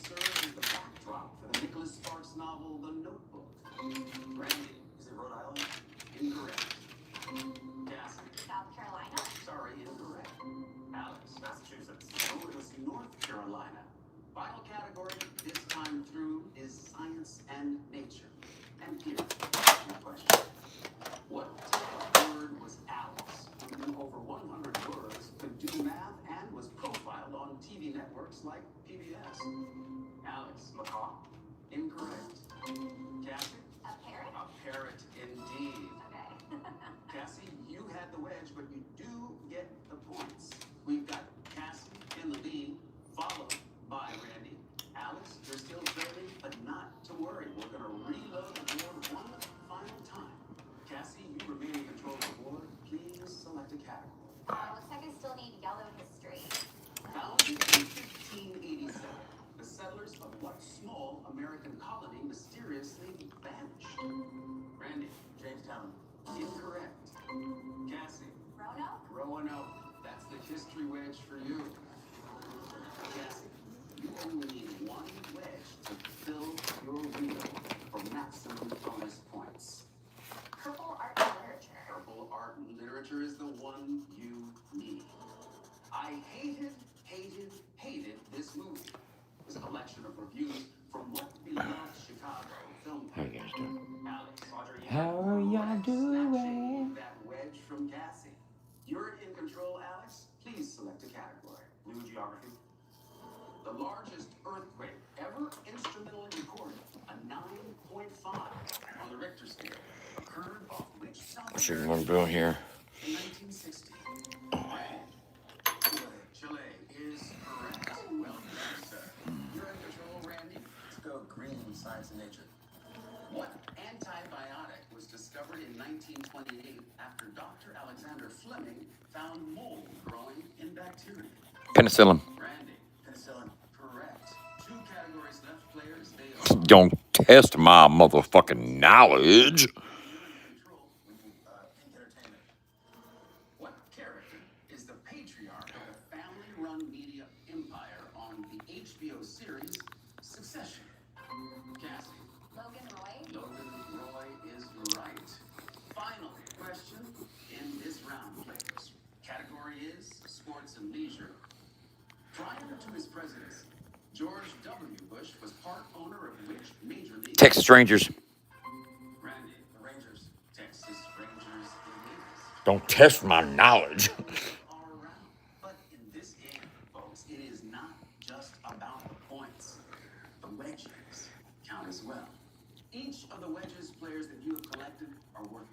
served as the backdrop for the Nicholas Sparks novel The Notebook. Randy, is it Rhode Island? Incorrect. Cassie? South Carolina? Sorry, incorrect. Alex? Massachusetts. No, it was North Carolina. Final category this time through is science and nature. And here, my question. What word was Alex, who knew over 100 words, could do math, and was profiled on TV networks like PBS? Alex? Macaw. Incorrect. Cassie? A parrot? A parrot indeed. Okay. Cassie, you had the wedge, but you do get the points. We've got Cassie in the lead, followed by Randy. Alex, you're still trailing, but not to worry. We're going to reload the board one final time. Cassie, you remain in control of the board. Please select a category. Looks like I still need yellow history. Founded in 1587, the settlers of what small American colony mysteriously vanished? Randy? Jamestown. Incorrect. Cassie? Roanoke? Roanoke. That's the history wedge for you. Cassie, you only need one wedge to fill your wheel for maximum bonus points. Purple art and literature. Purple art and literature is the one you need. I hated this movie. It was a collection of reviews from what beloved Chicago film How you guys doing? Alex, Audrey, How are y'all doing? snatching that wedge from Cassie. You're in control, Alex. Please select a category. New geography. The largest earthquake ever instrumentally recorded, a 9.5 on the Richter scale, occurred off which South What's everyone doing here? in 1960. Chile is correct. Well done, sir. You're in control, Randy. Let's go green, science and nature. What antibiotic was discovered in 1928 after Dr. Alexander Fleming found mold growing in bacteria? Penicillin. Randy, Penicillin. correct. 2 categories left, players. They are Don't test my motherfucking knowledge. control. Pink entertainment. What character is the patriarch of the family-run media empire on the HBO series Succession? Cassie. Logan Roy? Logan Roy is right. Final question in this round, players. Category is sports and leisure. Prior to his presidency, George W. Bush was part owner of which major league? Texas Rangers. Randy. The Rangers. Texas Rangers it is. Don't test my knowledge. All around. But in this game, folks, it is not just about the points. The wedges count as well. Each of the wedges players that you have collected are worth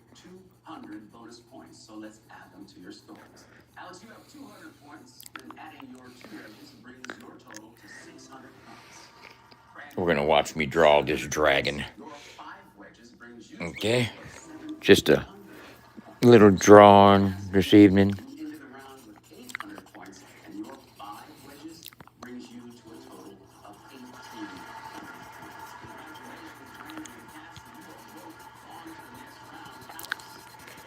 200 bonus points, so let's add them to your scores. Alex, you have 200 points, and adding your 2 wedges brings your total to 600 points. Randy, We're gonna watch me draw this dragon. your 5 wedges brings you to a Okay. total of 700 Just a little drawing this evening. You ended the round with 800 points, and your 5 wedges brings you to a total of 1,800 points. Congratulations, Randy and Cassie. You are both on to the next round. Alex,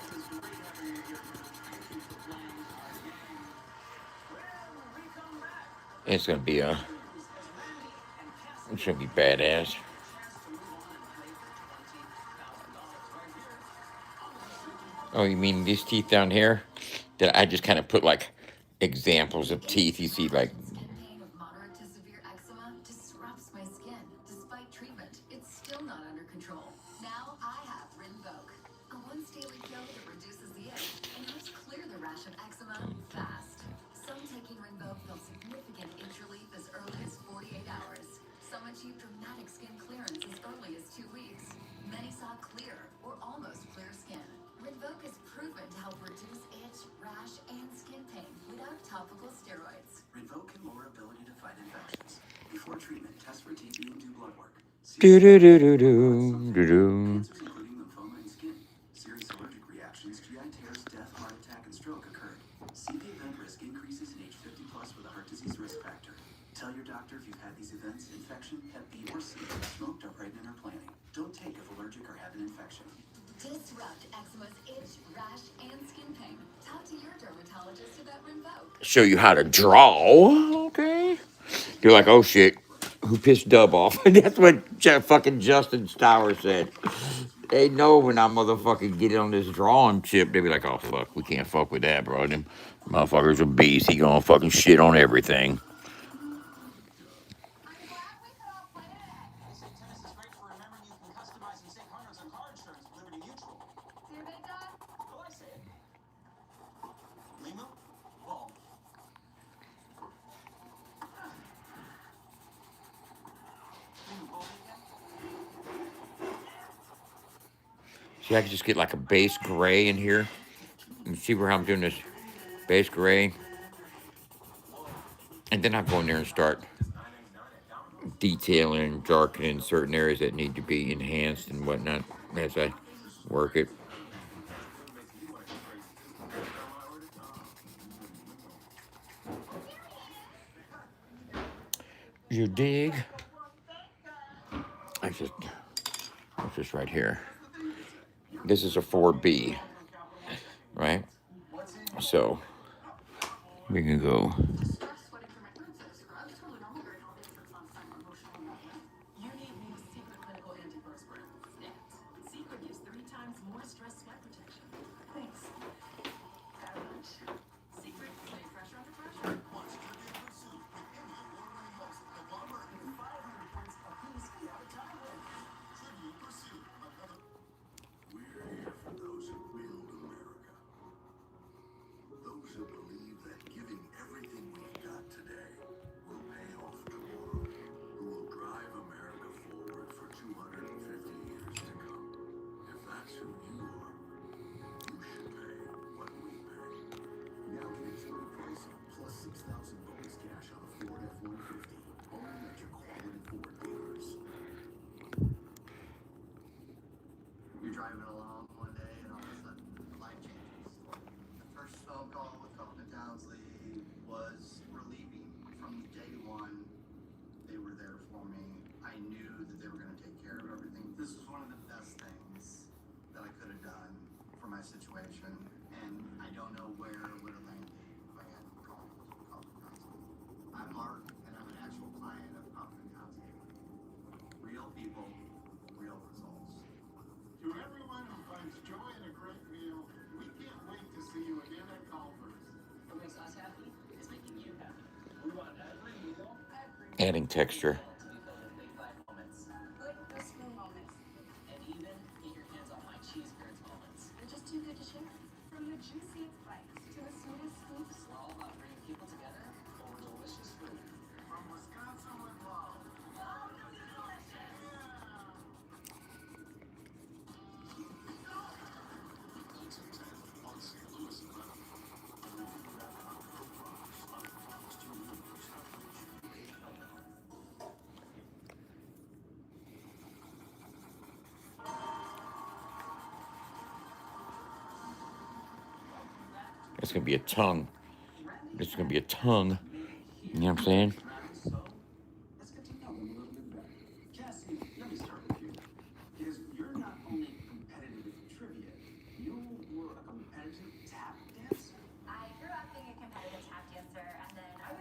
it was great having you here. Thank you for playing our game. When we come back, It's gonna be as Randy and Cassie it's gonna be badass. chance to move on and play for $20,000 right here on the Suzuki. Oh, you mean these teeth down here? That I just kind of put like examples of teeth. You see, like Skin pain with moderate to severe eczema disrupts my skin. Despite treatment, it's still not under control. Now I have Rinvoq, a once daily pill that reduces the itch and helps clear the rash of eczema fast. Some taking Rinvoq feel significant itch relief as early as 48 hours. Some achieve dramatic skin clearance as early as 2 weeks. Many saw clear or almost clear skin. Rinvoq is proven to help reduce itch, rash, and skin pain without topical steroids. Rinvoq can lower ability to fight infections. Before treatment, test for TB and do blood work. do do do do do do do. Cancers including lymphoma and skin. Serious allergic reactions, GI tears, death, heart attack, and stroke occurred. See the event risk increases in age 50 plus with a heart disease risk factor. Tell your doctor if you've had these events, infection, Hep B, or C, smoked, are pregnant, or planning. Don't take if allergic or have an infection. Disrupt eczema's itch, rash, and skin pain. Talk to your dermatologist about Rinvoq. Show you how to draw. Okay. You're like, oh shit. who pissed Dub off. That's what fucking Justin Stower said. They know when I motherfucking get on this drawing chip, they be like, oh, fuck, we can't fuck with that, bro. Them motherfuckers are beasts. He gonna fucking shit on everything. I'm glad we could all play today. They say tennis is great for remembering you can customize and save hundreds on car insurance with Liberty Mutual. See your big dog? Oh, I say it. Lima? Ball. Lima, ball again? See, I can just get like a base gray in here. And see where I'm doing this base gray. And then I go in there and start detailing, darkening certain areas that need to be enhanced and whatnot as I work it. You dig? It's just right here. This is a 4B, right? So we can go. You need new Secret Clinical Antiperspirant. Secret gives 3 times more stress sweat protection. Thanks. Got a bunch. Secret, stay fresher under pressure. We're here for those who build America. Those who believe that giving everything we've got today will pay off tomorrow. Who will drive America forward for 250 years to come. If that's who you are, you should pay what we pay. Now get insured pricing plus 6,000 bonus cash on a Ford F-150. Only at your quality Ford dealers. You're driving along one day and all of a sudden life changes. The first phone call with Colton Townsley was relieving. From day one, they were there for me. I knew that they were going to take care of everything. This was one of the best things that I could have done for my situation. And I don't know where it would have landed if I hadn't called Colton Townsley. I'm Mark, and I'm an actual client of Colton Townsley. Real people, real results. To everyone who finds joy in a great meal, we can't wait to see you again at Culver's. What makes us happy is making you happy. We want every meal Adding texture. to be filled with big life moments. Like the spoon moments. And even get your hands on my cheese curds moments. They're just too good to share. From the juiciest bites to the sweetest scoops. We're all about bringing people together over delicious food. From Wisconsin with love. It's gonna be a tongue. This is gonna be a tongue. You know what I'm saying? So let's get to know them a little bit better. Cassie, let me start with you. Because you're not only competitive in trivia, you were a competitive tap dancer. I grew up being a competitive tap dancer, and then I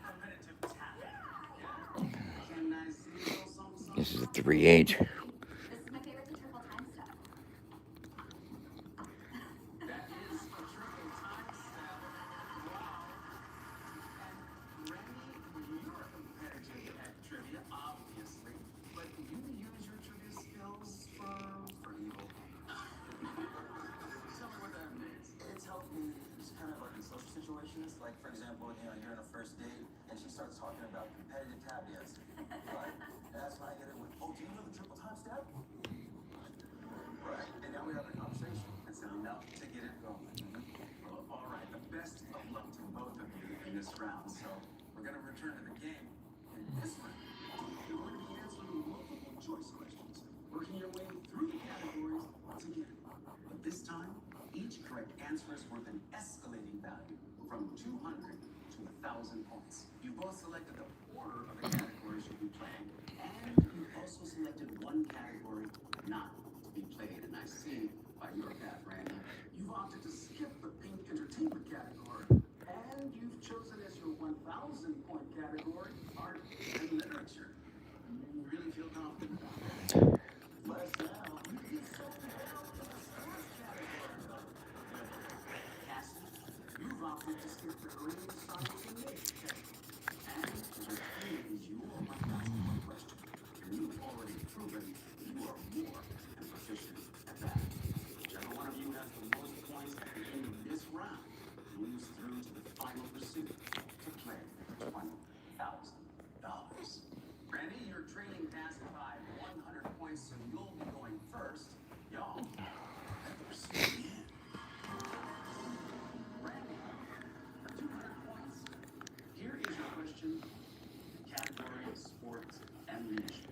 Competitive tap. Yeah. Can I see a little something? This is a 3/8. This is my favorite, the triple time step. That is a triple time step. Wow. And Randy, you're competitive at trivia, obviously, but you use your trivia skills for evil. Tell me what that means. It's helped me just kind of like in social situations. Like, for example, you're on a first date and she starts talking about competitive tap dancing. Right? And that's when I hit it with, oh, do you know the triple time step? Right? And now we have a conversation. That's enough to get it going. Well, all right, the best of luck to both of you in this round. So we're going to return to the game. In this round, you're going to be answering multiple choice questions, working your way through the categories once again. But this time, each correct answer is worth an escalating value from 200 to 1,000 points. You both selected the order of the categories you'll be playing, and you also selected one category not to be played. And I see by your path, Randy, you've opted to skip the pink entertainment category, and you've chosen as your 1,000 point category art and points, so you'll be going first. Y'all, proceed in. Randy, for 200 points, here is your question. Category of sports and leisure.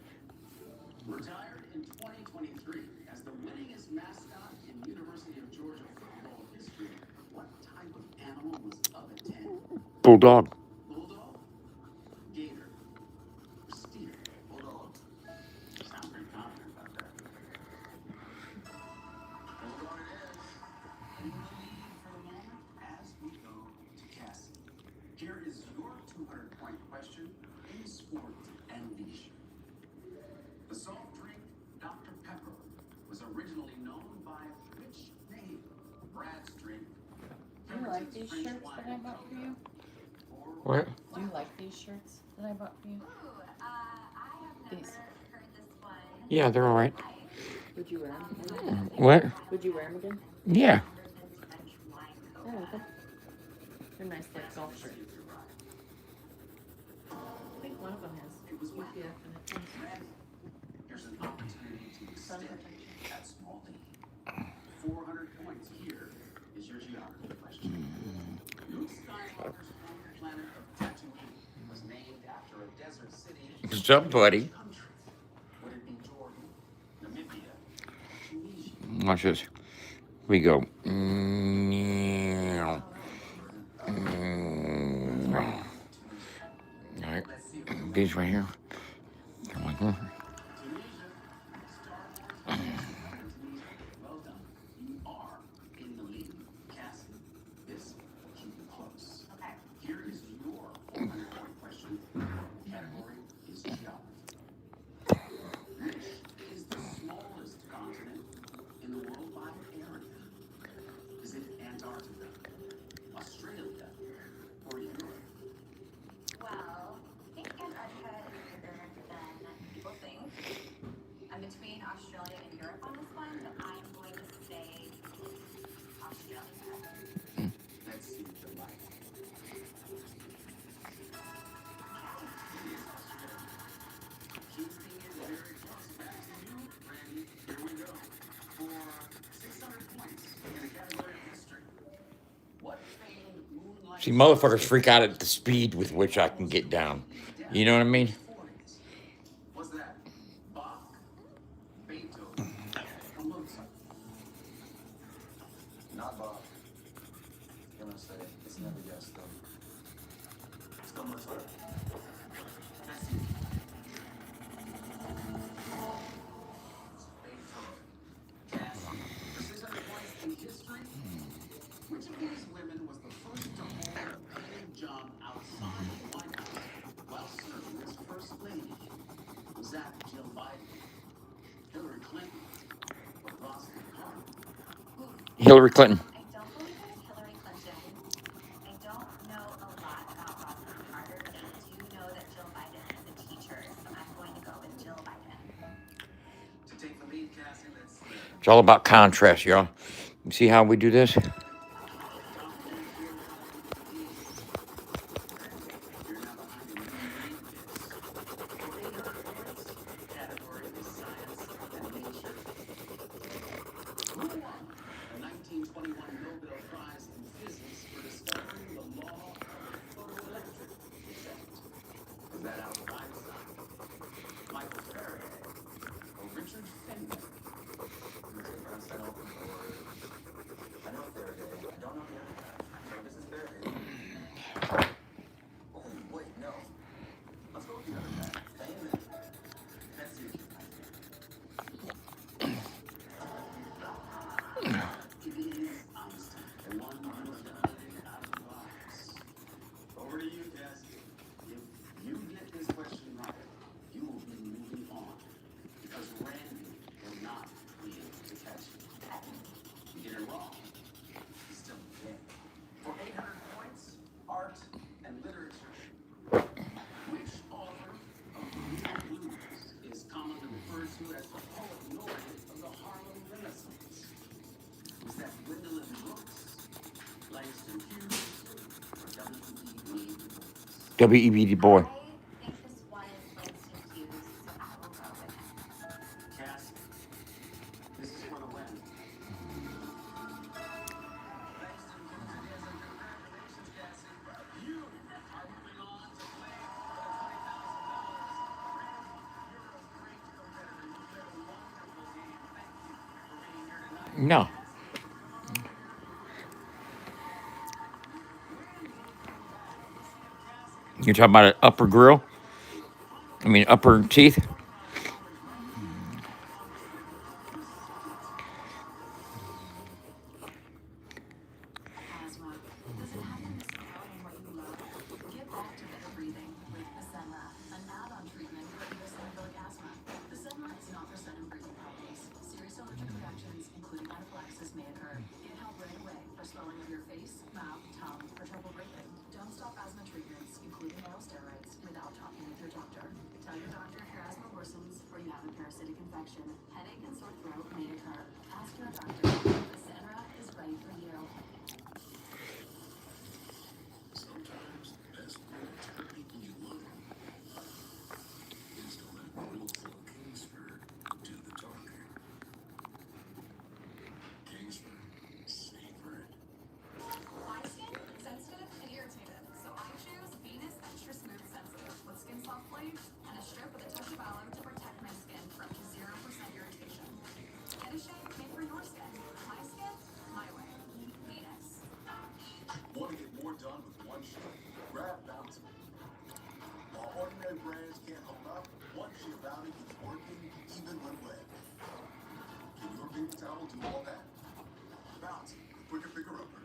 Retired in 2023 as the winningest mascot in University of Georgia football history, what type of animal was of a 10? Bulldog. Bulldog? Gator? Steer? Bulldog. Sound pretty confident about that. Bulldog it is. In the lead for the moment as we go to Cassie. Here is your 200-point question in sport and leisure. The soft drink Dr. Pepper was originally known by which name? Brad's drink. Do you like these shirts that I bought for you? What? Do you like these shirts that I bought for you? Ooh, I have never These. heard this one. Yeah, they're all right. Would you wear them again? What? Would you wear them again? Yeah. Yeah, okay. They're nice like golf shirts. I think one of them has UPF in it. Here's an opportunity to Sun extend protection. that small lead. 400 points here is your geography question. Luke Skywalker's home planet of Tatooine was named after a desert city. What's up, buddy? Which country? Would it be Jordan, Namibia, Tunisia? Watch this. We go. All right. Let's see. These right here. Like, Tunisia. Star Wars. Well done. You are in the lead. Cassie, this will keep you close. Okay. Here is your 400-point question. Category is geography. Which is the smallest continent in the world by area? Is it Antarctica, Australia, or Europe? Well, I think Antarctica is bigger than people think. I'm between Australia and Europe on this one, but I'm going to say Australia. Let's see if you're right. Keeping it very close. Back to you, Randy. Here we go. For 600 points in the category of history. What famed moonlight... see, motherfuckers freak out at the speed with which I can get down. You know what I mean? Was that Bach, Beethoven, or Mozart? Not Bob. Gonna say it's never guessed though. Still Mozart. Let's see. Beethoven. Cassie, for 600 points in history, which of these women was the first to hold a paid job outside the White House while serving as First Lady? Was that Jill Biden, Hillary Clinton, or Rosalynn Carter? Hillary Clinton. I don't believe it was Hillary Clinton. I don't know a lot about Rosalynn Carter, but I do know that Jill Biden is a teacher, so I'm going to go with Jill Biden. To take the lead, Cassie, let's see. It's all about contrast, y'all. You see how we do this? Category is science and nature. Who won the 1921 Nobel Prize in Physics for discovering the law of the photoelectric effect? Was that Albert Einstein, Michael Faraday, or Richard Feynman? I'm gonna take Einstein off the board. I know Faraday. I don't know the other guy. So this is Faraday. Oh, wait, no. Let's go with the other guy. Feynman. Let's see. It is Einstein, the one who was dominated out of lives. Over to you, Cassie. If you get this question right, you will be moving on. Because Randy will not be able to catch you. You get it wrong, he's still dead. For 800 points, art and literature. Which author of the Real Blues is commonly referred to as the poet laureate of the Harlem Renaissance? Was that Gwendolyn Brooks, Langston Hughes, or W.E.B. Du Bois? W.E.B. Du Bois. I think this one is Langston Hughes, so I will go with him. Cassie, No. You're talking about an upper grill? I mean, upper teeth? Asthma. Does it have to miss out on what you love? Give all to better breathing with Fasenra, an add-on treatment for eosinophilic asthma. Fasenra is not for sudden breathing problems. Serious allergic reactions, including anaphylaxis, may occur. Get help right away for swelling of your face, mouth, tongue, or trouble breathing. Don't stop asthma treatments, including oral steroids, without talking with your doctor. Tell your doctor if your asthma worsens or you have a parasitic infection. Headache and sore throat may occur. Ask your doctor. Fasenra is right for you. Sometimes the best way to tell people you love them is to let Willful Kingsford do the talking. Kingsford, savor it. My skin, sensitive and irritated, so I choose Venus Extra Smooth Sensitive with Skin Soft Flake and a strip with a touch of aloe to protect my skin from 0% irritation. Get a shake made for your skin. My skin, my way. Venus. Want to get more done with one shift? Grab Bounty. While ordinary brands can't hold up, one shift Bounty keeps working even when wet. Can your paper towel do all that? Bounty, the quicker picker-upper.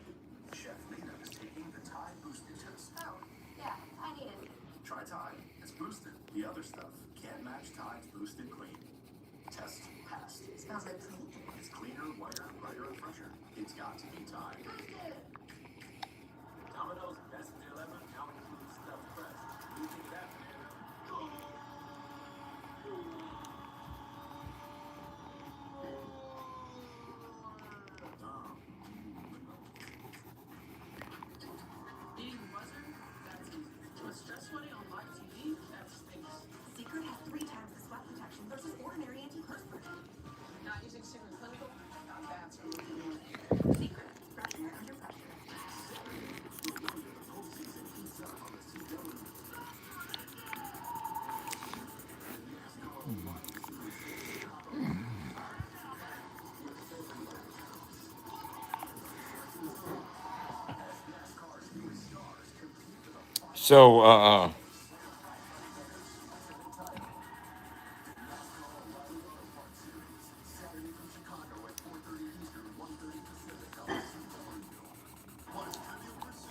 Chef Lena is taking the Tide Boosted test. Oh, yeah, I need it. Try Tide. It's boosted. The other stuff can't match Tide's Boosted Clean. Test passed. Smells like clean. It's cleaner, whiter, brighter, and fresher. It's got to be Tide. Domino's best deal ever now includes stuffed crust. What do you think of that, Fernando? Eating buzzard? That's easy. But stress sweating on live TV? That stinks. Secret has 3 times the sweat protection versus ordinary antiperspirant. Not using Secret Clinical? Not bad, so we're doing it. Secret, freshener under pressure. So,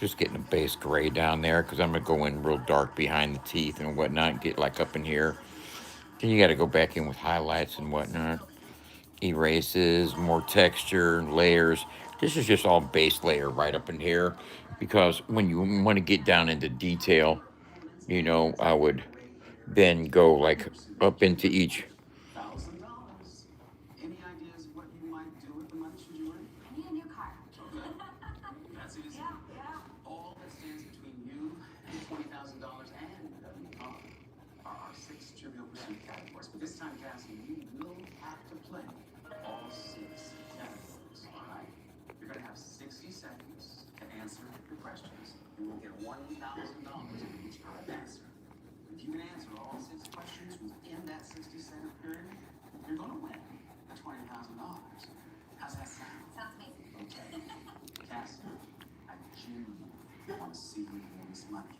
just getting a base gray down there because I'm going to go in real dark behind the teeth and whatnot, get like up in here. Then you got to go back in with highlights and whatnot. Erases, more texture, layers. This is just all base layer right up in here because when you want to get down into detail, you know, I would then go like up into each. $1,000. Any ideas what you might do with the money should you win? I need a new car. That's easy. Yeah. All that stands between you and $20,000 and a new car are our 6 Trivial Pursuit categories. But this time, Cassie, you will have to play all 6 categories. All right? You're going to have 60 seconds to answer the questions. You will get $1,000 for each correct answer. If you can answer all 6 questions within that 60-second period, you're going to win the $20,000. How's that sound? Sounds amazing. Okay. Cassie, I genuinely want to see you win this money.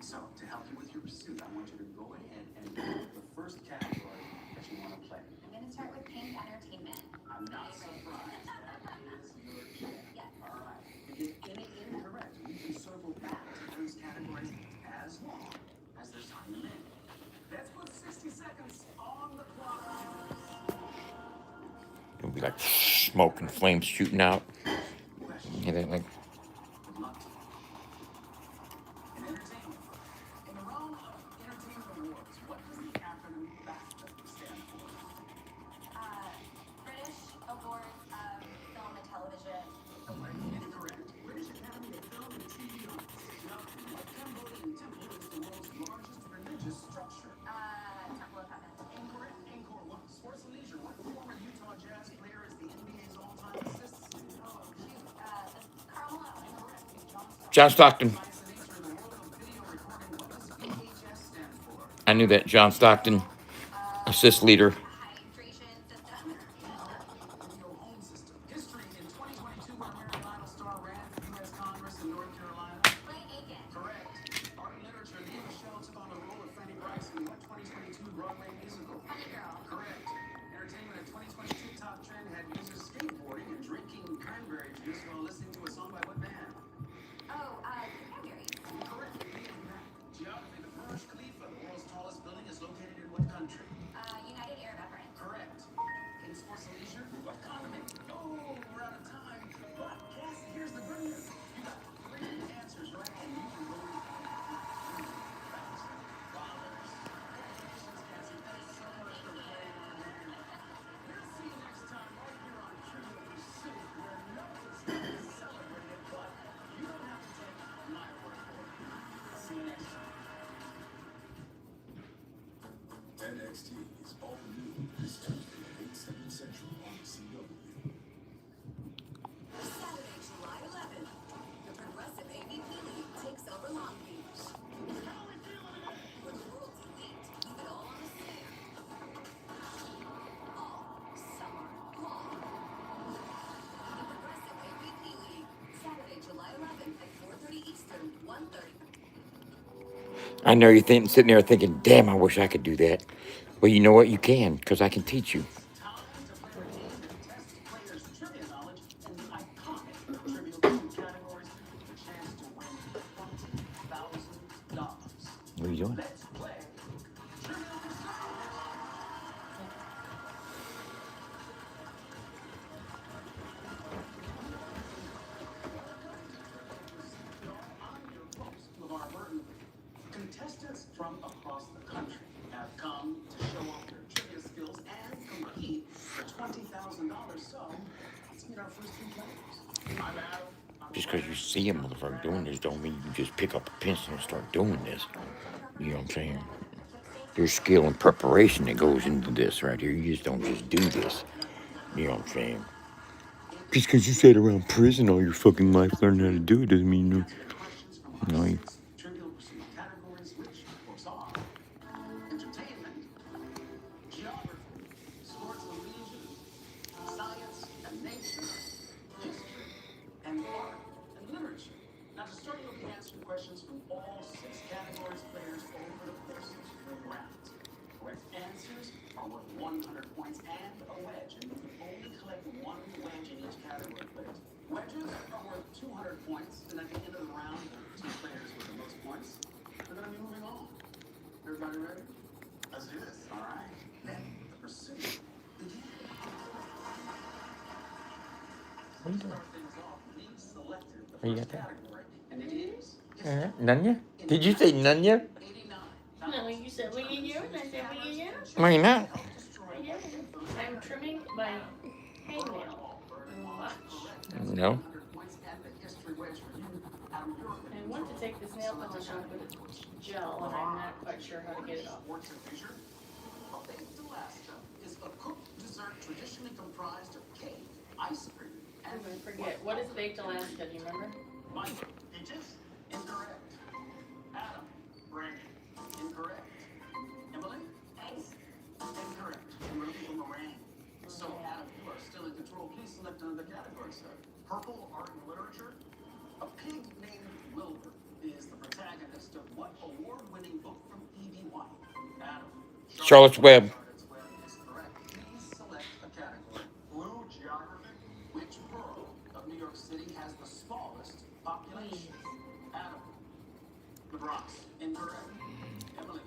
So, to help you with your pursuit, I want you to go ahead and pick the first category that you want to play. I'm gonna start with pink entertainment. I'm not surprised. That is your jam. Yeah. All right. If you get any incorrect, you can circle back to those categories as long as there's time remaining. Let's put 60 seconds on the clock. It'll be like smoke and flames shooting out. And then like, Good luck to you. In entertainment, in the realm of entertainment awards, what does the acronym BAFTA stand for? British Awards of Film and Television Awards. Incorrect. British Academy of Film and TV Arts. Now, what Cambodian temple is the world's largest religious structure? Temple of Heaven. Incorrect. Angkor Wat. Sports and leisure. What former Utah Jazz player is the NBA's all-time assists leader? Karl Malone. Incorrect. John Stockton. Science and nature in the world of video recording. What does VHS stand for? I knew that. John Stockton, assist leader. Hydration system. Video home system. Broadway musical? Funny Girl. Correct. Entertainment of 2022 top trend had users skateboarding and drinking cranberry juice while listening to a song by what band? Oh, Cranberries. Correct. Geography, the Burj Khalifa, the world's tallest building, is located in what country? United Arab Emirates. Correct. In sports and leisure, economy. Oh, we're out of time. But Cassie, here's the good news. You got 3 answers right, and you can go $1,000. Congratulations, Cassie. Thanks so much for playing. We'll see you next time right here on Trivial Pursuit, where nothing's is celebrated, but you don't have to take my word for it. See you next time. NXT is all new this Tuesday at 8, 7 Central on the CW. Saturday, July 11th, the Progressive AVP League takes over Long Beach. For the world's elite, leave it all on the sand. All summer long. The Progressive AVP League, Saturday, July 11th at 4:30 Eastern, 1:30. I know you're sitting there thinking, damn, I wish I could do that. Well, you know what? You can, because I can teach you. Time to play a game that tests players' trivia knowledge in the iconic Trivial Pursuit categories with a chance to win $20,000. What are you doing? Let's play Trivial Pursuit. I'm your host, LeVar Burton. Contestants from across the country have come to show off their trivia skills and compete for $20,000. So let's meet our first 2 players. I'm Adam. Just because you see a motherfucker doing this don't mean you just pick up a pencil and start doing this. You know what I'm saying? There's skill and preparation that goes into this right here. You just don't just do this. You know what I'm saying? Just because you sat around prison all your fucking life learning how to do it doesn't mean you know. You, Trivial Pursuit categories, which of course are entertainment, geography, sports and leisure, science and nature, history, and art and literature. Now, to start, you'll be answering questions from all 6 categories players over the course of 3 rounds. Correct answers are worth 100 points and a wedge, and you can only collect 1 wedge in each category, players. Wedges are worth 200 points, and at the end of the round, the 2 players with the most points are going to be moving on. Everybody ready? Let's do this. All right. Then the pursuit begins. what are you doing? Start things off. We selected the Oh, you first got that? category, and it is history. None yet? Did you say none yet? 89. No, you said, what are you doing? I said, what are you doing? Why not? I'm trimming my hangnail. Watch. No. I want to take this nail polish off, but it's gel, and I'm not quite sure how to get it off. Baked Alaska is a cooked dessert traditionally comprised of cake, ice cream, I'm and gonna forget. What is baked Alaska? Do you remember? Mike, peaches? Incorrect. Adam, brandy. Incorrect. Emily? Ice. Incorrect. We're looking for meringue. So, Adam, you are still in control. Please select another category, sir. Purple art and literature. A pig named Wilbur is the protagonist of what award-winning book from E.B. White? Adam. Charlotte's Web. Charlotte's Web is correct. Please select a category. Blue geography. Which borough of New York City has the smallest population? Adam. The Bronx. Incorrect. Emily.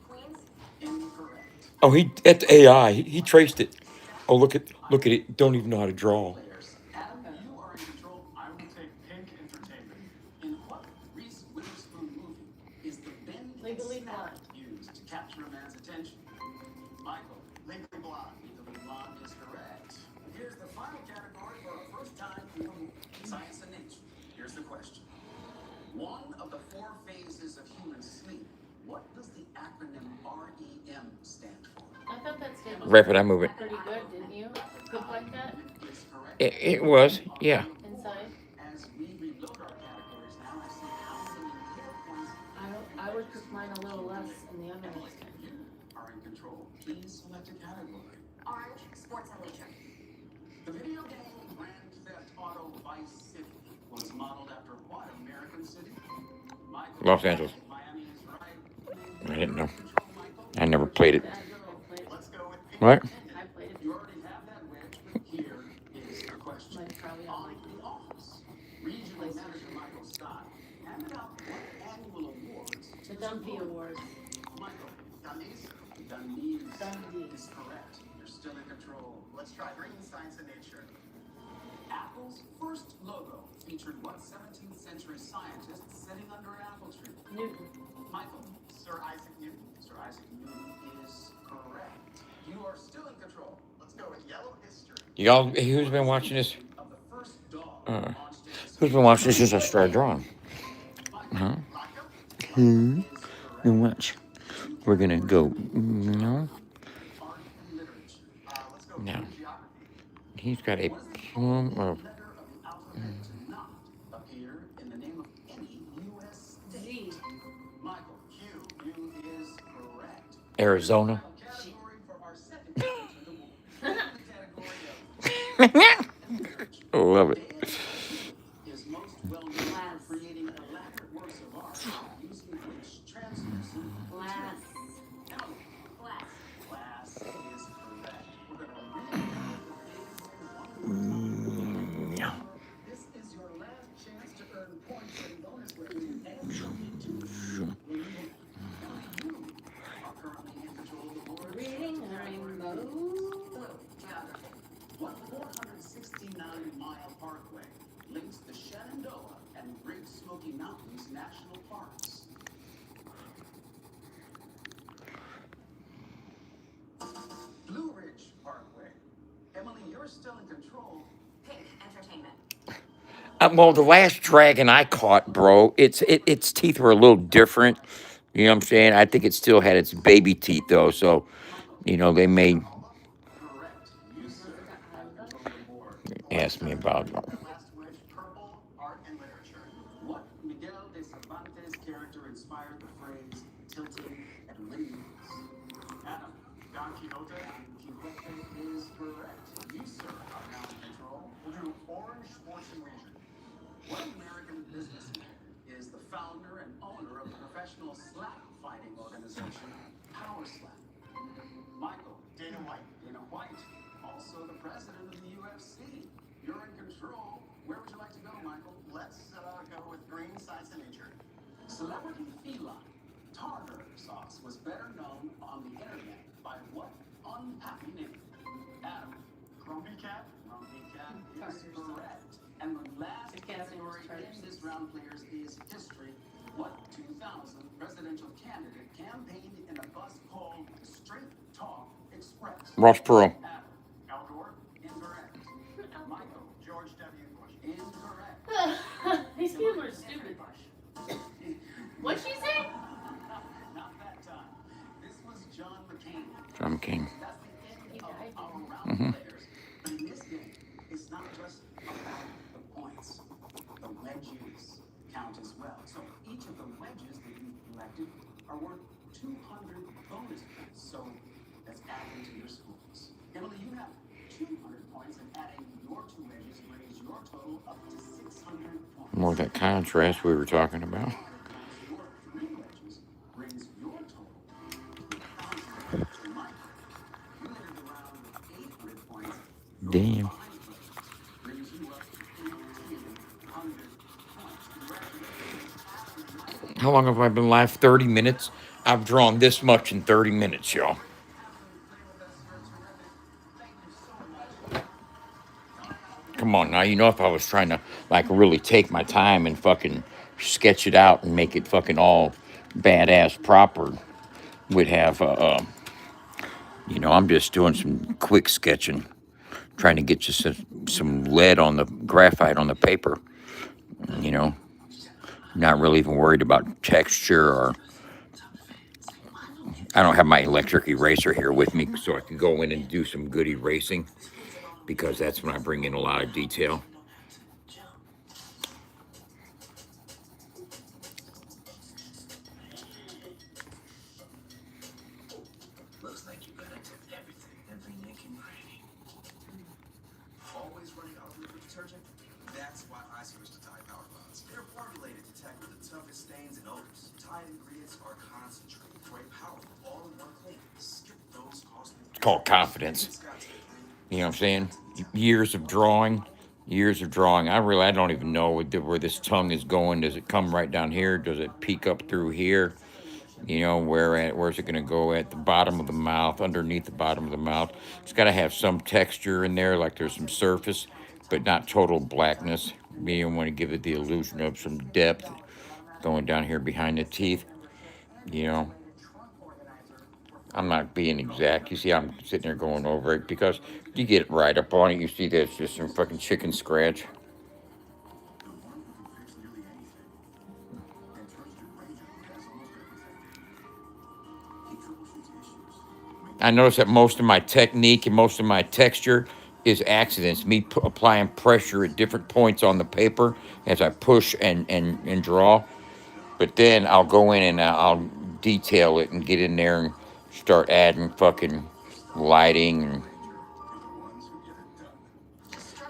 Queens. Incorrect. Oh, that's AI. He traced it. Oh, look at it. Don't even know how to draw. Players. Adam, you are in control. I will take Pink Entertainment. In what Reese Witherspoon movie is the bend and Legally snap Blonde. used to capture a man's attention? Michael. Legally Blonde. Legally Blonde is correct. Here's the final category for our first time in the movie. Science and nature. Here's the question. One of the 4 phases of human sleep. What does the acronym REM stand for? I thought that stood was Rapid eye movement. pretty good, didn't you? Look like that Is correct. It was, yeah. inside. As we reload our categories now, I see how many hero points I would cook mine a little less in the oven next time. you are in control. Please select a category. Orange. Sports and leisure. The video game Grand Theft Auto Vice City was modeled after what American city? Michael. Los Angeles. Miami is right. I didn't know. Control, Michael. I never played it. I played it. Let's go with pink. What? I played it. You already have that wedge, but here is the question. Like probably on On like the office, regional manager Michael Scott handed out what annual awards the Dumpy Awards. Michael, Dundies. Dundee is correct. You're still in control. Let's try green science and nature. Apple's first logo featured what 17th century scientist sitting under an apple tree? Newton. Michael, Sir Isaac Newton. Sir Isaac Newton is correct. You are still in control. Let's go with yellow history. Y'all, who's been watching this? Of the first dog Uh, launched into Who's been watching this since I started drawing? Huh? Laco. Who? Then watch. We're gonna go. No. art and literature. Let's go with No. geography. He's got a What is the plum only of. letter of the alphabet to not appear in the name of any U.S. state? Z. Michael, Q is correct. Arizona. Category for our second Washington Award. The category I love of it. is most well known for creating elaborate works of art using which translucent Glass. Emily, Glass. glass is correct. We're going to read one Yeah. This is your last chance to earn points and bonus ratings and you are currently in control of the board. Reading the rainbow. Blue. Geography. What 469-mile parkway links the Shenandoah and Great Smoky Mountains National Parks? Blue Ridge Parkway. Emily, you're still in control. Pink. Entertainment. Well, the last dragon I caught, bro, its teeth were a little different. You know what I'm saying? I think it still had its baby teeth though, so you know they may Correct. You, sir, have control of the board. ask me about. Last wedge, purple, art and literature. What Miguel de Cervantes character inspired the phrase tilting and windmills? Adam, Don Quixote. Quixote is correct. You, sir, are now in control. We'll do orange, sports and leisure. What American businessman is the founder and owner of the professional slap fighting organization, Power Slap? Michael, Dana White. Dana White, also the president of the UFC. You're in control. Where would you like to go, Michael? Let's go with green science and nature. Celebrity feline tartar sauce was better known on the internet by what unhappy name? Adam, Grumpy cat. Grumpy Cat is Tartar sauce. correct. And the last The cat's name category is tartar in this round, players, is history. What 2000 presidential candidate campaigned in a bus called Straight Talk Express? Ross Perot. Adam, Al Gore. incorrect. Michael, George W. Bush. incorrect. These people are stupid. What'd she say? Not that time. This was John McCain. John King. That's the He end of died. our round Mhm. players. But in this game, it's not just about the points. The wedges count as well. So each of the wedges that you've collected are worth 200 bonus points. So let's add them to your scores. Emily, you have 200 points, and adding your two wedges brings your total up to 600 points. More of that contrast we were talking about. Your three wedges brings your total to 1,000 points. And Michael, you entered the round with 800 points. Your Damn. five wedges brings you up to 1,800 points. Congratulations, Adam and Michael. How long have I been live? 30 minutes. I've drawn this much in 30 minutes, y'all. Having you play with us, you're terrific. Thank you so much. Come on now, you know if I was trying to like really take my time and fucking sketch it out and make it fucking all badass proper, would have you know, I'm just doing some quick sketching, trying to get just some lead on the graphite on the paper. You know, not really even worried about texture or. I don't have my electric eraser here with me, so I can go in and do some good erasing, because that's when I bring in a lot of detail. Looks like you better take everything, every nick and cranny. Always running out of liquid detergent? That's why I switched to Tide Power Clouds. They're formulated to tackle the toughest stains and odors. Tide ingredients are concentrated for a powerful all-in-one clean. called confidence. You know what I'm saying? Years of drawing. I don't even know where this tongue is going. Does it come right down here? Does it peek up through here? You know, where's it going to go at the bottom of the mouth, underneath the bottom of the mouth? It's got to have some texture in there, like there's some surface, but not total blackness. You want to give it the illusion of some depth going down here behind the teeth. You know, I'm not being exact. You see, I'm sitting there going over it because you get right up on it. You see that it's just some fucking chicken scratch. I notice that most of my technique and most of my texture is accidents. Me applying pressure at different points on the paper as I push and draw. But then I'll go in and I'll detail it and get in there and start adding fucking lighting. And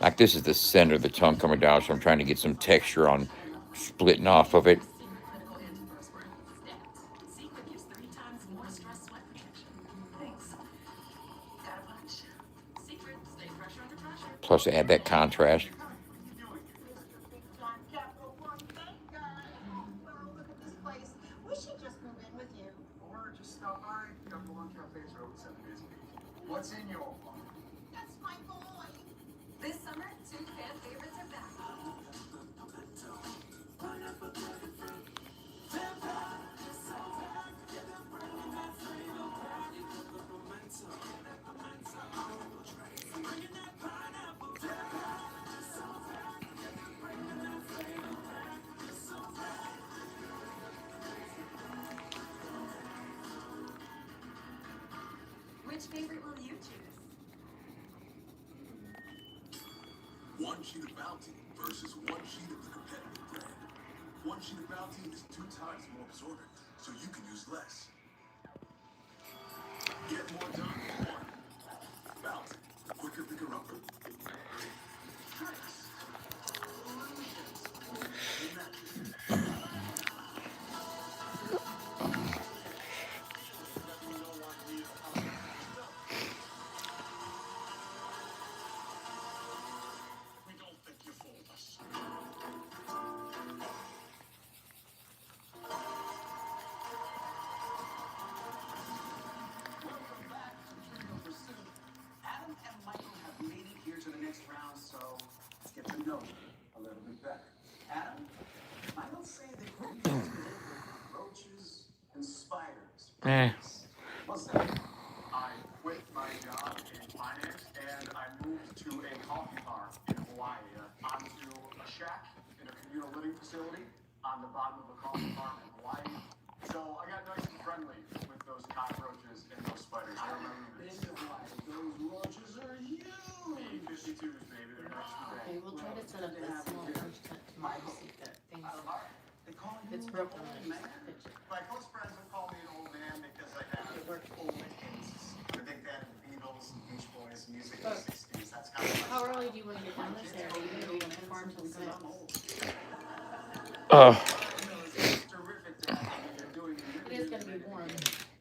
like this is the center of the tongue coming down, so I'm trying to get some texture on splitting off of it. Secret gives 3 times more stress sweat protection. Thanks. Got a bunch. Secret, stay pressure under pressure. Plus add that contrast. We should just move in with you. Or just stop by. Got Balloon Cafes are open 7 days a week. What's in your phone? That's my boy. This summer, 2 fan favorites are back. Which favorite will you choose? One sheet of Bounty versus one sheet of the competitive brand. One sheet of Bounty is 2 times more absorbent, so you can use less. Get more done with one. Bounty, quicker picker upper. Tricks. We don't think you fooled us. Welcome back to Trivial Pursuit. Adam and Michael have made it here to the next round, so let's get to know you a little bit better. Adam, Michael say that you used to live with roaches and spiders. What's that? I quit my job in finance and I moved to a coffee farm in Hawaii, onto a shack in a communal living facility on the bottom of a coffee farm in Hawaii. So I got nice and friendly with those cockroaches and those spiders. I remember Been this. to Hawaii. Those roaches are huge. B-52s, baby, they're next to Okay, we'll try to set up this small punch cut tomorrow to see if that thing's, They call you it's broken old when I man. pitch it. My close friends would call me an old man because I have It worked. old tastes. I think that Beatles, Beach Boys, music in Oh. the 60s, that's kind of How early do you want to get done this day? Are you gonna be on the farm till 6? It's terrific to have you here doing It is gonna be warm.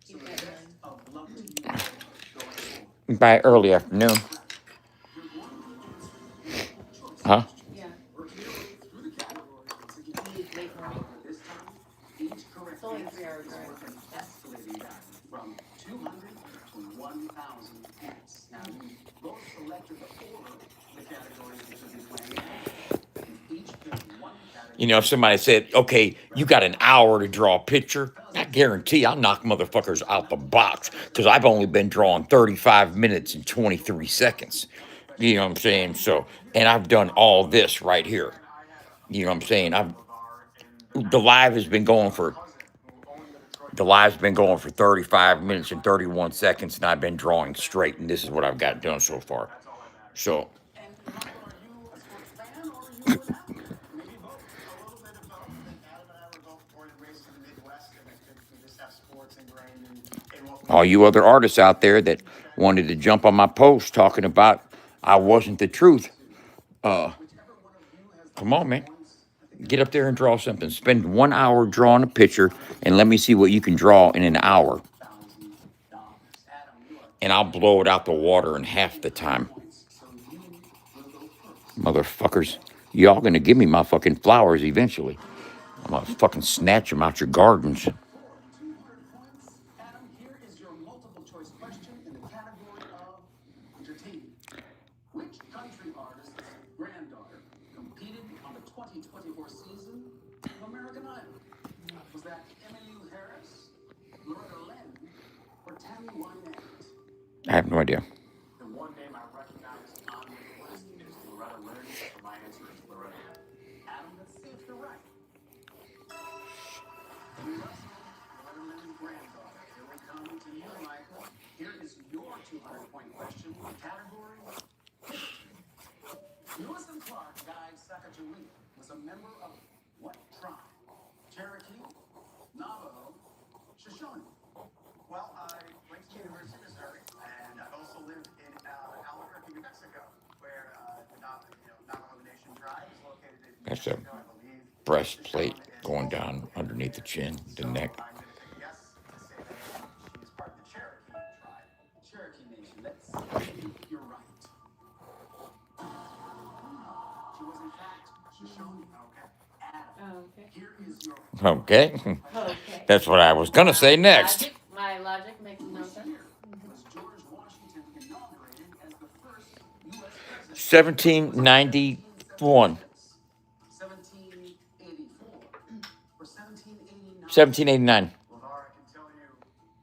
Keep that in mind. of luck to you going forward. By early afternoon. Huh? Yeah, Working your way through the categories until you you need late morning. this time, each correct It's only a answer 3-hour is drive. worth an escalating value from 200 to 1,000 points. Now, you both selected the order of the categories that you'll be playing in. You've each picked one category. You know, if somebody said, okay, you got an hour to draw a picture, I guarantee I'll knock motherfuckers out the box because I've only been drawing 35 minutes and 23 seconds. You know what I'm saying? So, and I've done all this right here. You know what I'm saying? The live has been going for 35 minutes and 31 seconds, and I've been drawing straight, and this is what I've got done so far. So, And Michael, are you a sports fan or are you an athlete? Maybe both. A little bit of both. I think Adam and I were both born and raised in the Midwest, and I think we just have sports ingrained in what we all you other artists out there that wanted to jump on my post talking about I wasn't the truth, come on, man. Get up there and draw something. Spend 1 hour drawing a picture, and let me see what you can draw in an hour. $1,000. Adam, you are and I'll blow it out the water in half the time. So you will go first. Motherfuckers, y'all gonna give me my fucking flowers eventually. I'm gonna fucking snatch them out your gardens. 200 points. Adam, here is your multiple choice question in the category of entertainment. Which country artist's granddaughter competed on the 2024 season of American Idol? Was that Emmylou Harris, Loretta Lynn, or Tammy Wynette? I have no idea. The one name I recognize on the list is Loretta Lynn, so my answer is Loretta Lynn. Adam, let's see if you're right. Loretta Lynn's granddaughter. Here we come to you, Michael. Here is your 200-point question. Category: Lewis and Clark guide Sacagawea was a member of what tribe? Cherokee, Navajo, Shoshone. Well, I went to University of Missouri, and I've also lived in Albuquerque, New Mexico, where the Navajo Nation tribe is located in New That's a Mexico, I believe. breastplate going down underneath the chin, the neck. I'm going to take a guess to say that she is part of the Cherokee tribe. Cherokee Nation. Let's see if you're right. She was in fact Shoshone. Okay. Adam, Oh, okay. here is your Okay, Okay. that's what I was gonna say next. My logic makes no sense. year was George Washington inaugurated as the first U.S. president? 1791, 1784 or 1789? 1789. LeVar, I can tell you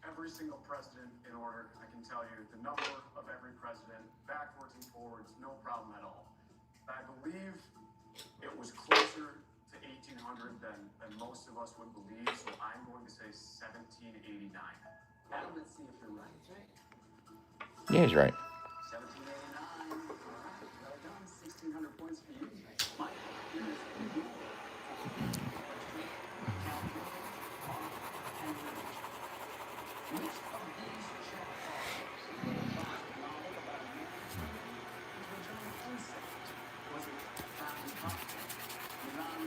every single president in order. I can tell you the number of every president, backwards and forwards, no problem at all. I believe it was closer to 1800 than most of us would believe, so I'm going to say 1789. Adam, let's see if you're right. Yeah, he's right. 1789. Well done. 1,600 points for you. Mike, here is your which of these Czech authors wrote a classic novel about a man into a giant insect? Was it Captain Cocktail, Ivan,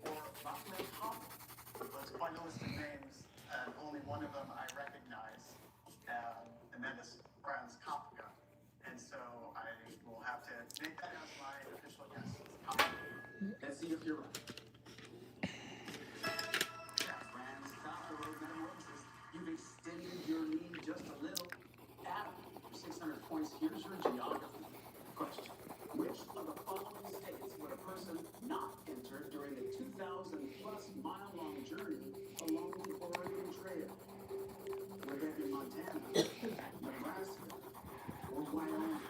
or Václav Havel? Well, it's quite a list of names, and only one of them I recognize, and that is Franz Kafka. And so I will have to make that as my official guess. Kafka. Let's see if you're right. Franz Kafka wrote Metamorphosis. You've extended your lead just a little. Adam, for 600 points, here's your geography question. Which of the following states would a person not enter during a 2,000-plus mile-long journey along the Oregon Trail? Would that be Montana, Nebraska, or Wyoming?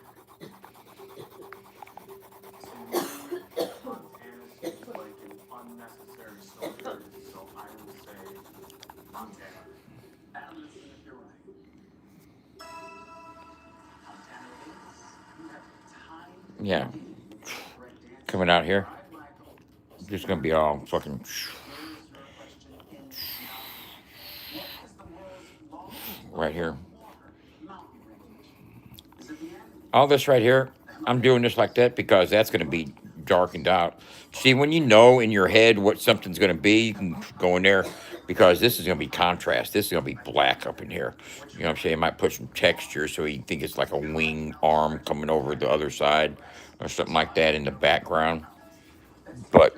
Montana seems like an unnecessary soldier, so I will say Montana. Adam, let's see if you're right. Montana it is. You have tied the Yeah. game. Correct answer. Coming out here, All right, Michael. just gonna be all fucking. Here is your question in geography. What is the world's longest Right here. water mountain range? Is it the Andes? All this right here, I'm doing this like that because that's gonna be darkened out. See, when you know in your head what something's gonna be, you can go in there because this is gonna be contrast. This is gonna be black up in here. You know what I'm saying? I might put some texture so you think it's like a wing arm coming over the other side or something like that in the background. But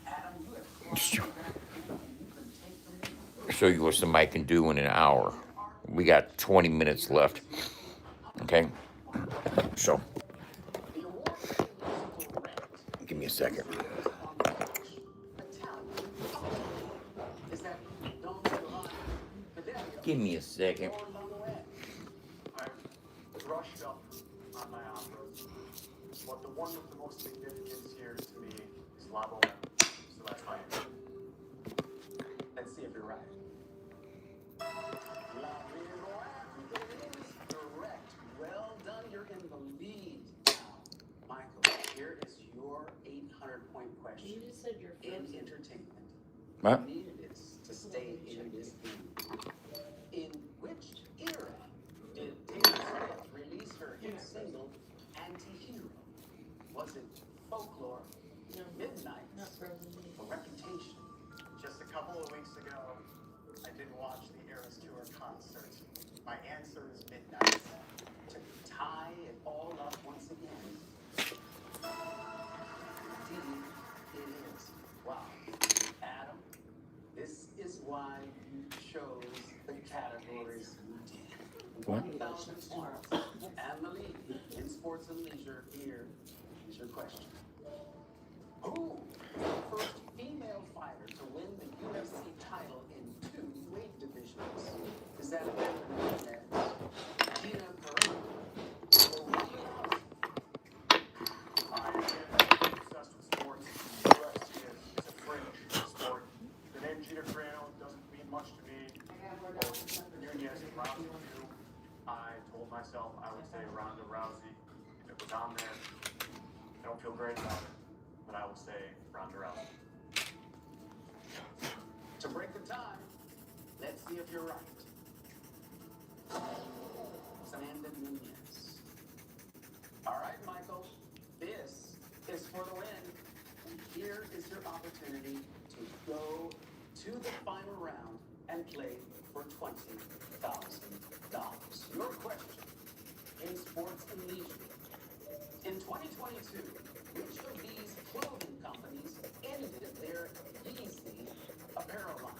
Adam, you have show crossed that field and you can take the lead. you what somebody can do in an hour. We got 20 minutes left. Okay? So, The award is correct. give me a second. Is that Don Giovanni, Fidelio, Give me a second. or Lamoet? I've brushed up on my operas, but the one with the most significance here to me is La Boheme. So that's my answer. Let's see if you're right. La Violette is correct. Well done. You're in the lead now. Michael, here is your 800-point question. You just said your In first. entertainment, What? you needed this to stay in this game. In which era did Taylor Swift release her hit single, Anti-Hero? Was it Folklore, No, Midnight, not Frozen. or Reputation? Just a couple of weeks ago, My answer is midnight. To tie it all up once again. Indeed, it is. Wow. Adam, this is why you chose the categories you did. 1,000 points and the lead in sports and leisure. Here is your question. Who is the first female fighter to win the UFC title in 2 weight divisions? Is that Amanda Nunes, Tina Pereira, or Ronda Rousey? I am obsessed with sports. The UFC is a fringe sport. The name Gina Carano doesn't mean much to me. Or Nunez and Rousey do. I told myself I would say Ronda Rousey. If it was on there, I don't feel great about it, but I will say Ronda Rousey. To break the tie, let's see if you're right. Amanda Nunes. All right, Michael. This is for the win. And here is your opportunity to go to the final round and play for $20,000. Your question in sports and leisure. In 2022, which of these clothing companies ended their Yeezy apparel line?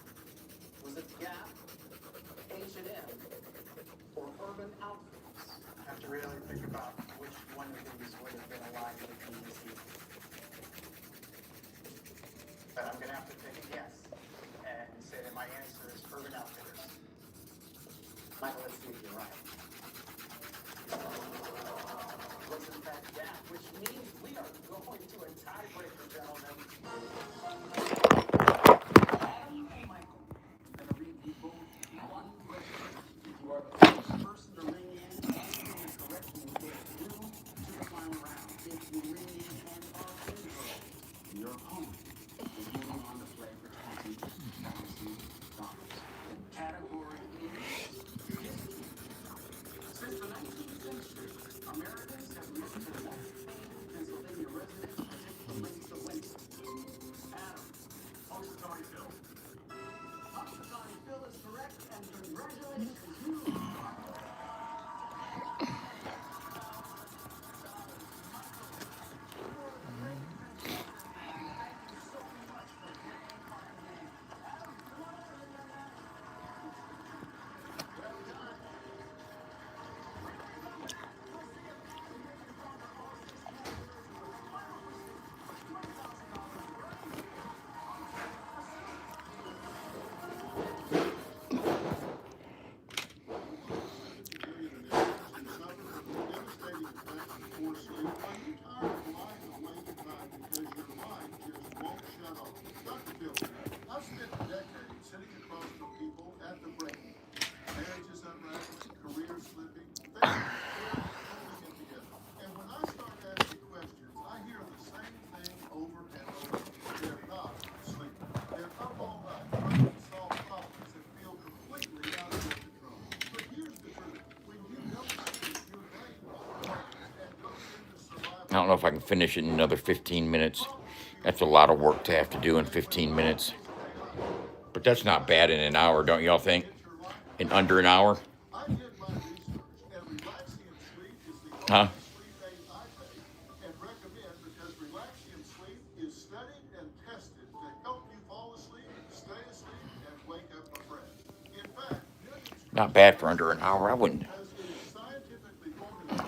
Was it Gap, H&M, or Urban Outfitters? I have to really think about which one of these would have been aligned with PVC. But I'm going to have to take a guess and say that my answer is Urban Outfitters. Michael, let's see if you're right. Was in fact Gap, which means we are going to a tiebreaker, gentlemen. Adam and Michael, I'm going to read you both one question. You are the first person to ring in and answer correctly will get through to the final round. If you ring in and are incorrect, your opponent is moving on to play for $20,000. Category is history. Since the 19th century, Americans have looked to that famed Pennsylvania resident to pick the race to win. Adam, Punxsutawney Phil. Punxsutawney Phil is correct, and congratulations, you are I've spent decades sitting across from people at the breaking. Marriages unraveling, careers slipping, families holding it together. And when I start asking questions, I hear the same thing over and over. They're not sleeping. They're up all night trying to solve problems that feel completely out of their control. But here's the truth. When you don't sleep, your brain functions and goes into survival. I don't know if I can finish it in another 15 minutes. That's a lot of work to have to do in 15 minutes. But that's not bad in an hour, don't y'all think? In under an hour? I did my research, and Relaxium Sleep is the only Huh? sleep aid I take and recommend because Relaxium Sleep is studied and tested to help you fall asleep, stay asleep, and wake up refreshed. In fact, Not bad for under an hour. I wouldn't. because it is scientifically formulated by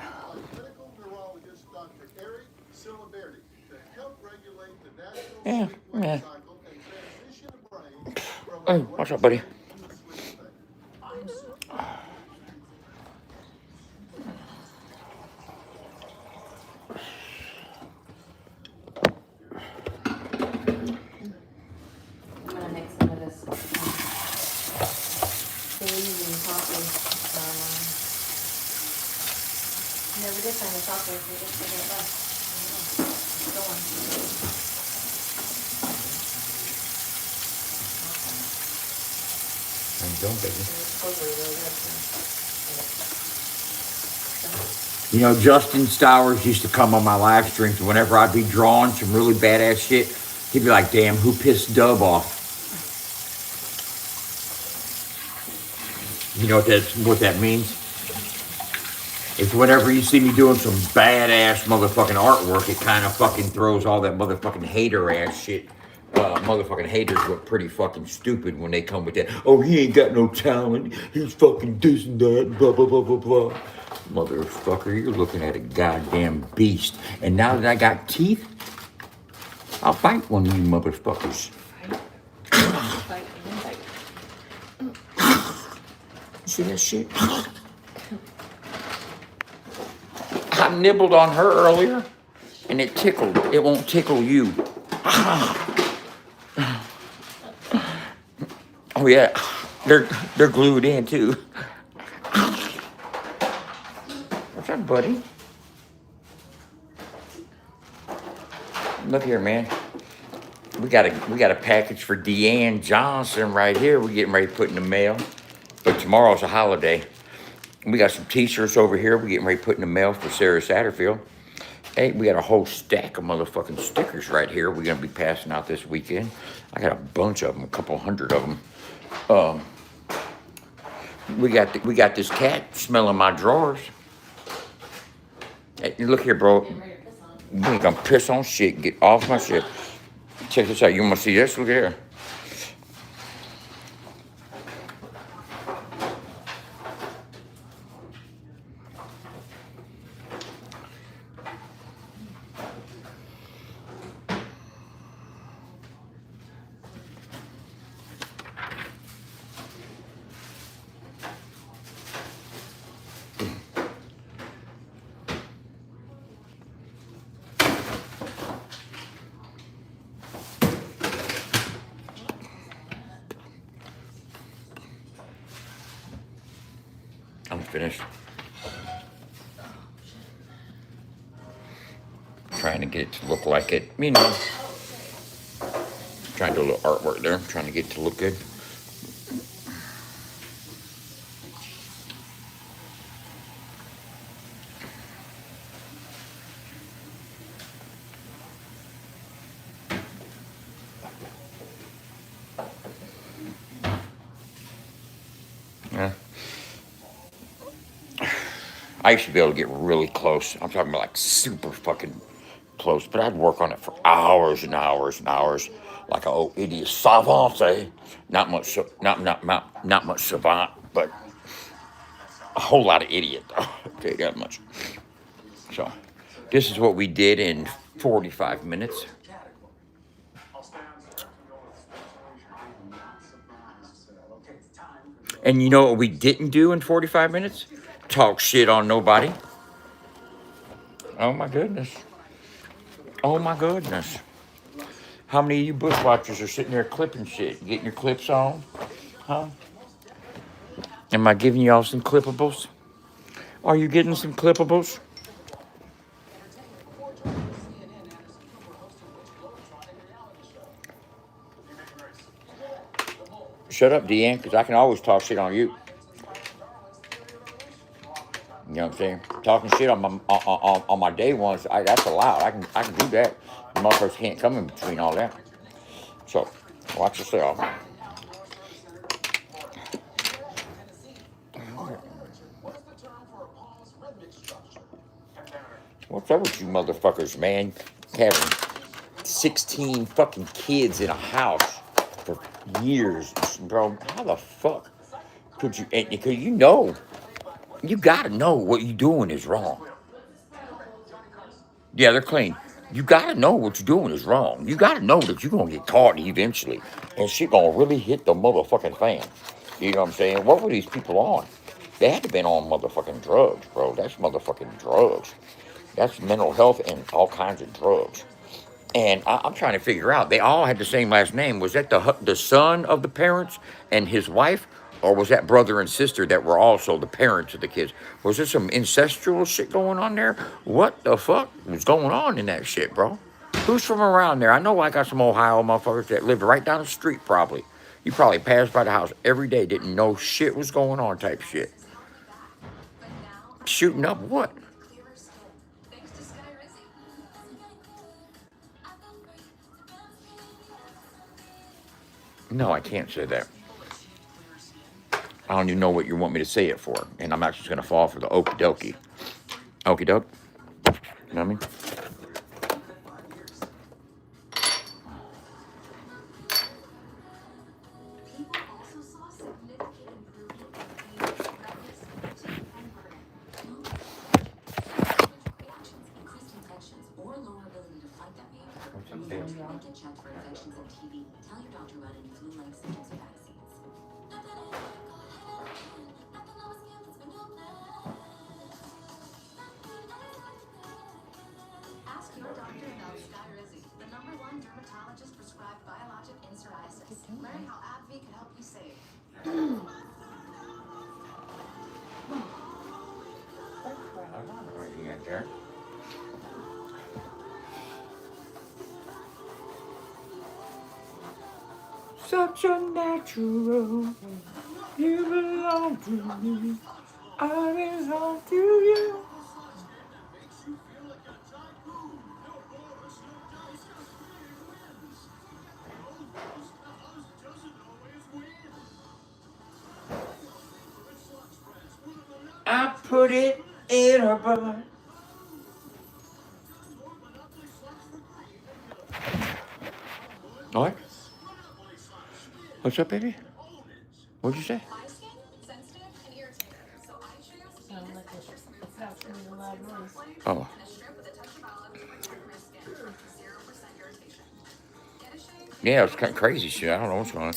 clinical neurologist Dr. Eric Siliberti to help regulate the natural Yeah, sleep-wake yeah. cycle and transition the brain from Hey, a what's work up, buddy? state to a sleep state. I'm so I'm gonna mix some of this sage and coffee. Never did find the chocolate, so I guess I got left. I don't know. Go on. It's totally really good, so. You know, Justin Stowers used to come on my live streams whenever I'd be drawing some really badass shit. He'd be like, damn, who pissed Dub off? You know what that means? It's whenever you see me doing some badass motherfucking artwork, it kind of fucking throws all that motherfucking hater ass shit. Motherfucking haters look pretty fucking stupid when they come with that. Oh, he ain't got no talent. He's fucking this and that, blah, blah, blah, blah, blah. Motherfucker, you're looking at a goddamn beast. And now that I got teeth, I'll fight one of you motherfuckers. Fight and fight. See that shit? I nibbled on her earlier, and it tickled. It won't tickle you. Oh yeah, they're glued in too. What's up, buddy? Look here, man. We got a package for Deanne Johnson right here. We're getting ready to put in the mail, but tomorrow's a holiday. We got some T-shirts over here. We're getting ready to put in the mail for Sarah Satterfield. Hey, we got a whole stack of motherfucking stickers right here. We're gonna be passing out this weekend. I got a bunch of them, a couple hundred of them. We got this cat smelling my drawers. Hey, look here, bro. You ain't gonna piss on shit. Get off my shit. Check this out. You wanna see this? Look here. I'm finished. Trying to get it to look like it, you know. Trying to do a little artwork there. Trying to get it to look good. Yeah. I used to be able to get really close. I'm talking about like super fucking close, but I'd work on it for hours and hours and hours, like an old idiot savant. Not much savant, but a whole lot of idiot. I'll tell you that much. So, this is what we did in 45 minutes. And you know what we didn't do in 45 minutes? Talk shit on nobody. Oh my goodness. Oh my goodness. How many of you bushwatchers are sitting there clipping shit? Getting your clips on? Huh? Am I giving y'all some clippables? Are you getting some clippables? Shut up, Deanne, because I can always talk shit on you. You know what I'm saying? Talking shit on my day ones, that's allowed. I can do that. The motherfuckers can't come in between all that. So, watch yourself. What's up with you motherfuckers, man? Having 16 fucking kids in a house for years. Bro, how the fuck could you, because you know, you gotta know what you're doing is wrong. Yeah, they're clean. You gotta know what you're doing is wrong. You gotta know that you're gonna get caught eventually. And shit gonna really hit the motherfucking fan. You know what I'm saying? What were these people on? They had to been on motherfucking drugs, bro. That's motherfucking drugs. That's mental health and all kinds of drugs. And I'm trying to figure out, they all had the same last name. Was that the son of the parents and his wife? Or was that brother and sister that were also the parents of the kids? Was there some incestual shit going on there? What the fuck was going on in that shit, bro? Who's from around there? I know I got some Ohio motherfuckers that lived right down the street probably. You probably passed by the house every day, didn't know shit was going on type shit. Shooting up what? No, I can't say that. I don't even know what you want me to say it for. And I'm actually going to fall for the okie dokie. Okie doke. You know what I mean? People also saw significant improvement in age, redness, fatigue, and burnout. Reactions, increased infections, or lower ability to fight that may occur. Get checked for infections and TB. Tell your doctor about any flu-like symptoms or vaccines. Ask your doctor about Skyrizi, the #1 dermatologist prescribed biologic in psoriasis. Learn how AbbVie can help you save. Such a natural, you belong to me, I belong to you. I put it in her butt. What? What's up, baby? What'd you say? My skin, sensitive and irritated, so I choose Sound like it's happening a loud noise. Oh. and a strip with a touch of olive to protect my skin. 0% irritation. Get a shave. Yeah, it's kind of crazy shit. I don't know what's going on.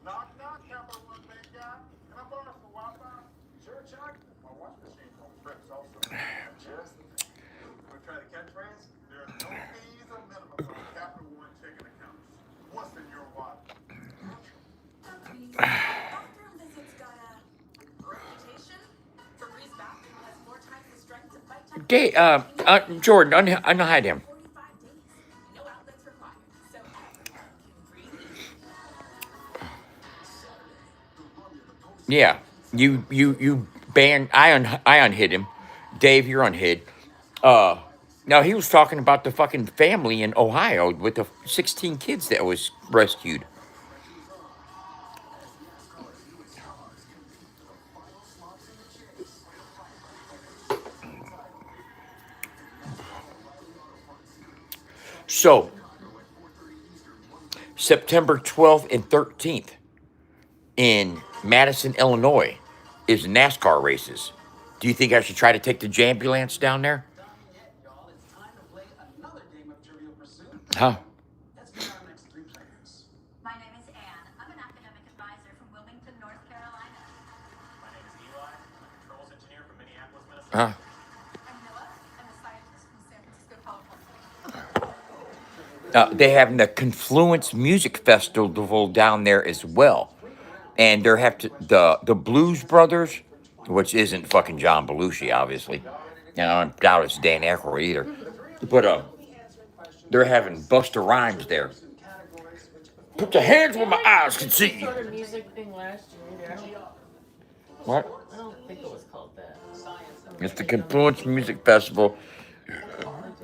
Knock, knock, Capital One big guy. Can I borrow some Wi-Fi? Sure, Chuck. My wash machine home trips also. Just wanna try the catchphrase? There are no fees or minimums on Capital One checking accounts. What's in your wallet? Bathroom visits got a reputation. Febreze bathroom has 4 times the strength to fight Jordan, unhide him. 45 days. No outlets required. So breathe easy. Yeah, you banned. I unhid him. Dave, you're unhid. Now he was talking about the fucking family in Ohio with the 16 kids that was rescued. So, September 12th and 13th in Madison, Illinois, is NASCAR races. Do you think I should try to take the Jambulance down there? Done yet, y'all. It's time to play another game of Trivial Pursuit. Huh? Let's meet our next 3 players. My name is Anne. I'm an academic advisor from Wilmington, North Carolina. My name is Eli. I'm a controls engineer from Minneapolis, Minnesota. Huh? I'm Noah. I'm a scientist from San Francisco, California. They have the Confluence Music Festival down there as well. And they're the Blues Brothers, which isn't fucking John Belushi, obviously. And I don't doubt it's Dan Aykroyd either. But they're having Busta Rhymes there. Put your hands where my eyes can see. Sort of music thing last year either. What? I don't think it was called that. It's the Confluence Music Festival.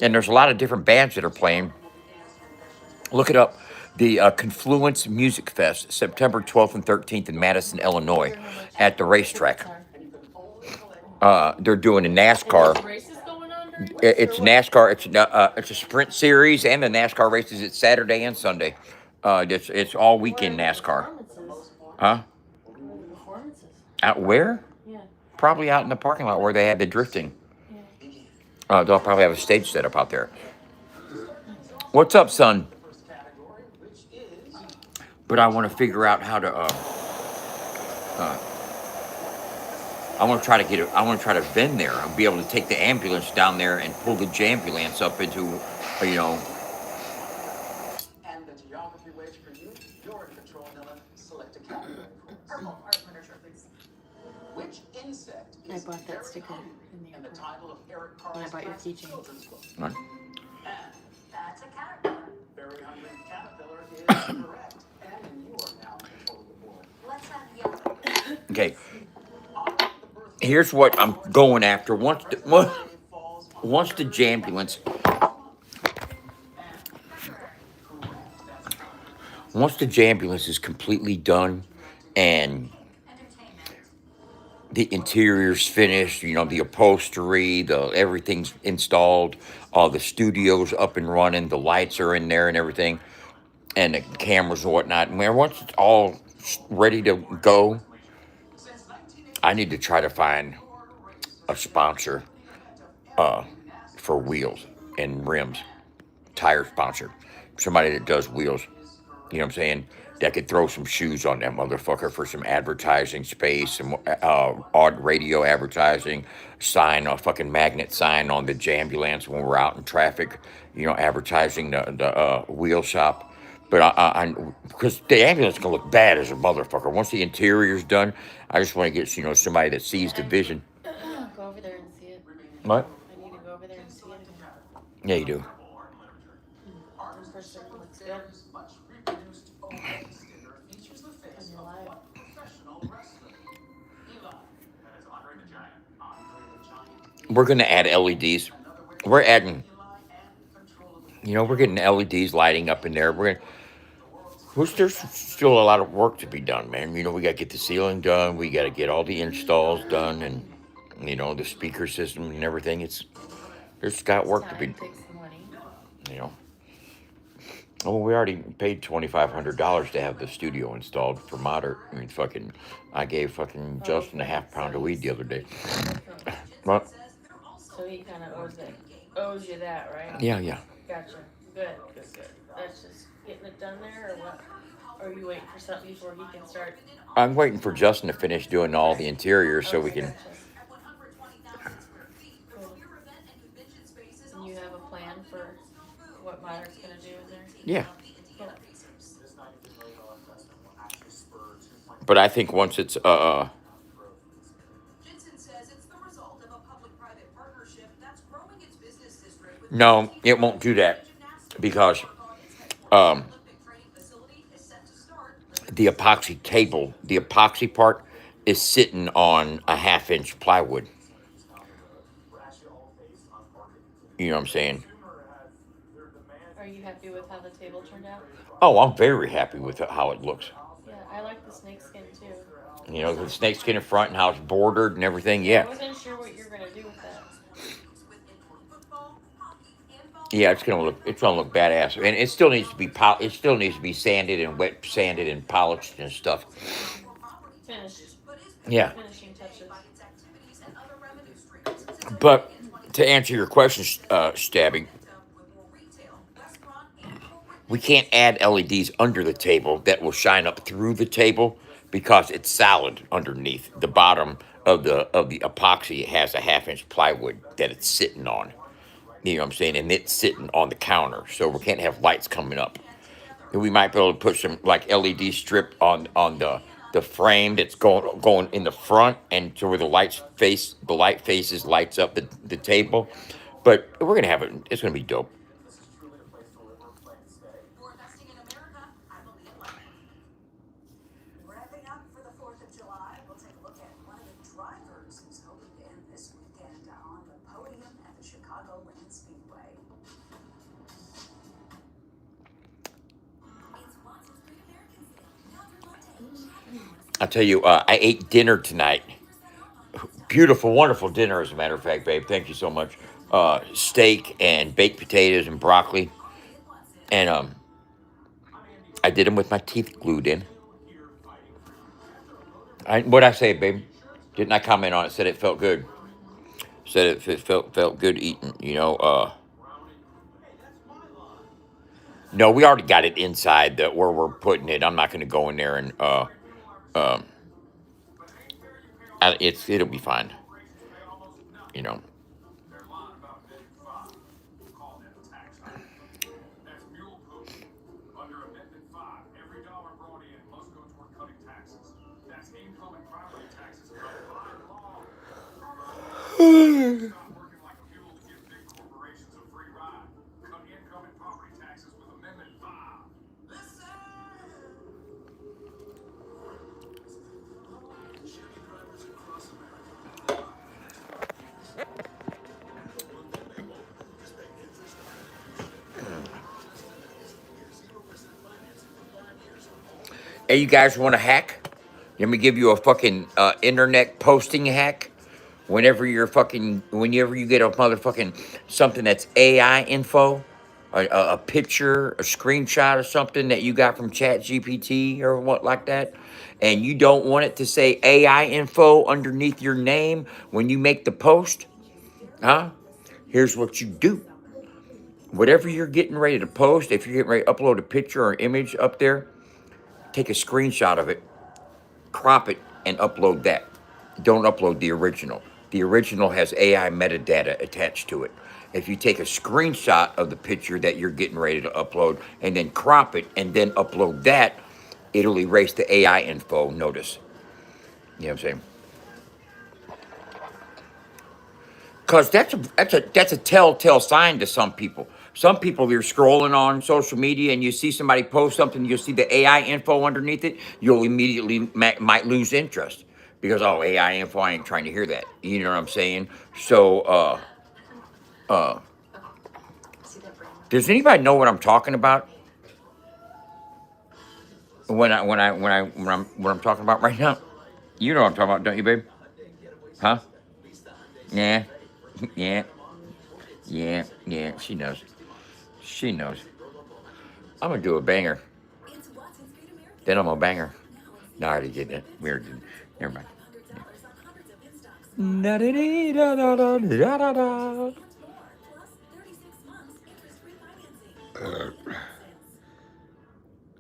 And there's a lot of different bands that are playing. Look it up. The Confluence Music Fest, September 12th and 13th in Madison, Illinois, at the racetrack. They're doing a NASCAR. Races going on during It's NASCAR. It's a sprint series, and the NASCAR races. It's Saturday and Sunday. It's all weekend NASCAR. performances? Huh? Performances. Out where? Yeah. Probably out in the parking lot where they had the drifting. They'll probably have a stage set up out there. What's up, son? But I want to figure out how to. I want to try to get it. I want to try to vend there and be able to take the ambulance down there and pull the Jambulance up into, And the geography wedge for you. You're in control, Dylan. Select a category. Purple art literature, please. Which insect I is bought that very sticker hungry in the in the airport. title of Eric When I Carl's bought your classic keychain. children's book? What? And That's a caterpillar. very hungry caterpillar is correct. And you are now in control of the board. Let's have yellow. Okay. Here's what I'm going after. Once the Jambulance, once the Jambulance is completely done, and the interior's finished, you know, the upholstery, everything's installed, all the studio's up and running, the lights are in there and everything, and the cameras and whatnot. And once it's all ready to go, I need to try to find a sponsor for wheels and rims, tire sponsor, somebody that does wheels. You know what I'm saying? That could throw some shoes on that motherfucker for some advertising space, some odd radio advertising, sign, a fucking magnet sign on the Jambulance when we're out in traffic, you know, advertising the wheel shop. But because the ambulance can look bad as a motherfucker. Once the interior's done, I just want to get, you know, somebody that sees the vision. Go over there and see it. What? I need to go over there and see it again. Yeah, you do. In person looks good. And you're live. We're going to add LEDs. We're adding, you know, we're getting LEDs lighting up in there. There's still a lot of work to be done, man. You know, we got to get the ceiling done. We got to get all the installs done, and, you know, the speaker system and everything. There's got work to be, Time takes the money. you know. Oh, we already paid $2,500 to have the studio installed for Modern. I mean, I gave fucking Justin a half pound of weed the other day. What? So he kind of owes you that, right? Yeah. Gotcha. Good. That's just getting it done there, or what? Or are you waiting for something before he can start? I'm waiting for Justin to finish doing all the interior so we can. Gotcha. And you have a plan for what Modern's gonna do in there? Yeah. Yeah. But I think once it's Jensen says it's the result of a public-private partnership that's growing its business district with no, it won't do that because the epoxy table, the epoxy part is sitting on a 1/2-inch plywood. You know what I'm saying? Are you happy with how the table turned out? Oh, I'm very happy with how it looks. Yeah, I like the snakeskin too. You know, the snakeskin in front and how it's bordered and everything. Yeah. I wasn't sure what you're gonna do with that. Yeah, it's gonna look badass, and it still needs to be it still needs to be sanded and polished and stuff. Finished. Yeah. Finishing touches. But to answer your question, Stabby, we can't add LEDs under the table that will shine up through the table because it's solid underneath. The bottom of the epoxy has a 1/2-inch plywood that it's sitting on. You know what I'm saying? And it's sitting on the counter, so we can't have lights coming up. And we might be able to put some like LED strip on the frame that's going in the front, and to where the light faces lights up the table. But we're gonna have it. It's gonna be dope. Wrapping up for the 4th of July, we'll take a look at one of the drivers who's hoping to end this weekend on the podium at the Chicago Land Speedway. I'll tell you, I ate dinner tonight. Beautiful, wonderful dinner, as a matter of fact, babe. Thank you so much. Steak and baked potatoes and broccoli. And I did them with my teeth glued in. What'd I say, babe? Didn't I comment on it? Said it felt good. Said it felt good eating, you know. No, we already got it inside where we're putting it. I'm not going to go in there and it'll be fine. You know. Hey, you guys want a hack? Let me give you a fucking internet posting hack. Whenever you get a motherfucking something that's AI info, a picture, a screenshot or something that you got from Chat GPT or what like that, and you don't want it to say AI info underneath your name when you make the post, huh? Here's what you do. Whatever you're getting ready to post, if you're getting ready to upload a picture or image up there, take a screenshot of it, crop it, and upload that. Don't upload the original. The original has AI metadata attached to it. If you take a screenshot of the picture that you're getting ready to upload and then crop it and then upload that, it'll erase the AI info notice. You know what I'm saying? Because that's a telltale sign to some people. Some people, you're scrolling on social media and you see somebody post something, you'll see the AI info underneath it, you'll immediately might lose interest because, oh, AI info, I ain't trying to hear that. You know what I'm saying? So, does anybody know what I'm talking about? When I'm talking about right now? You know what I'm talking about, don't you, babe? Huh? Yeah, yeah, yeah. She knows. She knows. I'm gonna do a banger. Then I'm gonna bang her. No, I already did that. We already did. Never mind.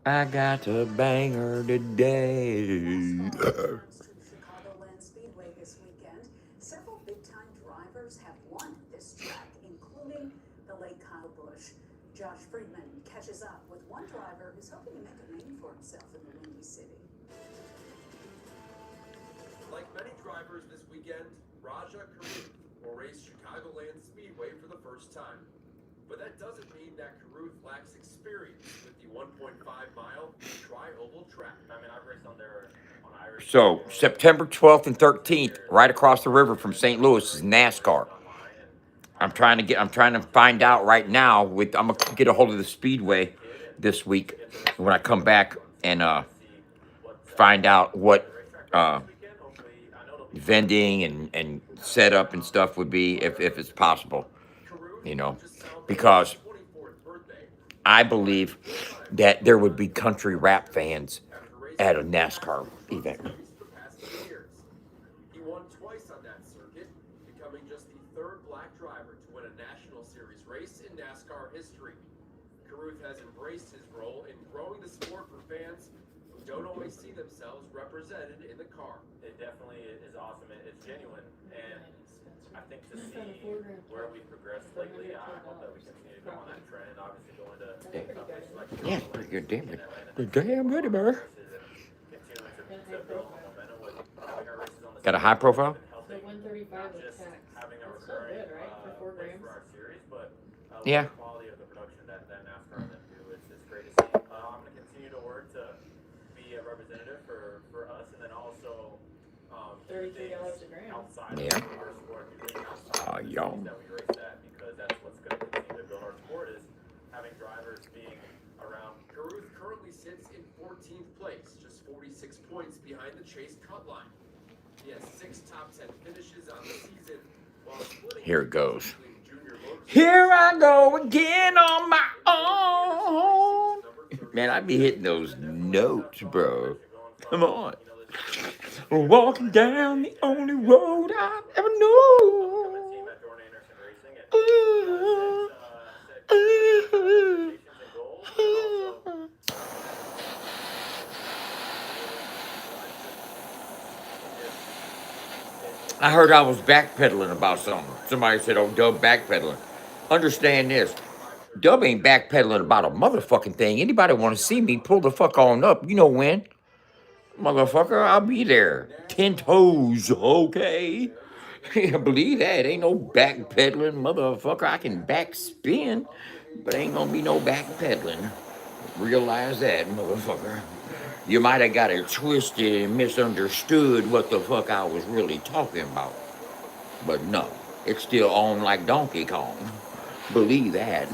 I got to bang her today. Chicagoland Speedway this weekend. Several big-time drivers have won this track, including the late Kyle Busch. Josh Friedman catches up with one driver who's hoping to make a name for himself in the Windy City. Like many drivers this weekend, Raja Caruth will race Chicagoland Speedway for the first time. But that doesn't mean that Caruth lacks experience with the 1.5-mile tri-oval track. I mean, I've raced on there on Irish. So September 12th and 13th, right across the river from St. Louis, is NASCAR. I'm trying to find out right now. I'm gonna get a hold of the Speedway this week when I come back and find out what vending and setup and stuff would be if it's possible, you know, because I believe that there would be country rap fans at a NASCAR event. He won twice on that circuit, becoming just the third black driver to win a National Series race in NASCAR history. Caruth has embraced his role in growing the sport for fans who don't always see themselves represented in the car. It definitely is awesome. It's genuine, and I think to see where we progressed lately, I hope that we continue to go on that trend. Obviously, going to places like Yeah, it's pretty good, damn it. Damn good, bro. Got a high profile? The 135 was taxed. Having a That's still recurring good, right? For 4 grams. for our series, but Yeah. the quality of the production that NASCAR and them do is great to see. I'm going to continue to work to be a representative for us, and then also $33 a gram. outside Yeah. of our sport, outside of the y'all. cities that we race at, because that's what's going to continue to build our sport is having drivers being around. Caruth currently sits in 14th place, just 46 points behind the Chase cut line. He has 6 top 10 finishes on the season, while splitting Here it goes. between junior motorsports. Here I go again on my own. Man, I be hitting those notes, bro. Come on. Walking down the only road I've ever known. I heard I was backpedaling about something. Somebody said, oh, Dub backpedaling. Understand this. Dub ain't backpedaling about a motherfucking thing. Anybody want to see me, pull the fuck on up. You know when. Motherfucker, I'll be there. 10 toes, okay? Believe that. Ain't no backpedaling, motherfucker. I can backspin, but ain't gonna be no backpedaling. Realize that, motherfucker. You might have got it twisted and misunderstood what the fuck I was really talking about. But no, it's still on like Donkey Kong. Believe that.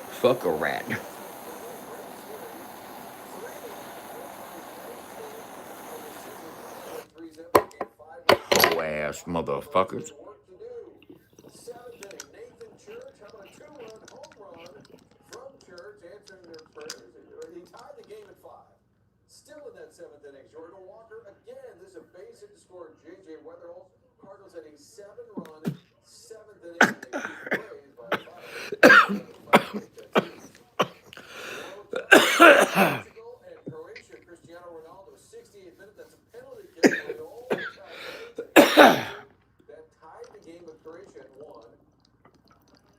Fuck a rat. ass motherfuckers. Work to do. Seventh inning, Nathan Church, how about a two-run home run from Church, answering their prayers. He tied the game at 5. Still in that 7th inning, Jordan Walker again. This is a base hit to score J.J. Weatherholt. Cardinals had a 7-run 7th inning. And they beat the Rays by 5. Portugal and Croatia. Cristiano Ronaldo, 68th minute. That's a penalty kick. That tied the game with Croatia at 1.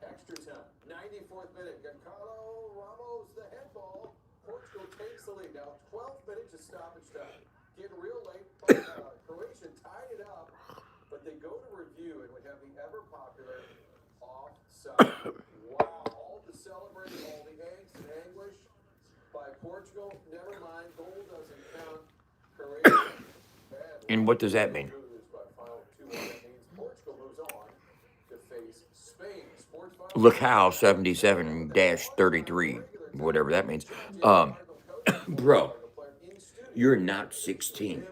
Extra time. 94th minute. Goncalo Ramos, the head ball. Portugal takes the lead. Now 12 minutes of stoppage time. Getting real late. Croatia tied it up, but they go to review and we have the ever popular offside. Wow, all the celebrating, all the angst and anguish by Portugal. Never mind, goal doesn't count. Croatia. And what does that mean? Portugal moves on to face Spain. Look how 77-33, whatever that means. Bro, you're not 16.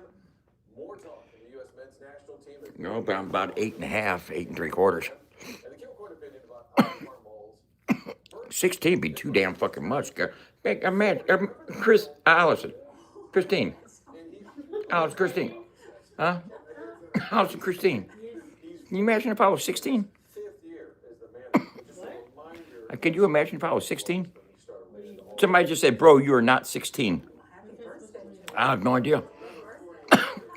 More talk from the U.S. men's national team. No, but I'm about 8.5, 8 3/4. And the Kim Court opinion about Oscar Moles. 16 be too damn fucking much. Man, Christine. Alice, Christine. Huh? Alice and Christine. Can you imagine if I was 16? Can you imagine if I was 16? Somebody just said, bro, you are not 16. I have no idea.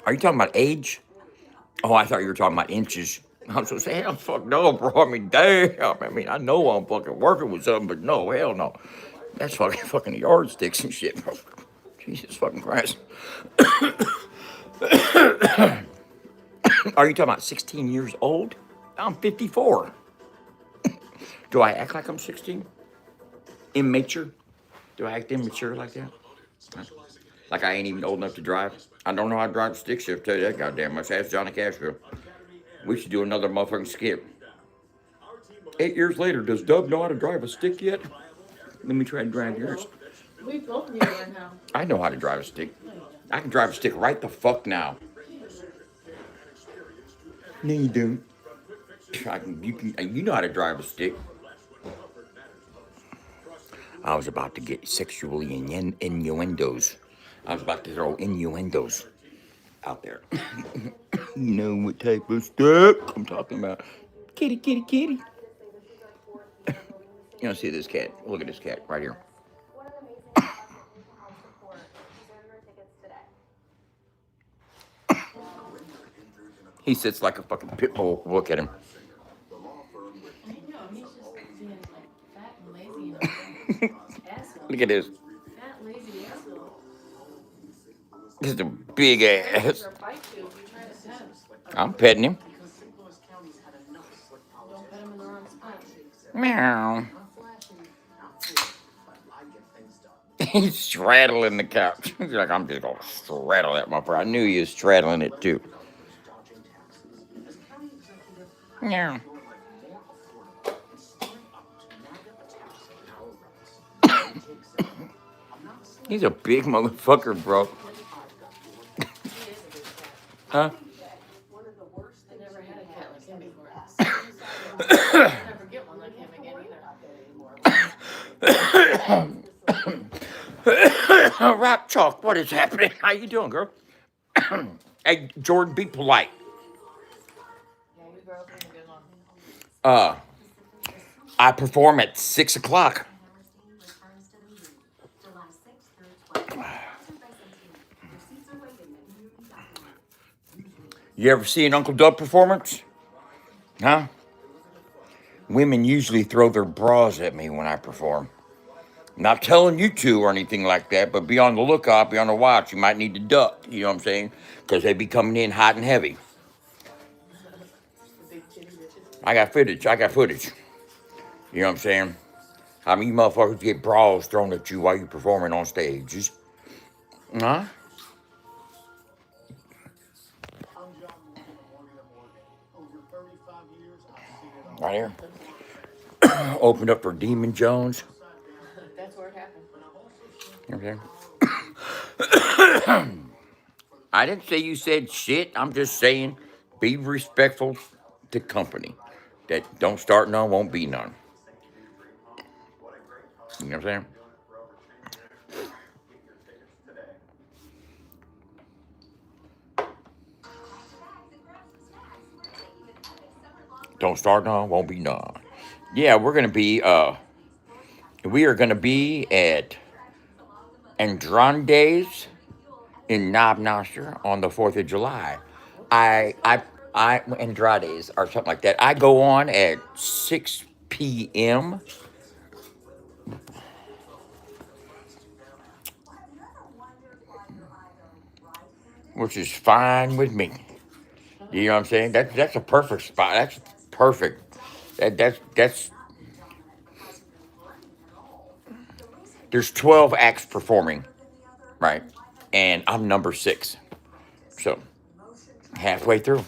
Are you talking about age? Oh, I thought you were talking about inches. I was going to say, hell, fuck no, bro. I mean, damn. I mean, I know I'm fucking working with something, but no, hell no. That's fucking yardsticks and shit, bro. Jesus fucking Christ. Are you talking about 16 years old? I'm 54. Do I act like I'm 16? Immature? Do I act immature like that? Huh? Like I ain't even old enough to drive? I don't know how to drive a stick shift, tell you that goddamn much. Ask Johnny Cashville. We should do another motherfucking skip. 8 years later, does Dub know how to drive a stick yet? Let me try to drive yours. We both need to learn how. I know how to drive a stick. I can drive a stick right the fuck now. No, you don't. You know how to drive a stick. I was about to get sexually innuendos. I was about to throw innuendos out there. You know what type of stick I'm talking about. Kitty, kitty, kitty. You don't see this cat. Look at this cat right here. He sits like a fucking pit bull. Look at him. I know, he's just being like fat and lazy and asshole. Look at this. Fat, lazy asshole. This is a big ass. Or bite you if you try to pet him. I'm petting him. Don't pet him in the wrong spot. Meow. He's straddling the couch. He's like, I'm just gonna straddle that motherfucker. I knew he was straddling it too. Meow. He's a big motherfucker, bro. Huh? I never had a cat like him before. I'll never get one like him again either. Rock Chalk, what is happening? How you doing, girl? Hey, Jordan, be polite. Yeah, we broke in a good one. I perform at 6 o'clock. You ever see an Uncle Doug performance? Huh? Women usually throw their bras at me when I perform. Not telling you to or anything like that, but be on the lookout, be on the watch. You might need to duck, you know what I'm saying? Because they be coming in hot and heavy. I got footage. You know what I'm saying? How many motherfuckers get bras thrown at you while you're performing on stages? Huh? Right here. Opened up for Demon Jones. That's where it happened. Okay. I didn't say you said shit. I'm just saying Be respectful to company. That don't start none, won't be none. You know what I'm saying? Don't start none, won't be none. Yeah, we are gonna be at Andrande's in Knob Noster on the 4th of July. Andrade's or something like that. I go on at 6 p.m. Which is fine with me. You know what I'm saying? That's a perfect spot. That's perfect. That's there's 12 acts performing, right? And I'm number 6. So halfway through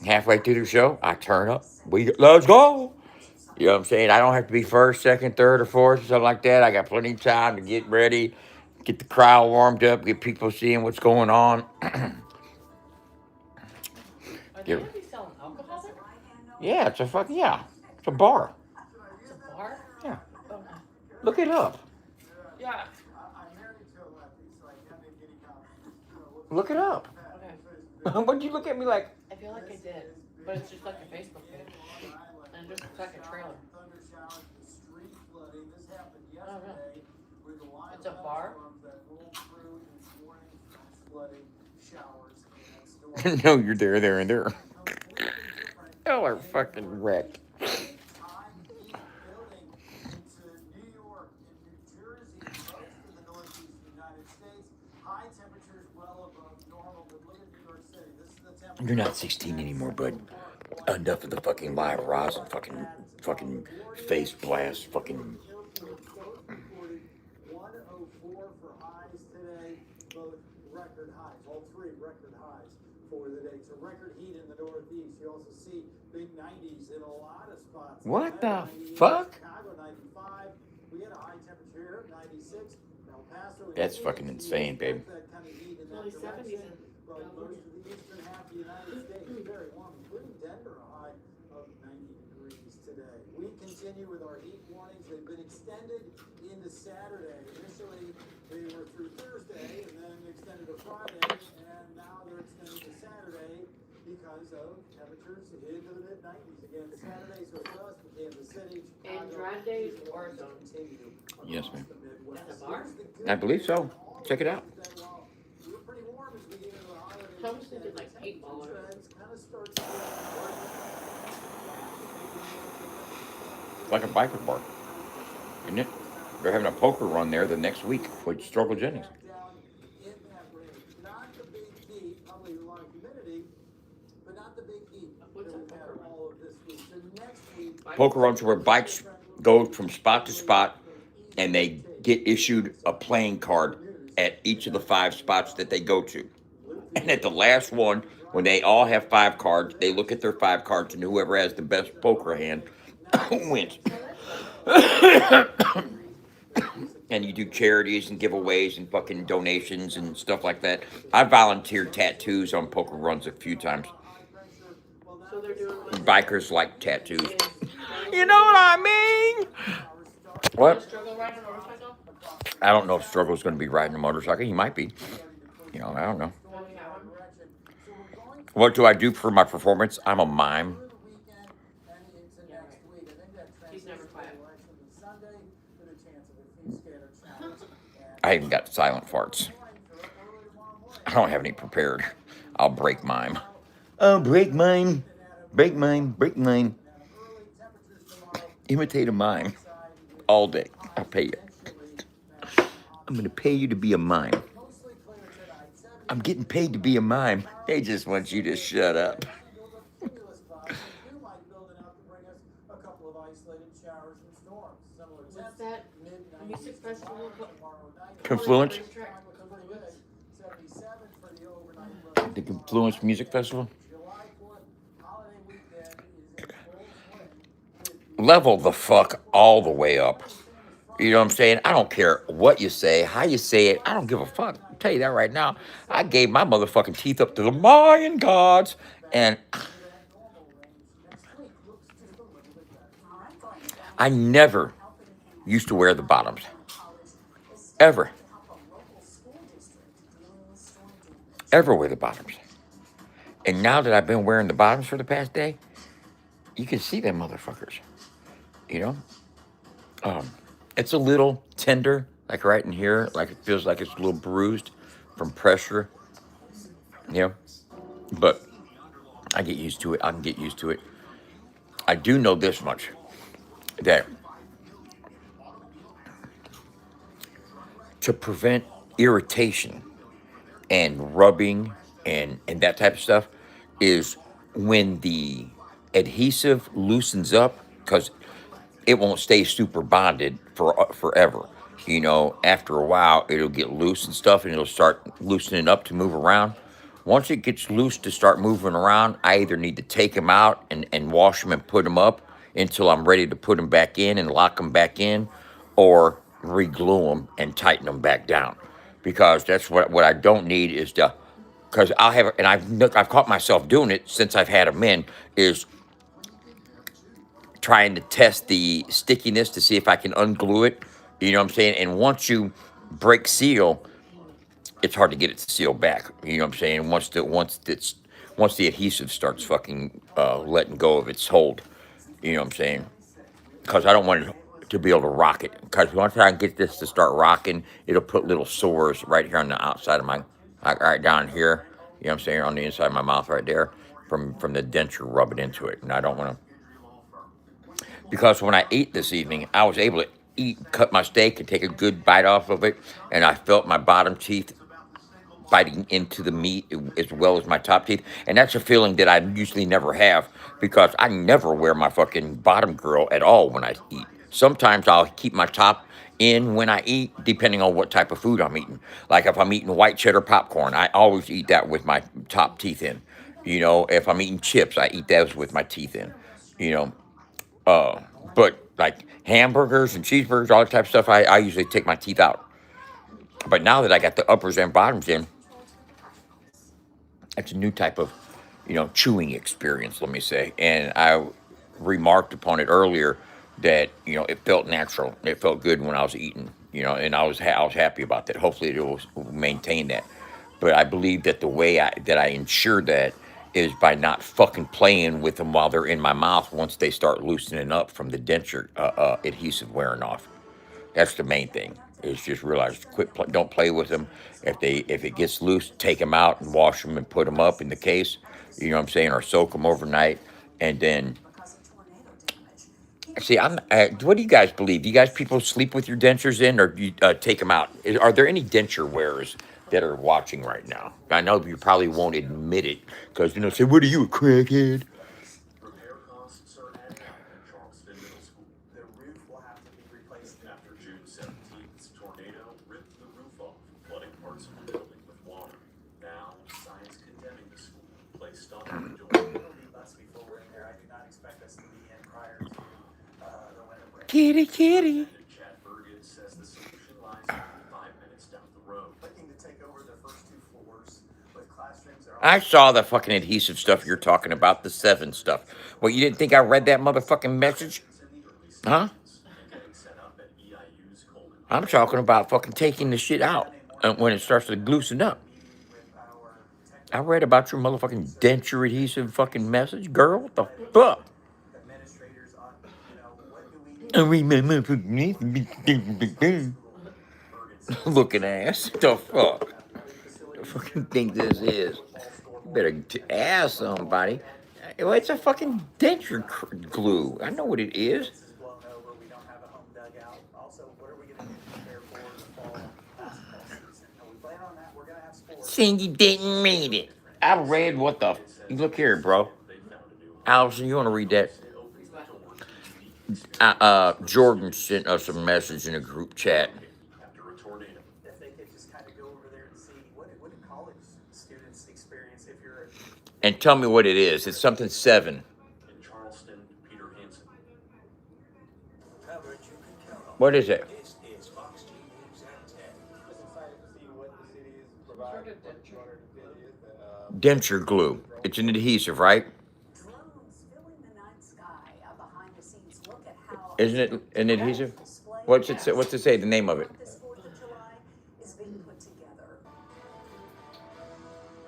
the show, I turn up. Let's go. You know what I'm saying? I don't have to be first, second, third, or fourth, or something like that. I got plenty of time to get ready, get the crowd warmed up, get people seeing what's going on. Are they gonna be selling alcohol there? Yeah, it's a fucking, yeah. It's a bar. It's a bar? Yeah. Okay. Look it up. Yeah. Look it up. Okay. What'd you look at me like? I feel like I did, but it's just like a Facebook page. And it just looks like a trailer. Oh, really? It's a bar? No, you're there, and there. Y'all are fucking wrecked. You're not 16 anymore, bud. Enough of the fucking live rosin, fucking face blast, fucking. 104 for highs today, both record highs, all 3 record highs for the day. So record heat in the Northeast. You also see big 90s in a lot of spots. What the fuck? Chicago 95. We had a high temperature here of 96. El Paso. That's fucking insane, babe. It's only 70s in But most of the eastern half of the United States is very warm, including Denver, a high of 90 degrees today. We continue with our heat warnings. They've been extended into Saturday. Initially, they were through Thursday and then extended to Friday, and now they're extended to Saturday because of temperatures into the mid-90s again Saturday. So for us in Kansas City, Andrade's Warzone. continue. Yes, ma'am. That's a bar? I believe so. Check it out. I was thinking like paintball. Like a biker bar, isn't it? They're having a poker run there the next week with Struggle Jennings. Not the big heat, probably a lot of humidity, but not the big heat that we've had all of this week. So next week, Poker runs where bikes go from spot to spot, and they get issued a playing card at each of the 5 spots that they go to. And at the last one, when they all have 5 cards, they look at their 5 cards, and whoever has the best poker hand wins. And you do charities and giveaways and fucking donations and stuff like that. I volunteered tattoos on poker runs a few times. So they're doing what? Bikers like tattoos. You know what I mean? What? Struggle riding a motorcycle? I don't know if Struggle's going to be riding a motorcycle. He might be. You know, I don't know. What do I do for my performance? I'm a mime. He's never quiet. I even got silent farts. I don't have any prepared. I'll break mime. Oh, break mime. Break mime. Break mime. Imitate a mime. All day. I'll pay you. I'm going to pay you to be a mime. I'm getting paid to be a mime. They just want you to shut up. What's that music festival? Confluence? The Confluence Music Festival? Level the fuck all the way up. You know what I'm saying? I don't care what you say, how you say it. I don't give a fuck. I'll tell you that right now. I gave my motherfucking teeth up to the Mayan gods, And I never used to wear the bottoms. Ever. Ever wear the bottoms. And now that I've been wearing the bottoms for the past day, you can see them motherfuckers. You know? It's a little tender, like right in here. Like it feels like it's a little bruised from pressure. You know? But I get used to it. I can get used to it. I do know this much. That to prevent irritation and rubbing and that type of stuff is when the adhesive loosens up, because it won't stay super bonded for forever. You know, after a while, it'll get loose and stuff, and it'll start loosening up to move around. Once it gets loose to start moving around, I either need to take them out and wash them and put them up until I'm ready to put them back in and lock them back in, or re-glue them and tighten them back down. Because that's what I don't need is to, because I'll have, and I've caught myself doing it since I've had them in, is trying to test the stickiness to see if I can unglue it. You know what I'm saying? And once you break seal, it's hard to get it to seal back. You know what I'm saying? Once the adhesive starts fucking letting go of its hold. You know what I'm saying? Because I don't want it to be able to rock it. Because once I get this to start rocking, it'll put little sores right here on the outside of my, right down here. You know what I'm saying? On the inside of my mouth right there, from the denture rubbing into it. And I don't want to. Because when I ate this evening, I was able to cut my steak and take a good bite off of it, and I felt my bottom teeth biting into the meat as well as my top teeth, and that's a feeling that I usually never have because I never wear my fucking bottom grill at all when I eat. Sometimes I'll keep my top in when I eat, depending on what type of food I'm eating. Like if I'm eating white cheddar popcorn, I always eat that with my top teeth in. You know, if I'm eating chips, I eat those with my teeth in. You know, but like hamburgers and cheeseburgers, all that type of stuff, I usually take my teeth out. But now that I got the uppers and bottoms in, it's a new type of, chewing experience, let me say. And I remarked upon it earlier that, it felt natural. It felt good when I was eating, and I was happy about that. Hopefully it will maintain that. But I believe that the way that I ensure that is by not fucking playing with them while they're in my mouth once they start loosening up from the denture adhesive wearing off. That's the main thing. Is just realize, don't play with them. If it gets loose, take them out and wash them and put them up in the case. You know what I'm saying, or soak them overnight, and then. See, what do you guys believe? Do you guys people sleep with your dentures in, or do you take them out? Are there any denture wearers that are watching right now? I know you probably won't admit it because say, "What are you, a crackhead?" Repair costs are adding up at Charleston Middle School. The roof will have to be replaced. After June 17th's tornado ripped the roof off, flooding parts of the building with water. Now, science condemning the school placed on the door. It'll be less before we're in there. I do not expect us to be in prior to the winter break. Kitty. Chad Bergen says the solution lies 5 minutes down the road. Looking to take over the first 2 floors with classrooms. I saw the fucking adhesive stuff you're talking about, the 7 stuff. Well, you didn't think I read that motherfucking message? Huh? I'm talking about fucking taking the shit out when it starts to loosen up. I read about your motherfucking denture adhesive fucking message, girl. What the fuck? Looking ass. What the fuck? I fucking think this is. You better ask somebody. Well, it's a fucking denture glue. I know what it is. Saying you didn't read it. I read what the. Look here, bro. Allison, you want to read that? Jordan sent us a message in a group chat. If they could just kind of go over there and see what do college students experience if you're. And tell me what it is. It's something 7. In Charleston, Peter Hansen. What is it? This is Fox News at 10. Just excited to see what the city is Denture glue. It's an adhesive, right? Drones filling the night sky. A behind-the-scenes look at how Isn't it an adhesive? What's it say? What's it say? The name of it? this 4th of July is being put together.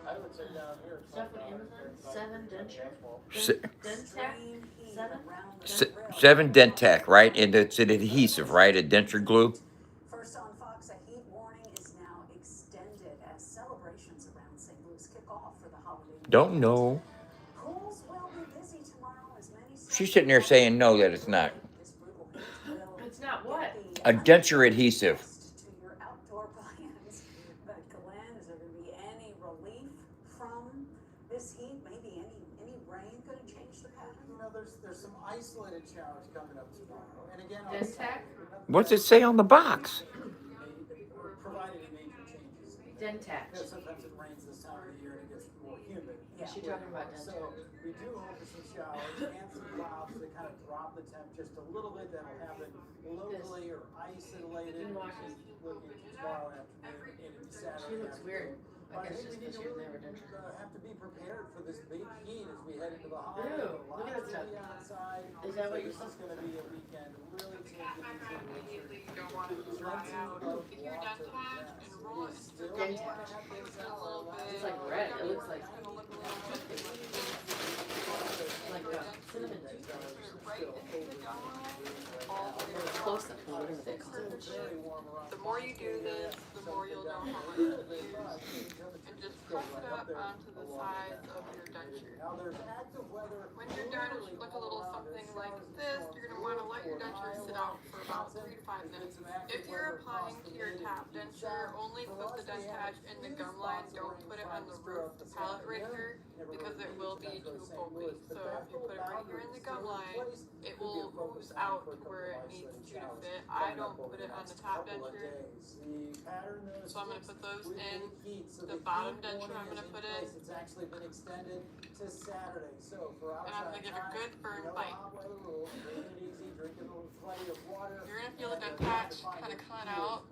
I would say down here. Stuff with Amazon, 7 denture. Se- Dentec, 7. 7 Dentec, right? And it's an adhesive, right? A denture glue. First on Fox, a heat warning is now extended as celebrations around St. Louis kick off for the holiday. Don't know. Pools will be busy tomorrow as many She's sitting there saying no, that it's not. this brutal heat will It's not what? A denture adhesive. to your outdoor plans. But Glenn, is there going to be any relief from this heat? Maybe any rain going to change the pattern? You know, there's some isolated showers coming up tomorrow. And again, Dentec? What's it say on the box? we're providing major changes. Dentec. Because sometimes it rains this time of the year and it gets more humid. Is she talking about So Dentec? we do hope for some showers and some clouds that kind of drop the temp just a little bit. That'll happen locally or isolated. You watch this. Looking tomorrow afternoon into Saturday. She looks weird. But I guess think just we need because to she was really never denture. have to be prepared for this big heat as we head into the holiday. Ew, look at that stuff. Outside. Is that what you're This is going to be a weekend really taking Immediately, you don't want it to dry out. If you're done patch and roll it into the Dentec. a little bit. It's like red. It looks like It's gonna look a little bit cinnamon. right into the gum all the way around. Close up, whatever they call it. The more you do this, the more you'll know how much to use. And just press it up onto the sides of your denture. When you're done, it should look a little something like this. You're going to want to let your denture sit out for about 3 to 5 minutes. If you're applying to your tap denture, only put the dent patch in the gum line. Don't put it on the roof, the palette right here, because it will be too bulky. So if you put it right here in the gum line, it will ooze out where it needs you to fit. I don't put it on the top denture. So I'm going to put those in the bottom denture. I'm going to put in, It's actually been extended to Saturday. So for and I'm going to give a good firm bite. You're going to feel the dent patch kind of cut out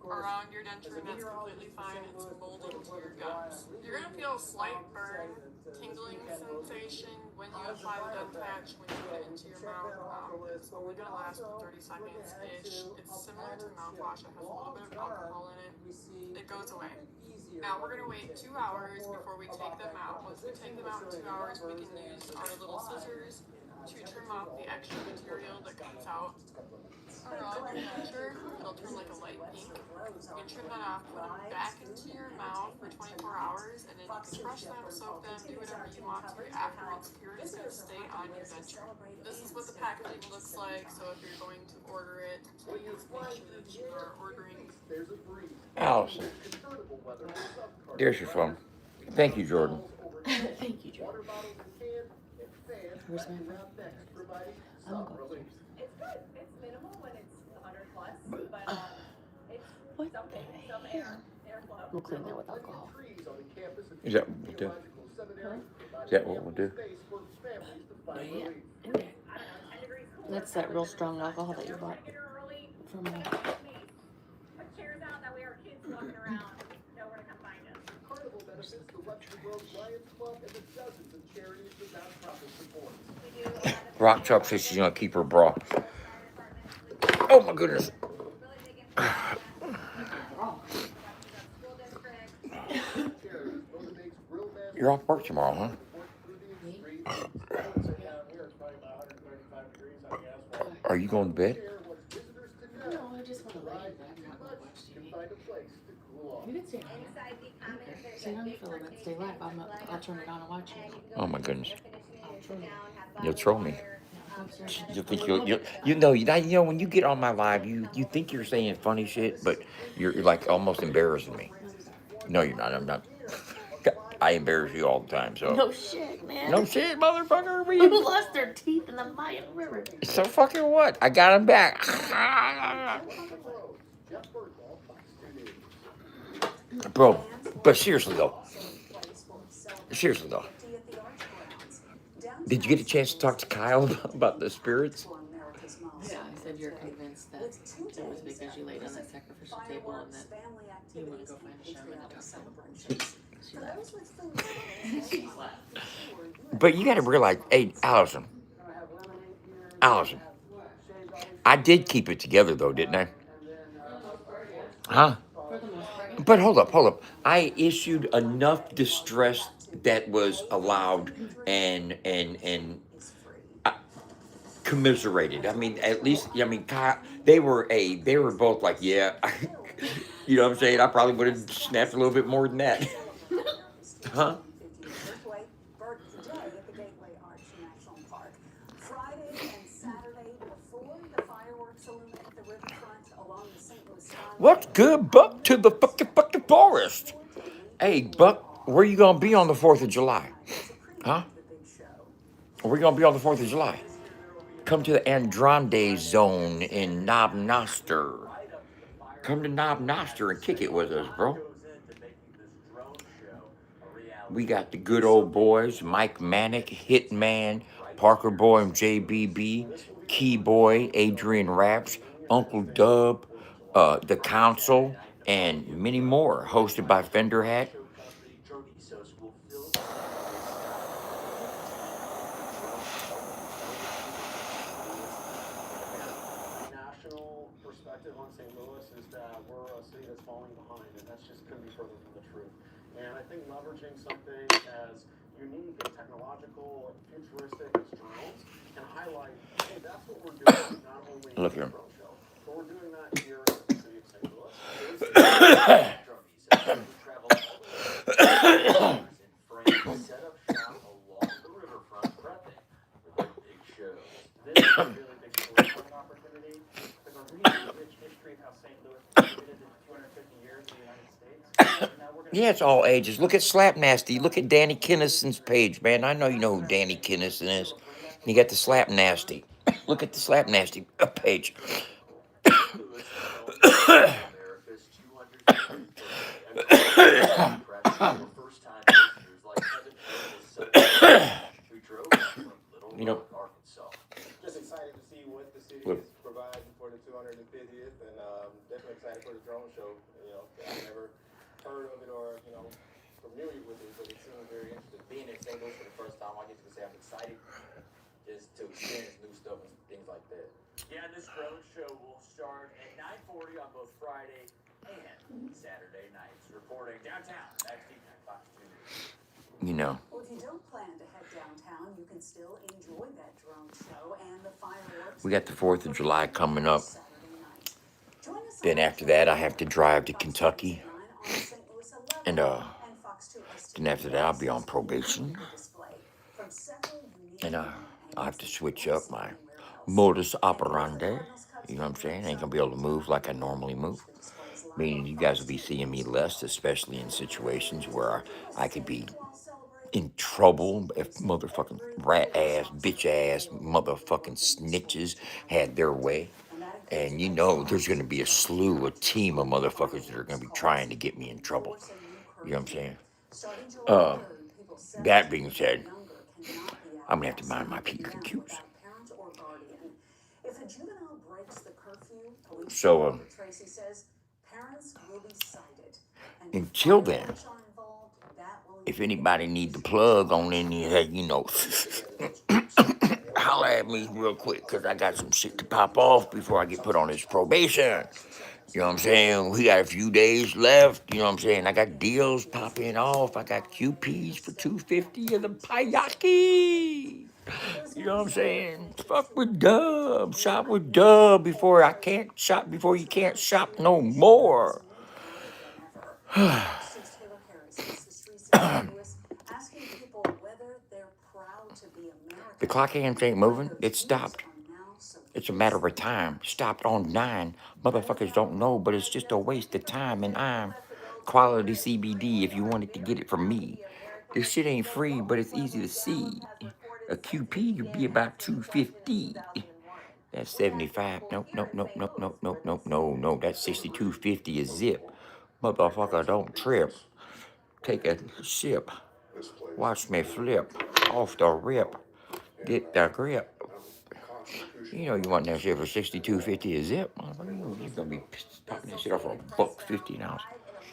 around your denture, and that's completely fine. It's molding to your gums. You're going to feel a slight burn, tingling sensation when you apply the dent patch when you put it into your mouth. It's only going to last for 30 seconds-ish. It's similar to mouthwash. It has a little bit of alcohol in it. It goes away. Now we're going to wait 2 hours before we take them out. Once we take them out in 2 hours, we can use our little scissors to trim off the extra material that comes out around your denture. It'll turn like a light pink. You can trim that off, put them back into your mouth for 24 hours, and then you can brush them, soak them, do whatever you want to afterwards. Pure is going to stay on your denture. This is what the packaging looks like, so if you're going to order it, please make sure that you are ordering. Allison. There's your phone. Thank you, Jordan. Thank you, Jordan. Where's my phone? I'm going upstairs. It's good. It's minimal when it's 100 plus, but it's What something, the some hell? airflow. We'll clean that with alcohol. Is that what we'll do? Is that what we'll do? Not yet. In there. That's that real strong alcohol that you bought from Put chairs out, that way our kids walking around know where to come find us. Carnival benefits the Western World Lions Club and the dozens of charities the nonprofit supports. Rock Chalk says she's gonna keep her bra. Oh my goodness. You're off work tomorrow, huh? Are you going to bed? No, I just want to lay in bed and not watch TV. You can stay on here. Stay on here for a little bit. Stay live. I'll turn it on and watch it. Oh my goodness. I'll troll you. You'll troll me. I'm upstairs. You think you know when you get on my live, you think you're saying funny shit, but you're like almost embarrassing me. No, you're not. I'm not. I embarrass you all the time. So No shit, man. no shit, motherfucker. Who lost their teeth in the Mayan River? So fucking what? I got him back. Bro, but seriously though. Did you get a chance to talk to Kyle about the spirits? Yeah, I said you're convinced that it was because you laid on that sacrificial table and that you want to go find a shaman to talk to him But you got to realize, hey, Allison, I did keep it together though, didn't I? Huh? For the most part. But hold up. I issued enough distress that was allowed and commiserated. I mean, at least, I mean, Kyle, they were both like, yeah, you know what I'm saying? I probably would have snapped a little bit more than that. Huh? What's good, Buck, to the fucking forest? Hey, Buck, where you gonna be on the 4th of July? Huh? Where you gonna be on the 4th of July? Come to the Andronde Zone in Knob Noster. Come to Knob Noster and kick it with us, bro. We got the good old boys, Mike Manic, Hitman, Parker Boy, JBB, Key Boy, Adrian Raps, Uncle Dub, The Council, and many more, hosted by Fender Hat. National perspective on St. Louis is that we're a city that's falling behind, and that's just couldn't be further from the truth. And I think leveraging something as unique and technological and futuristic as drones can highlight, hey, that's what we're doing, not only in the drone show, but we're doing that here in the city of St. Louis. Set up shop along the riverfront prepping for the big shows. This is a really big storytelling opportunity. There's a really rich history of how St. Louis contributed to 250 years of the United States. Yeah, it's all ages. Look at Slap Nasty. Look at Danny Kinnison's page, man. I know you know who Danny Kinnison is. You got the Slap Nasty. Look at the Slap Nasty page. You know, Just excited to see what the city is providing for the 250th, and definitely excited for the drone show. You know, I've never heard of it or familiar with it, but it seems very interesting. Being in St. Louis for the first time, I get to say I'm excited just to experience new stuff and things like that. Yeah, this drone show will start at 9:40 on both Friday and Saturday nights. Reporting downtown, Max Deep Fox 2. You know. Well, if you don't plan to head downtown, you can still enjoy that drone show and the fireworks. We got the 4th of July coming up. Then after that, I have to drive to Kentucky. And then after that, I'll be on probation. And I'll have to switch up my modus operandi. You know what I'm saying? I ain't gonna be able to move like I normally move. Meaning you guys will be seeing me less, especially in situations where I could be in trouble if motherfucking rat ass, bitch ass, motherfucking snitches had their way. And you know there's gonna be a team of motherfuckers that are gonna be trying to get me in trouble. You know what I'm saying? That being said, I'm gonna have to mind my P's and Q's. So, until then, if anybody need the plug on any, you know, holler at me real quick, because I got some shit to pop off before I get put on this probation. You know what I'm saying? We got a few days left. You know what I'm saying? I got deals popping off. I got QPs for $250 of the Payaki. You know what I'm saying? Fuck with Dub. Shop with Dub before I can't shop, before you can't shop no more. The clock hands ain't moving. It stopped. It's a matter of time. Stopped on 9. Motherfuckers don't know, but it's just a waste of time, and I'm quality CBD if you wanted to get it from me. This shit ain't free, but it's easy to see. A QP would be about $250. That's 75. Nope. No. That's $62.50 a zip. Motherfucker, don't trip. Take a sip. Watch me flip off the rip. Get the grip. You know you want that shit for $62.50 a zip. You're gonna be popping that shit off for $1.50 an ounce.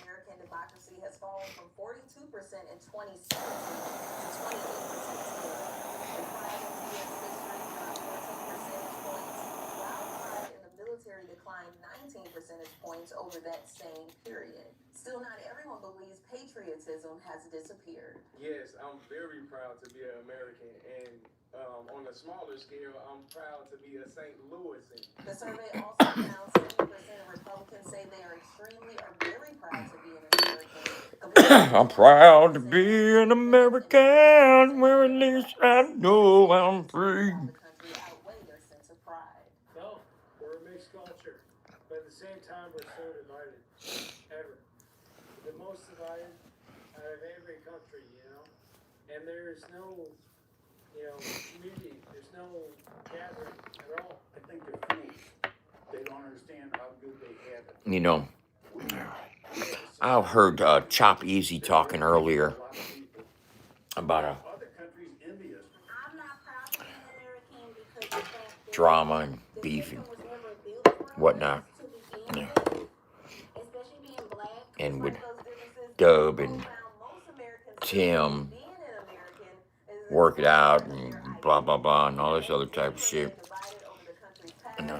American democracy has fallen from 42% in 2017 to 28% today. And pride in U.S. history dropped 14 percentage points, while pride in the military declined 19 percentage points over that same period. Still, not everyone believes patriotism has disappeared. Yes, I'm very proud to be an American, and on a smaller scale, I'm proud to be a St. Louisan. The survey also found 70% of Republicans say they are extremely or very proud to be an American. I'm proud to be an American, where at least I know I'm free. Outweigh their sense of pride. No, we're a mixed culture, but at the same time, we're so divided. Ever. The most divided out of every country, you know? And there's no, community, there's no gathering at all. I think they're fools. They don't understand how good they have it. You know, I heard Chop Easy talking earlier about a drama and beef and whatnot. Yeah. And with Dub and Tim work it out and blah, blah, blah, and all this other type of shit. And,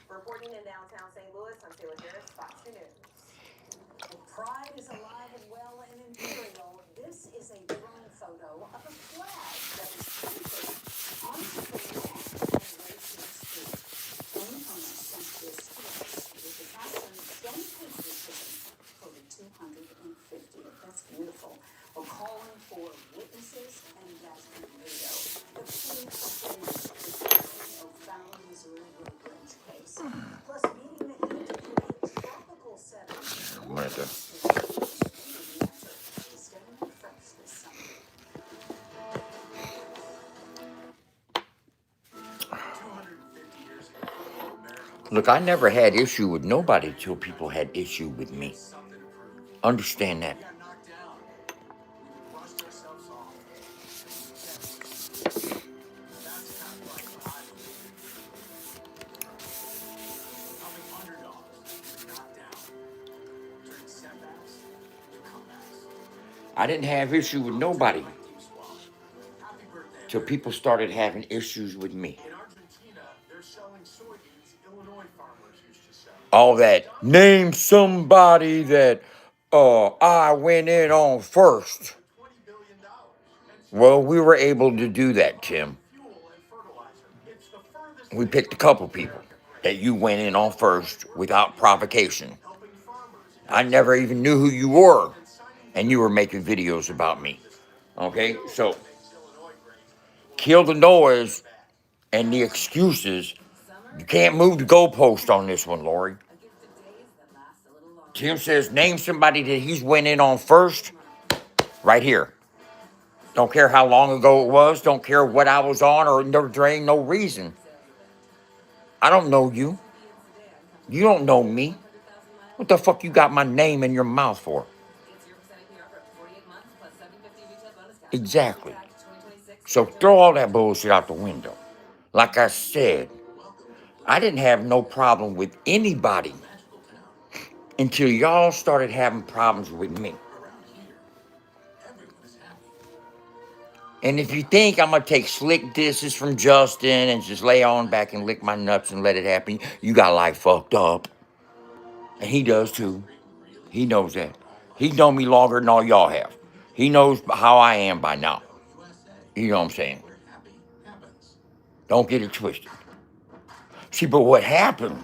Reporting in downtown St. Louis, I'm Taylor Harris, Fox 2 News. Pride is alive and well in Imperial. This is a drone photo of a flag that was planted onto the lawn on Racing Street. One owner sent this to us with the caption, "Don't patriotism," coded 250. That's beautiful. We're calling for witnesses and gathering radio. The police updated the O'Fallon, Missouri road rage case. Plus, beating the heat in a tropical setting. I'm gonna have to. Look, I never had issue with nobody till people had issue with me. Understand that. I didn't have issue with nobody till people started having issues with me. All that, name somebody that I went in on first. Well, we were able to do that, Tim. We picked a couple people that you went in on first without provocation. I never even knew who you were, and you were making videos about me. Okay, so kill the noise and the excuses. You can't move the goalpost on this one, Lori. Tim says, name somebody that he's went in on first. Right here. Don't care how long ago it was. Don't care what I was on, or there ain't no reason. I don't know you. You don't know me. What the fuck you got my name in your mouth for? Exactly. So throw all that bullshit out the window. Like I said, I didn't have no problem with anybody until y'all started having problems with me. And if you think I'm going to take slick disses from Justin and just lay on back and lick my nuts and let it happen, you got life fucked up. And he does too. He knows that. He's known me longer than all y'all have. He knows how I am by now. You know what I'm saying? Don't get it twisted. See, but what happened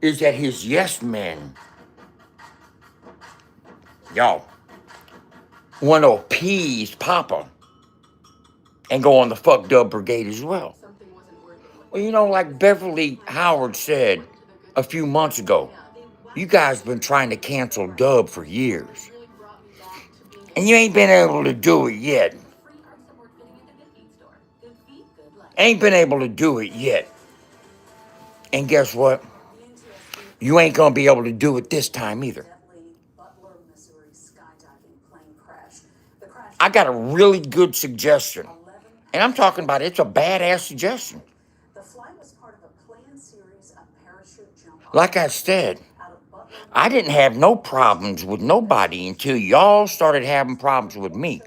is that his yes men, y'all, want to appease Papa and go on the fuck Dub Brigade as well. Well, you know, like Beverly Howard said a few months ago, you guys been trying to cancel Dub for years. And you ain't been able to do it yet. Ain't been able to do it yet. And guess what? You ain't gonna be able to do it this time either. I got a really good suggestion. And I'm talking about it's a badass suggestion. Like I said, I didn't have no problems with nobody until y'all started having problems with me.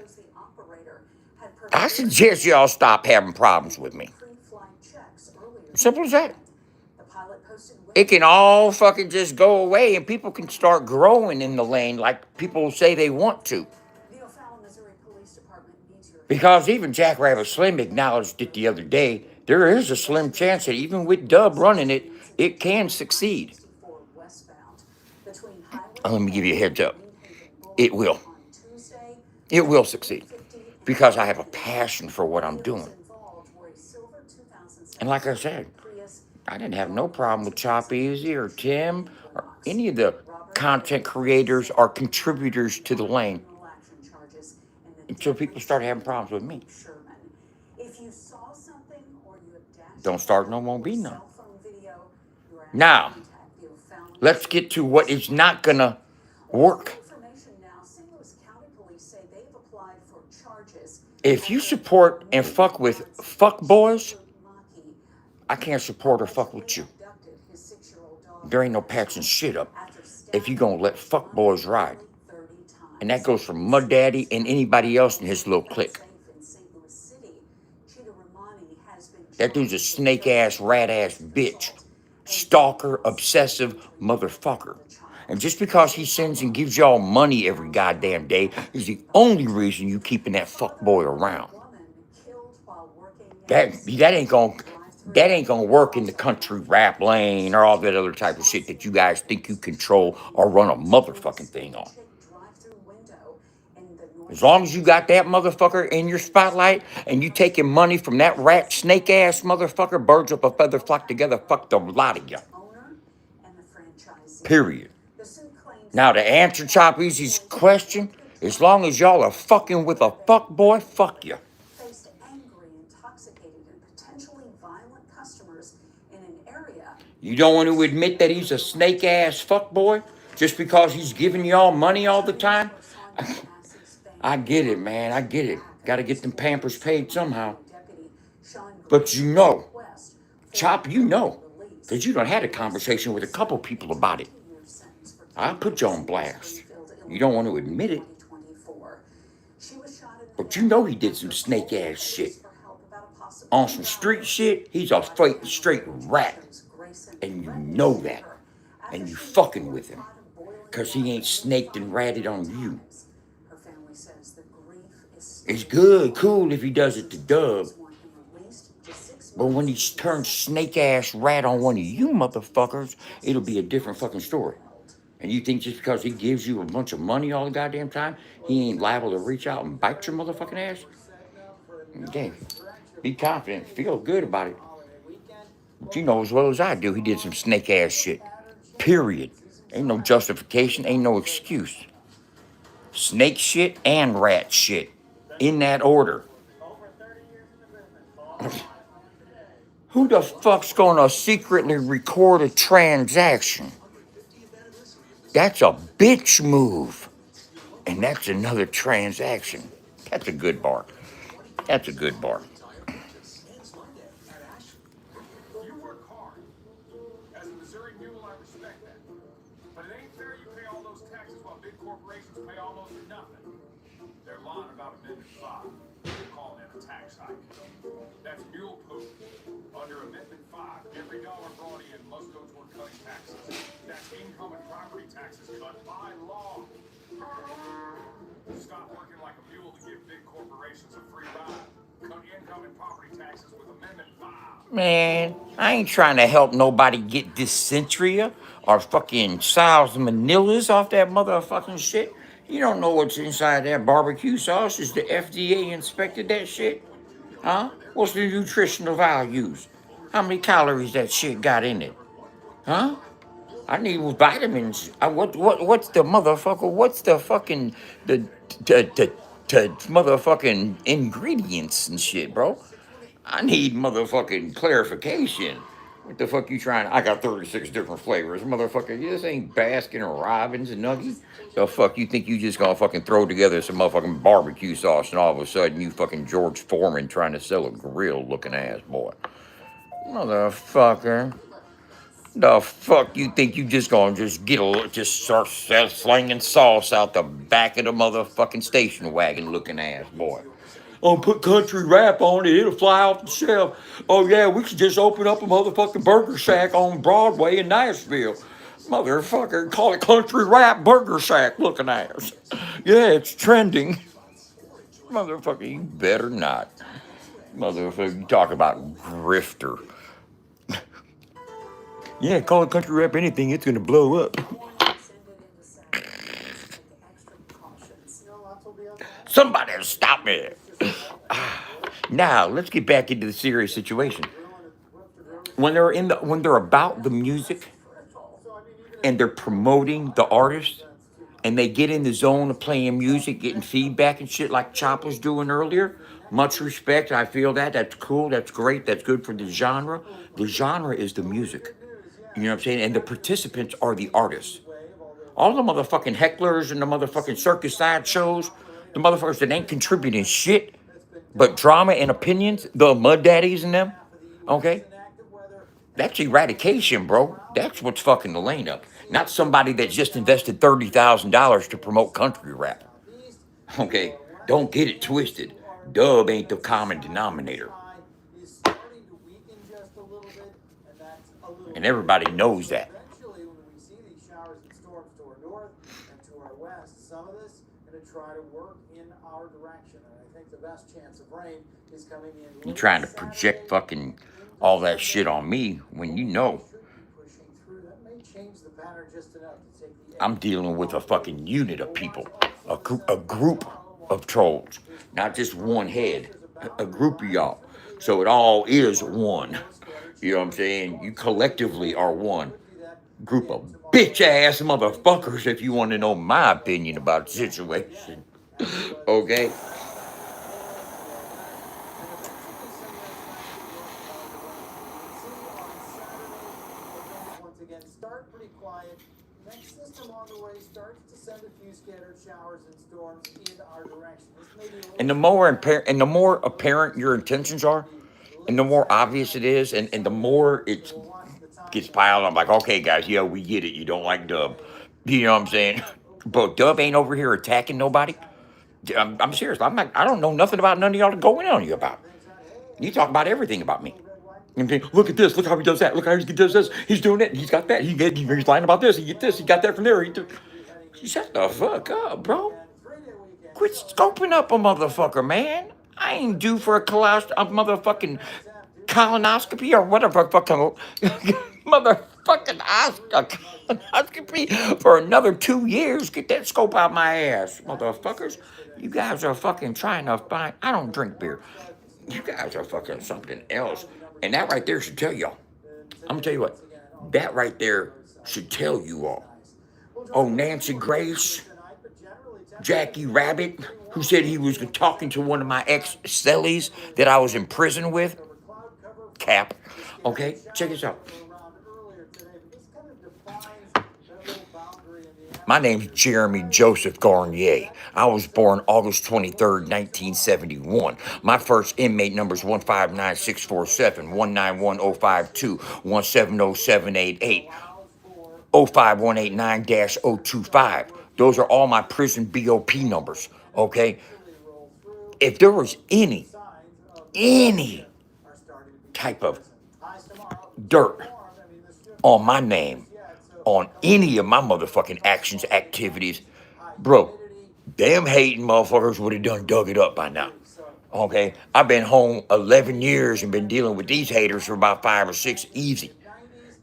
I suggest y'all stop having problems with me. Simple as that. It can all fucking just go away and people can start growing in the lane like people say they want to. Because even Jackrabbit Slim acknowledged it the other day, there is a slim chance that even with Dub running it, it can succeed. Let me give you a heads up. It will. It will succeed. Because I have a passion for what I'm doing. And like I said, I didn't have no problem with Chop Easy or Tim or any of the content creators or contributors to the lane until people started having problems with me. Don't start no, won't be none. Now, let's get to what is not gonna work. If you support and fuck with fuck boys, I can't support or fuck with you. There ain't no patching shit up if you gonna let fuck boys ride. And that goes for Mud Daddy and anybody else in his little clique. That dude's a snake ass, rat ass bitch. Stalker, obsessive motherfucker. And just because he sends and gives y'all money every goddamn day is the only reason you keeping that fuckboy around. That ain't gonna work in the country rap lane or all that other type of shit that you guys think you control or run a motherfucking thing on. As long as you got that motherfucker in your spotlight and you taking money from that rat snake ass motherfucker, birds of a feather flock together, fuck the lot of you. Period. Now to answer Chop Easy's question, as long as y'all are fucking with a fuck boy, fuck you. You don't want to admit that he's a snake ass fuck boy just because he's giving y'all money all the time? I get it, man. I get it. Got to get them Pampers paid somehow. But you know, Chop, you know, because you done had a conversation with a couple people about it. I put you on blast. You don't want to admit it. But you know he did some snake ass shit. On some street shit, he's a straight rat. And you know that. And you fucking with him. Because he ain't snaked and ratted on you. It's good, cool if he does it to Dub. But when he turns snake ass rat on one of you motherfuckers, it'll be a different fucking story. And you think just because he gives you a bunch of money all the goddamn time, he ain't liable to reach out and bite your motherfucking ass? Okay. Be confident. Feel good about it. But you know as well as I do, he did some snake ass shit. Period. Ain't no justification, ain't no excuse. Snake shit and rat shit. In that order. Who the fuck's gonna secretly record a transaction? That's a bitch move. And that's another transaction. That's a good bar. That's a good bar. You work hard. As a Missouri mule, I respect that. But it ain't fair you pay all those taxes while big corporations pay almost nothing. They're lying about Amendment 5. They're calling it a tax hike. That's mule poop. Under Amendment 5, every dollar brought in must go toward cutting taxes. That's income and property taxes cut by law. Stop working like a mule to give big corporations a free ride. Cut income and property taxes with Amendment 5. Man, I ain't trying to help nobody get dysentery or fucking salmonellas off that motherfucking shit. You don't know what's inside that barbecue sauce. Is the FDA inspected that shit? Huh? What's the nutritional values? How many calories that shit got in it? Huh? I need vitamins. What's the motherfucker? What's the fucking the motherfucking ingredients and shit, bro? I need motherfucking clarification. What the fuck you trying? I got 36 different flavors, motherfucker. This ain't Baskin or Robbins and Nuggies. The fuck you think you just gonna fucking throw together some motherfucking barbecue sauce and all of a sudden you fucking George Foreman trying to sell a grill looking ass boy, motherfucker. The fuck you think you just gonna just get a just start slinging sauce out the back of the motherfucking station wagon looking ass boy? Oh, put country rap on it, it'll fly off the shelf. Oh yeah, we should just open up a motherfucking burger shack on Broadway in Nashville. Motherfucker, call it country rap burger shack looking ass. Yeah, it's trending. Motherfucker, you better not. Motherfucker, you talk about grifter. Yeah, call it country rap anything, it's gonna blow up. Somebody stop me. Now, let's get back into the serious situation. When they're about the music and they're promoting the artist and they get in the zone of playing music, getting feedback and shit like Chop was doing earlier, much respect. I feel that. That's cool. That's great. That's good for the genre. The genre is the music. You know what I'm saying? And the participants are the artists. All the motherfucking hecklers and the motherfucking circus side shows, the motherfuckers that ain't contributing shit but drama and opinions, the mud daddies and them, okay? That's eradication, bro. That's what's fucking the lane up. Not somebody that just invested $30,000 to promote country rap. Okay? Don't get it twisted. Dub ain't the common denominator. And everybody knows that. You're trying to project fucking all that shit on me when you know I'm dealing with a fucking unit of people, a group of trolls, not just one head, a group of y'all. So it all is one. You know what I'm saying? You collectively are one group of bitch ass motherfuckers if you want to know my opinion about the situation. Okay? And the more apparent your intentions are, and the more obvious it is, and the more it gets piled on, like, okay, guys, yeah, we get it. You don't like Dub. You know what I'm saying? But Dub ain't over here attacking nobody. I'm serious. I don't know nothing about none of y'all to go in on you about. You talk about everything about me. Okay, look at this. Look how he does that. Look how he does this. He's doing it. He's got that. He's lying about this. He get this. He got that from there. Shut the fuck up, bro. Quit scoping up a motherfucker, man. I ain't due for a motherfucking colonoscopy or whatever fucking motherfucking colonoscopy for another 2 years. Get that scope out my ass, motherfuckers. You guys are fucking trying to find. I don't drink beer. You guys are fucking something else. And that right there should tell y'all. I'm gonna tell you what. That right there should tell you all. Oh, Nancy Grace, Jackie Rabbit, who said he was talking to one of my ex-cellies that I was in prison with. Cap. Okay, check this out. My name's Jeremy Joseph Garnier. I was born August 23rd, 1971. My first inmate number is 159647, 191052, 170788, 05189-025. Those are all my prison BOP numbers, okay? If there was any type of dirt on my name, on any of my motherfucking actions, activities, bro, them hating motherfuckers would have done dug it up by now. Okay? I've been home 11 years and been dealing with these haters for about 5 or 6 easy.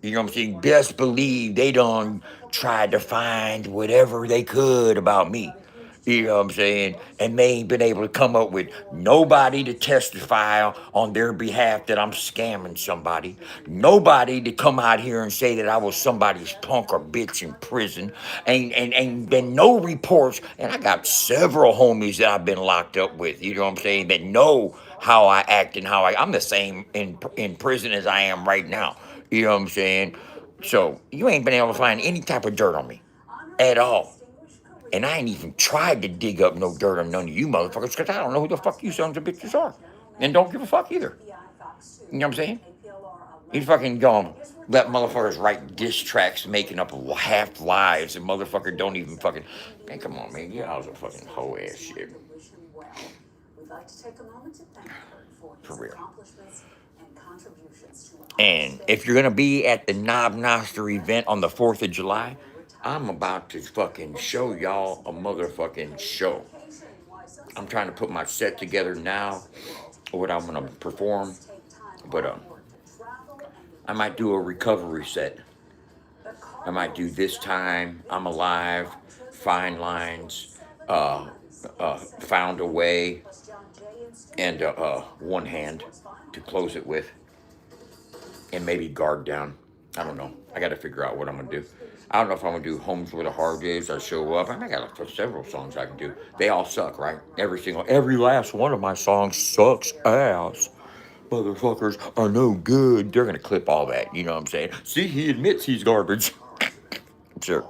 You know what I'm saying? Best believe they done tried to find whatever they could about me. You know what I'm saying? And they ain't been able to come up with nobody to testify on their behalf that I'm scamming somebody. Nobody to come out here and say that I was somebody's punk or bitch in prison. Ain't been no reports. And I got several homies that I've been locked up with, you know what I'm saying, that know how I act and I'm the same in prison as I am right now. You know what I'm saying? So you ain't been able to find any type of dirt on me at all. And I ain't even tried to dig up no dirt on none of you motherfuckers because I don't know who the fuck you sons of bitches are. And don't give a fuck either. You know what I'm saying? He's fucking going, let motherfuckers write diss tracks making up half lies and motherfucker don't even fucking. Man, come on, man. Y'all's a fucking hoe ass shit. We'd like to take a moment to thank Kurt for his For real. accomplishments and contributions to our And state. if you're gonna be at the Knob Noster event on the 4th of July, I'm about to fucking show y'all a motherfucking show. I'm trying to put my set together now, what I'm gonna perform, but I might do a recovery set. I might do This Time, I'm Alive, Fine Lines, Found a Way, and One Hand to close it with. And maybe Guard Down. I don't know. I got to figure out what I'm going to do. I don't know if I'm going to do Homes Where the Heart Is or Show Up. I got several songs I can do. They all suck, right? Every last one of my songs sucks ass. Motherfuckers are no good. They're going to clip all that. You know what I'm saying? See, he admits he's garbage. Sure.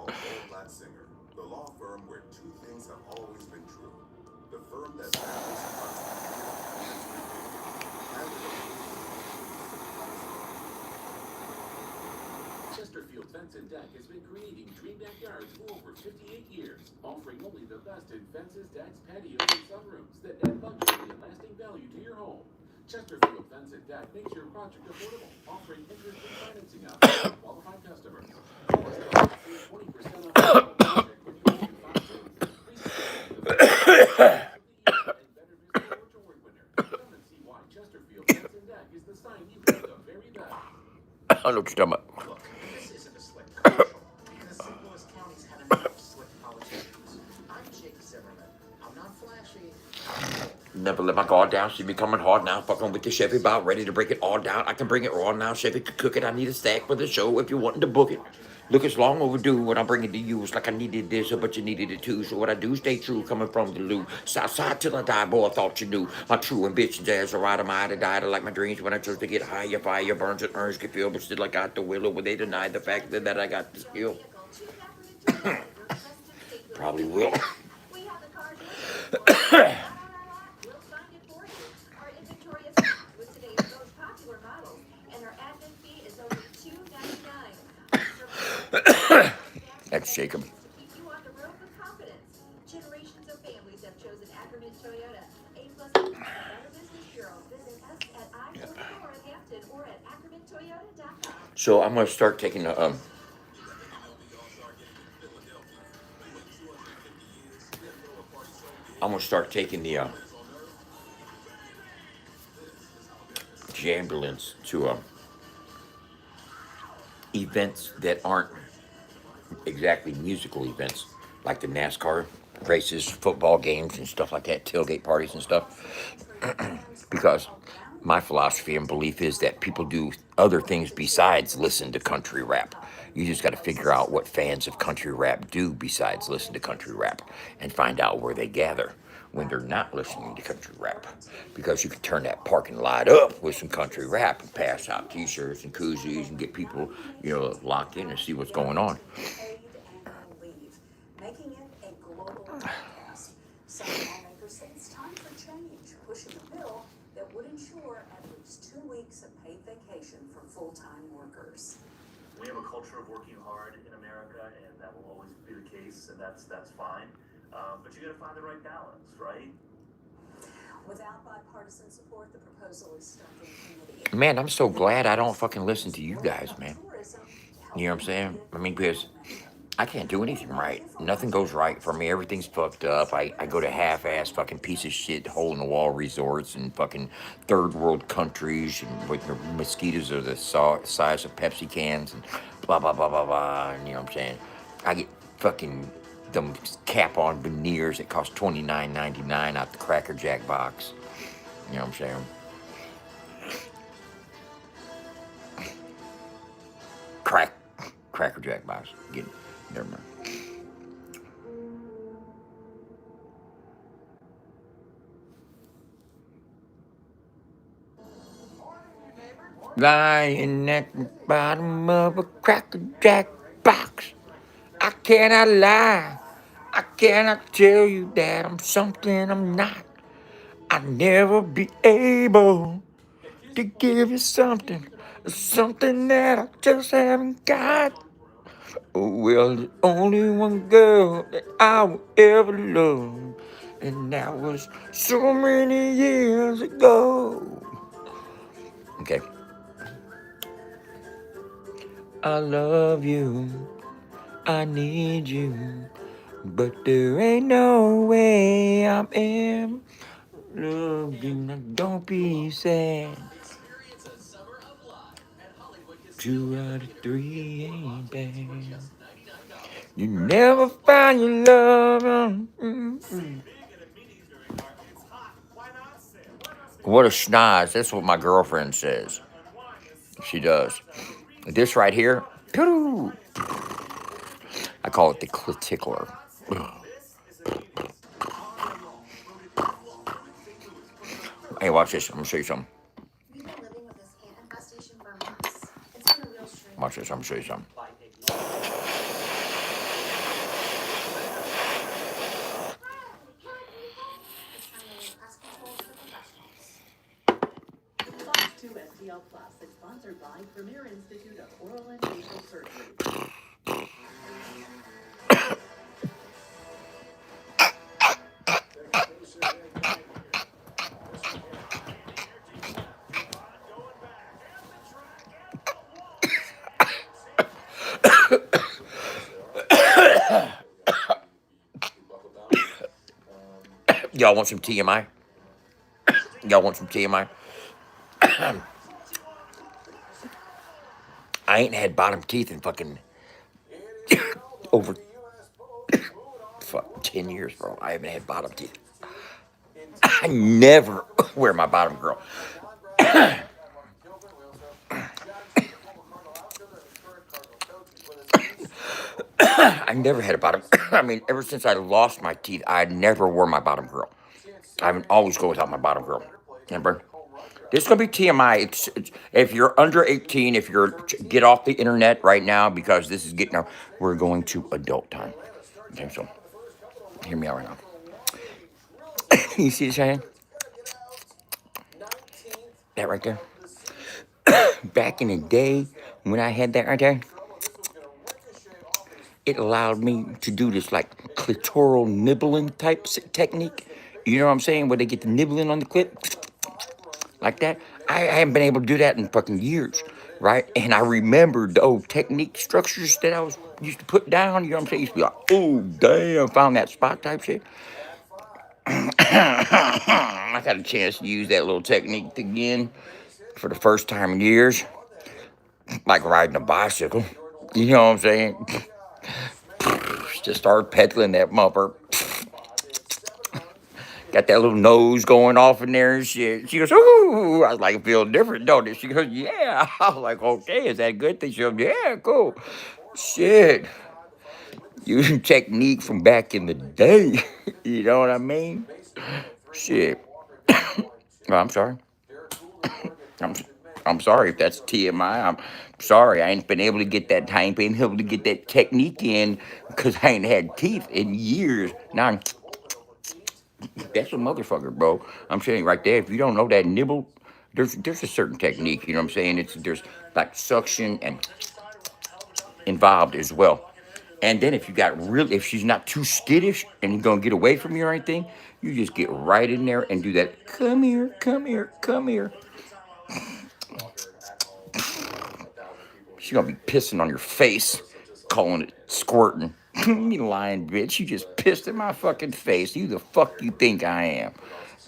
The law firm where two things have always been true. The firm that Chesterfield Fence and Deck has been creating dream backyards for over 58 years, offering only the best in fences, decks, patios, and sunrooms that add luxury and lasting value to your home. Chesterfield Fence and Deck makes your project affordable, offering interest-free financing options for qualified customers. Call us now and save 20% off your project when you own your fountain. And better visit the award winner. Come and see why Chesterfield Fence and Deck is the sign you have the very best. I don't know what you're talking about. Look, this isn't a slick commercial. The St. Louis county's had enough slick politicians. I'm Jake Zimmerman. I'm not flashy. Never let my guard down. She be coming hard now. Fucking with the Chevy about ready to break it all down. I can bring it raw now. Chevy could cook it. I need a stack for the show if you're wanting to book it. Look, it's long overdue. What I'm bringing to you is like I needed this, but you needed it too. So what I do, stay true, coming from the loop. Southside till I die, boy, I thought you knew. My true ambitions as a rider, my eye to die. Like my dreams when I chose to get higher, fire burns and earns can feel, but still I got the will. But they denied the fact that I got the skill. Probably will. We have the car here. We'll find it for you. Our inventory is packed with today's most popular models, and our admin fee is only $2.99. Let's shake 'em. To keep you on the road with confidence. Generations of families have chosen Ackerman Toyota. A+ Better Business Bureau. Visit us at I-44 in Hampton or at AckermanToyota.com. So I'm gonna start taking the Jamberlins to events that aren't exactly musical events, like the NASCAR races, football games, and stuff like that, tailgate parties and stuff. Because my philosophy and belief is that people do other things besides listen to country rap. You just got to figure out what fans of country rap do besides listen to country rap and find out where they gather when they're not listening to country rap. Because you can turn that parking lot up with some country rap and pass out t-shirts and koozies and get people, locked in and see what's going on. Making it a global podcast. Some lawmakers say it's time for change, pushing a bill that would ensure at least 2 weeks of paid vacation for full-time workers. We have a culture of working hard in America, and that will always be the case, and that's fine. But you got to find the right balance, right? Without bipartisan support, the proposal is stuck in committee. Man, I'm so glad I don't fucking listen to you guys, man. You know what I'm saying? I mean, because I can't do anything right. Nothing goes right for me. Everything's fucked up. I go to half-ass fucking piece of shit hole-in-the-wall resorts and fucking third-world countries and with the mosquitoes are the size of Pepsi cans and blah, blah, blah, blah, blah. And you know what I'm saying? I get fucking them cap-on veneers that cost $29.99 out the Cracker Jack box. You know what I'm saying? Cracker Jack box. Never mind. Lying at the bottom of a Cracker Jack box. I cannot lie. I cannot tell you that I'm something I'm not. I'll never be able to give you something something that I just haven't got. Well, there's only one girl that I will ever love, and that was so many years ago. Okay. I love you, I need you, but there ain't no way I'm in love. Don't be sad. 2 out of 3 ain't bad. You never find your love. What a schnoz. That's what my girlfriend says. She does. This right here, I call it the clitickler. Hey, watch this. I'm going to show you something. We've been living with this ant infestation for months. It's been a real strain. Watch this. I'm going to show you something. Class 2 STL Classic, sponsored by Premier Institute of Oral and Facial Surgery. Y'all want some TMI? Y'all want some TMI? I ain't had bottom teeth in fucking over 10 years, bro. I haven't had bottom teeth. I never wear my bottom, girl. I never had a bottom. I mean, ever since I lost my teeth, I never wore my bottom girl. I would always go without my bottom girl. Remember? This is going to be TMI. It's if you're under 18, if you're, get off the internet right now because this is getting, we're going to adult time. Okay, so hear me out right now. You see this hand? That right there? Back in the day when I had that right there, it allowed me to do this like clitoral nibbling type technique. You know what I'm saying? Where they get the nibbling on the clit. Like that. I haven't been able to do that in fucking years. Right? And I remembered the old technique structures that I was used to put down. You know what I'm saying? Used to be like, oh, damn, found that spot type shit. I got a chance to use that little technique again for the first time in years. Like riding a bicycle. You know what I'm saying? Just started pedaling that mother. Got that little nose going off in there and shit. She goes, ooh. I was like, feel different, don't it? She goes, yeah. I was like, okay, is that a good thing? She goes, yeah, cool. Shit. Using technique from back in the day. You know what I mean? Shit. Oh, I'm sorry. I'm sorry if that's TMI. I'm sorry. I ain't been able to get that. I ain't been able to get that technique in because I ain't had teeth in years. Now, that's a motherfucker, bro. I'm saying right there, if you don't know that nibble, there's a certain technique, you know what I'm saying? There's like suction and involved as well. And then if you got if she's not too skittish and you're gonna get away from you or anything, you just get right in there and do that. Come here, come here, come here. She's gonna be pissing on your face, calling it squirting. You lying bitch, you just pissed in my fucking face. You the fuck you think I am?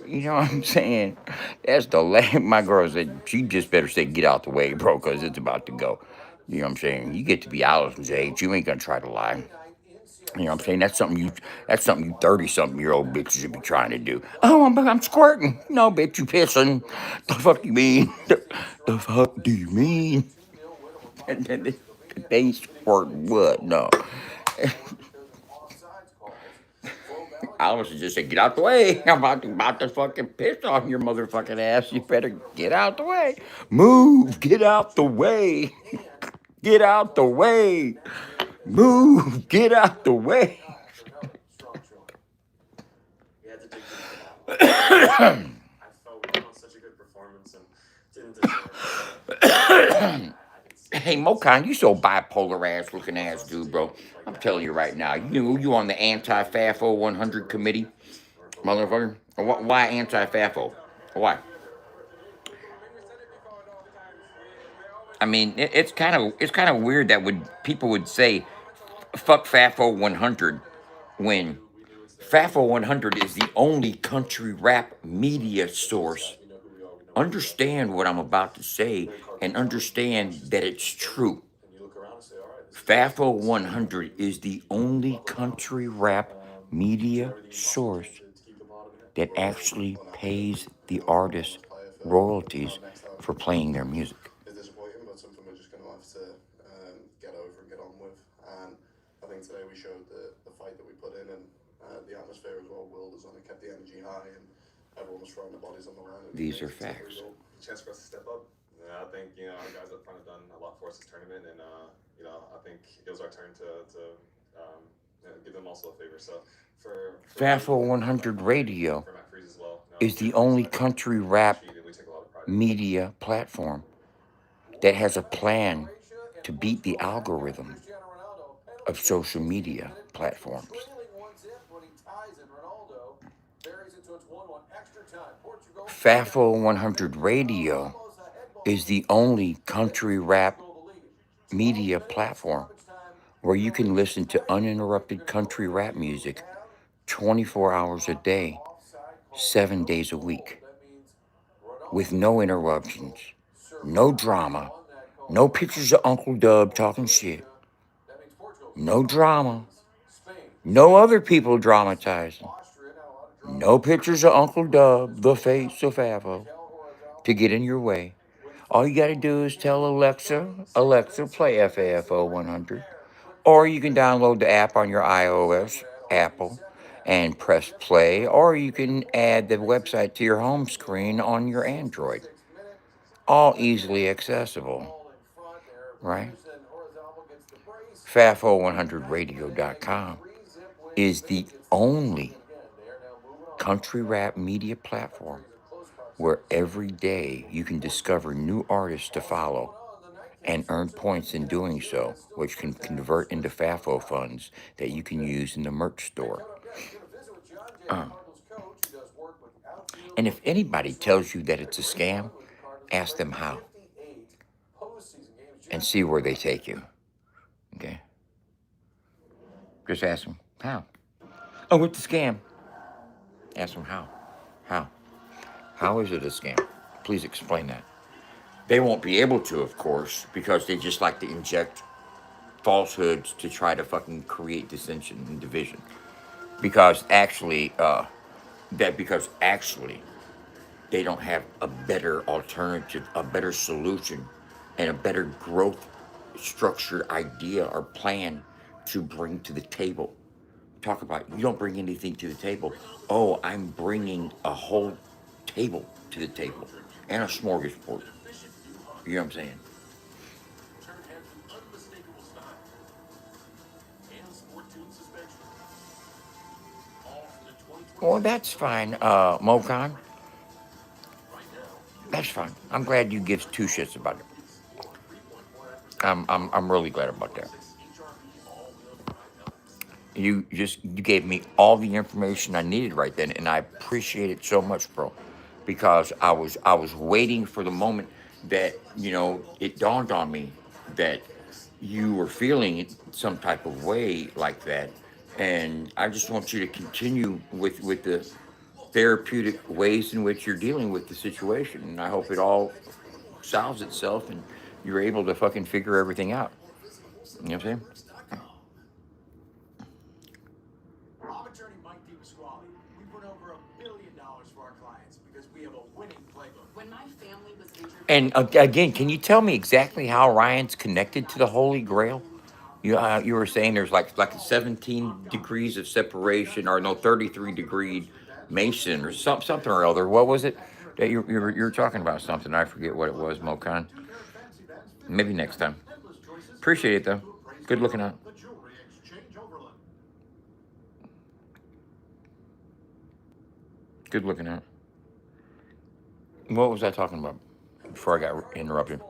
You know what I'm saying? That's the my girl said, she just better say get out the way, bro, because it's about to go. You know what I'm saying? You get to be Allison's age, you ain't gonna try to lie. You know what I'm saying? That's something you 30-something-year-old bitches should be trying to do. Oh, I'm squirting. No, bitch, you pissing. The fuck you mean? The fuck do you mean? And then they squirt what? No. I was just say, get out the way. I'm about to fucking piss on your motherfucking ass. You better get out the way. Move. Get out the way. Get out the way. Move. Get out the way. I felt we put on such a good performance and didn't deserve it. Hey, Mokan, you so bipolar ass looking ass dude, bro. I'm telling you right now. You on the anti-FAFO 100 committee, motherfucker? Why anti-FAFO? Why? I mean, it's kind of weird that people would say fuck FAFO 100 when FAFO 100 is the only country rap media source. Understand what I'm about to say and understand that it's true. FAFO 100 is the only country rap media source that actually pays the artists royalties for playing their music. It's disappointing, but something we're just going to have to get over and get on with. And I think today we showed the fight that we put in, and the atmosphere as well. Will has only kept the energy high, and everyone was throwing their bodies on the line. These are facts. Chance for us to step up. I think our guys up front have done a lot for us this tournament, and I think it was our turn to give them also a favor. So for FAFO 100 Radio is the only country rap media platform that has a plan to beat the algorithm of social media platforms. FAFO 100 Radio is the only country rap media platform where you can listen to uninterrupted country rap music 24 hours a day, 7 days a week, with no interruptions, no drama, no pictures of Uncle Dub talking shit, no drama, no other people dramatizing, no pictures of Uncle Dub, the face of FAFO, to get in your way. All you gotta do is tell Alexa, play FAFO 100. Or you can download the app on your iOS, Apple, and press play. Or you can add the website to your home screen on your Android. All easily accessible, right? FAFO100radio.com is the only country rap media platform where every day you can discover new artists to follow and earn points in doing so, which can convert into FAFO funds that you can use in the merch store. And if anybody tells you that it's a scam, ask them how. And see where they take you. Okay? Just ask them, how? Oh, it's a scam. Ask them how. How? How is it a scam? Please explain that. They won't be able to, of course, because they just like to inject falsehoods to try to fucking create dissension and division. Because actually, they don't have a better alternative, a better solution, and a better growth structured idea or plan to bring to the table. Talk about, you don't bring anything to the table. Oh, I'm bringing a whole table to the table and a smorgasbord. You know what I'm saying? Well, that's fine, Mokan. That's fine. I'm glad you give two shits about it. I'm really glad about that. You gave me all the information I needed right then, and I appreciate it so much, bro. Because I was waiting for the moment that, it dawned on me that you were feeling some type of way like that. And I just want you to continue with the therapeutic ways in which you're dealing with the situation. And I hope it all solves itself and you're able to fucking figure everything out. You know what I'm saying? I'm attorney Mike DePasquale. We put over $1 billion for our clients because we have a winning playbook. When my family was injured... And again, can you tell me exactly how Ryan's connected to the Holy Grail? You were saying there's like 17 degrees of separation, or no, 33 degree Mason, or something or other. What was it that you were talking about? Something, I forget what it was, Mokan. Maybe next time. Appreciate it though. Good looking out. Good looking out. What was I talking about before I got interrupted?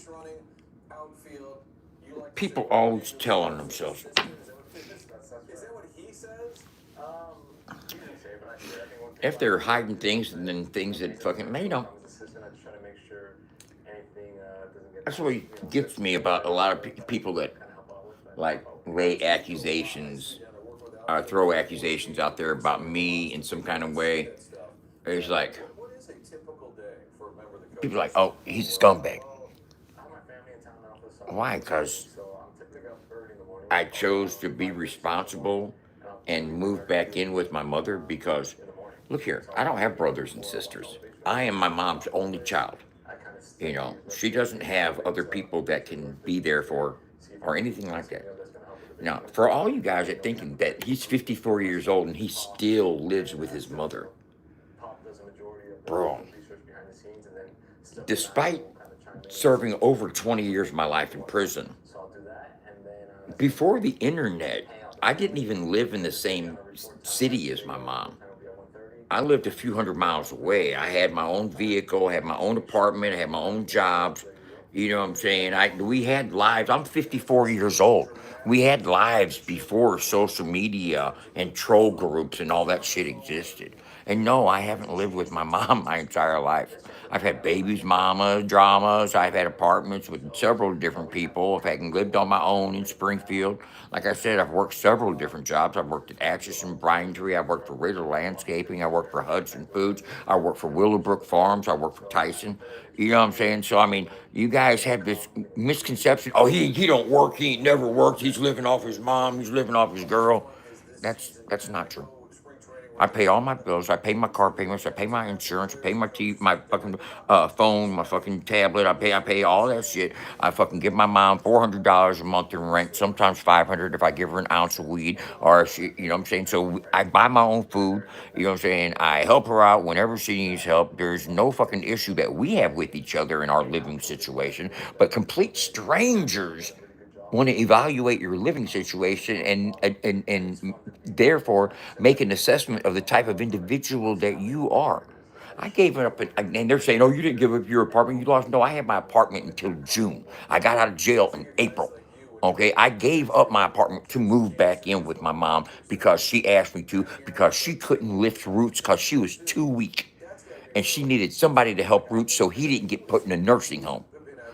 base running, outfield. You like to People say- always telling themselves. Is that what he says? He didn't say it, but I said, I think one thing If about they're him hiding things and then things that fucking they don't. as assistant, I just try to make sure anything doesn't get. That's what gets me about a lot of people that like lay accusations or throw accusations out there about me in some kind of way. It's like What is a typical day for a member of the coaching people are like, oh, he's a scumbag. I have my family in town now for the summer, Why? Because so I'm typically up early in the morning. I chose to be responsible and move back in with my mother because, look here, I don't have brothers and sisters. I am my mom's only child. You know, she doesn't have other people that can be there for her or anything like that. Now, for all you guys that thinking that he's 54 years old and he still lives with his mother, bro, despite serving over 20 years of my life in prison, before the internet, I didn't even live in the same city as my mom. I lived a few hundred miles away. I had my own vehicle, I had my own apartment, I had my own jobs. You know what I'm saying? We had lives. I'm 54 years old. We had lives before social media and troll groups and all that shit existed. And no, I haven't lived with my mom my entire life. I've had babies, mama, dramas. I've had apartments with several different people. I've lived on my own in Springfield. Like I said, I've worked several different jobs. I've worked at Atchison Braintree. I've worked for Ritter Landscaping. I worked for Hudson Foods. I worked for Willowbrook Farms. I worked for Tyson. You know what I'm saying? So, I mean, you guys have this misconception. Oh, he don't work. He ain't never worked. He's living off his mom. He's living off his girl. That's not true. I pay all my bills. I pay my car payments. I pay my insurance. I pay my TV, my fucking phone, my fucking tablet. I pay all that shit. I fucking give my mom $400 a month in rent. Sometimes $500 if I give her an ounce of weed or if she, you know what I'm saying. So I buy my own food. You know what I'm saying. I help her out whenever she needs help. There's no fucking issue that we have with each other in our living situation. But complete strangers want to evaluate your living situation and therefore make an assessment of the type of individual that you are. I gave it up, and they're saying, oh, you didn't give up your apartment, you lost. No, I had my apartment until June. I got out of jail in April. Okay, I gave up my apartment to move back in with my mom because she asked me to, because she couldn't lift Roots because she was too weak. And she needed somebody to help Roots so he didn't get put in a nursing home,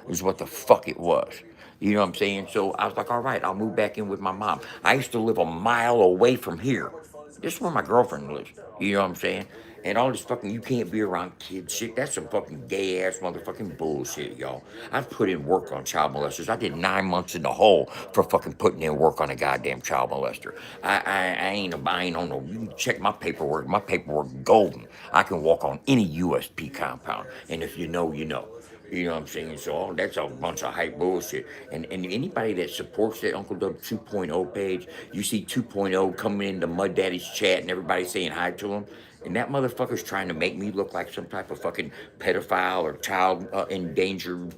is what the fuck it was. You know what I'm saying? So I was like, all right, I'll move back in with my mom. I used to live a mile away from here. This is where my girlfriend lives. You know what I'm saying? And all this fucking, you can't be around kids shit. That's some fucking gay ass motherfucking bullshit, y'all. I've put in work on child molesters. I did 9 months in the hole for fucking putting in work on a goddamn child molester. I ain't on no, you can check my paperwork. My paperwork golden. I can walk on any USP compound. And if you know, you know. You know what I'm saying? So that's a bunch of hype bullshit. And anybody that supports that Uncle Dub 2.0 page, you see 2.0 coming into Mud Daddy's chat and everybody saying hi to him. And that motherfucker's trying to make me look like some type of fucking pedophile or child endangered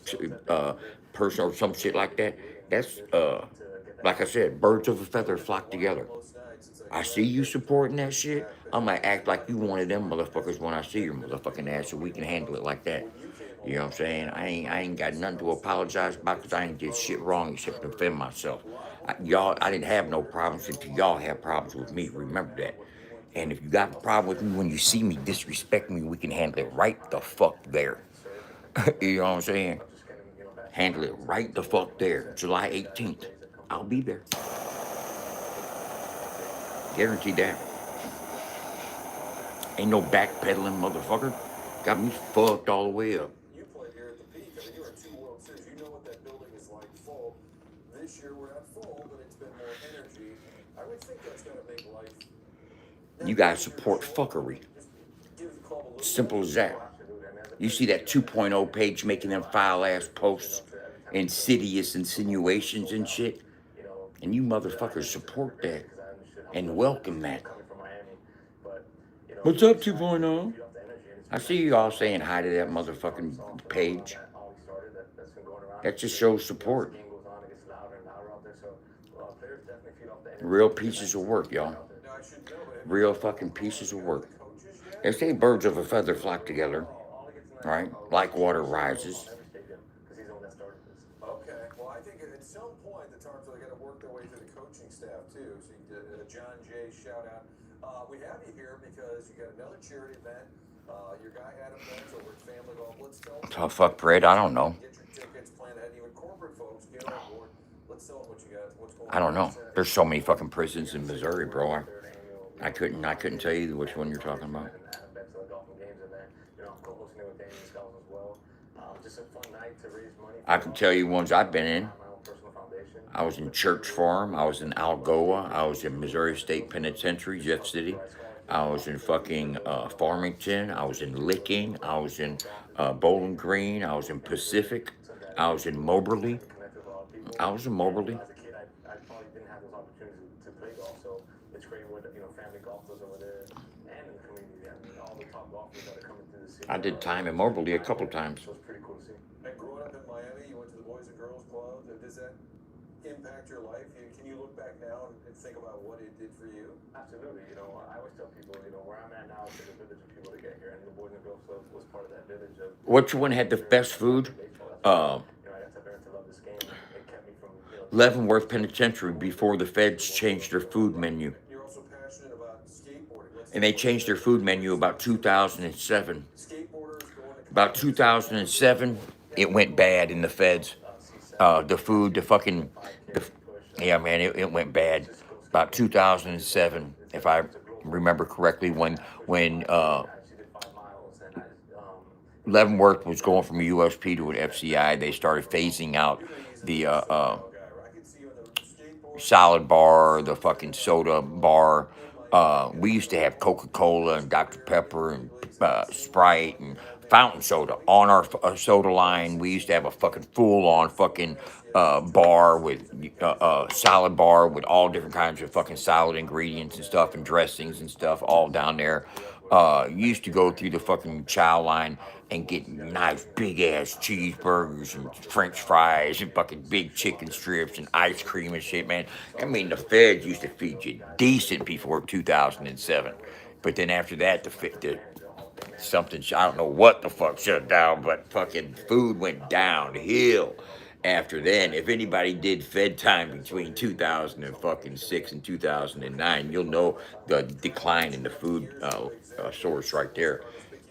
person or some shit like that. That's, like I said, birds of a feather flock together. I see you supporting that shit. I'm gonna act like you one of them motherfuckers when I see your motherfucking ass so we can handle it like that. You know what I'm saying? I ain't got nothing to apologize about because I ain't did shit wrong except to defend myself. I didn't have no problems until y'all had problems with me. Remember that. And if you got a problem with me when you see me disrespect me, we can handle it right the fuck there. You know what I'm saying? Handle it right the fuck there. July 18th. I'll be there. Guarantee that. Ain't no backpedaling, motherfucker. Got me fucked all the way up. You played here at the peak. I mean, you were at 2 World Series. You know what that building is like full. This year we're not full, but it's been more energy. I would think that's going to make life. You guys support fuckery. Simple as that. You see that 2.0 page making them foul-ass posts, insidious insinuations and shit, and you motherfuckers support that and welcome that. What's up, 2.0? I see you all saying hi to that motherfucking page. That just shows support. Real pieces of work, y'all. Real fucking pieces of work. They say birds of a feather flock together, right? Like water rises. point, the Terps are going to work their way through the coaching staff too. So you did John Jay shout out. We have you here because you got another charity event. Your guy Adam Benz over at Family Golf. Let's tell them. Oh, fuck, Brett. I don't know. Get your tickets, plan ahead. Even corporate folks, get on board. Let's tell them what you got. What's going on? I don't know. There's so many fucking prisons in Missouri, bro. I couldn't tell you which one you're talking about. I can tell you ones I've been in. I was in Church Farm. I was in Algoa. I was in Missouri State Penitentiary, Jeff City. I was in fucking Farmington. I was in Licking. I was in Bowling Green. I was in Pacific. I was in Moberly. I was in Moberly. I did time in Moberly a couple times. And growing up in Miami, you went to the Boys and Girls Club. Does that impact your life? Can you look back now and think about what it did for you? Absolutely. You know, I always tell people, you know, where I'm at now is a village of people to get here, and the Boys and Girls Club was part of that village of. Which one had the best food? Leavenworth Penitentiary before the feds changed their food menu. You're also passionate about skateboarding. And they changed their food menu about 2007. About 2007, it went bad in the feds. The food, yeah, man, it went bad. About 2007, if I remember correctly, when Leavenworth was going from a USP to an FCI, they started phasing out the salad bar, the fucking soda bar. We used to have Coca-Cola and Dr. Pepper and Sprite and fountain soda on our soda line. We used to have a fucking full-on fucking bar with salad bar with all different kinds of fucking salad ingredients and stuff and dressings and stuff all down there. Used to go through the fucking chow line and get nice big ass cheeseburgers and French fries and fucking big chicken strips and ice cream and shit, man. I mean, the feds used to feed you decent before 2007, but then after that, something, I don't know what the fuck shut down, but fucking food went downhill after then. If anybody did Fed time between 2006 and 2009, you'll know the decline in the food source right there.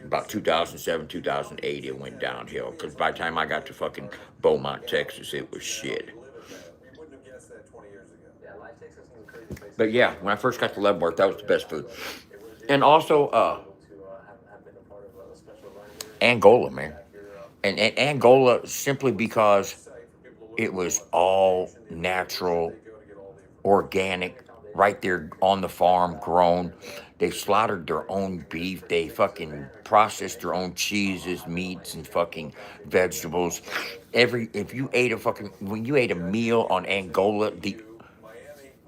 About 2007, 2008, it went downhill. Because by the time I got to fucking Beaumont, Texas, it was shit. But yeah, when I first got to Leavenworth, that was the best food. And also, Angola, man. And Angola, simply because it was all natural, organic, right there on the farm, grown. They slaughtered their own beef. They fucking processed their own cheeses, meats, and fucking vegetables. If you ate when you ate a meal on Angola,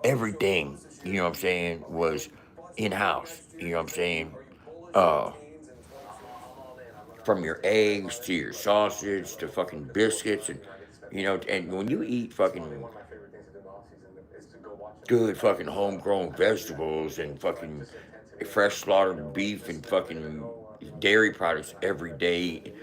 everything, you know what I'm saying, was in-house. You know what I'm saying? From your eggs to your sausage to fucking biscuits and, you know, and when you eat fucking good fucking homegrown vegetables and fucking fresh slaughtered beef and fucking dairy products every day,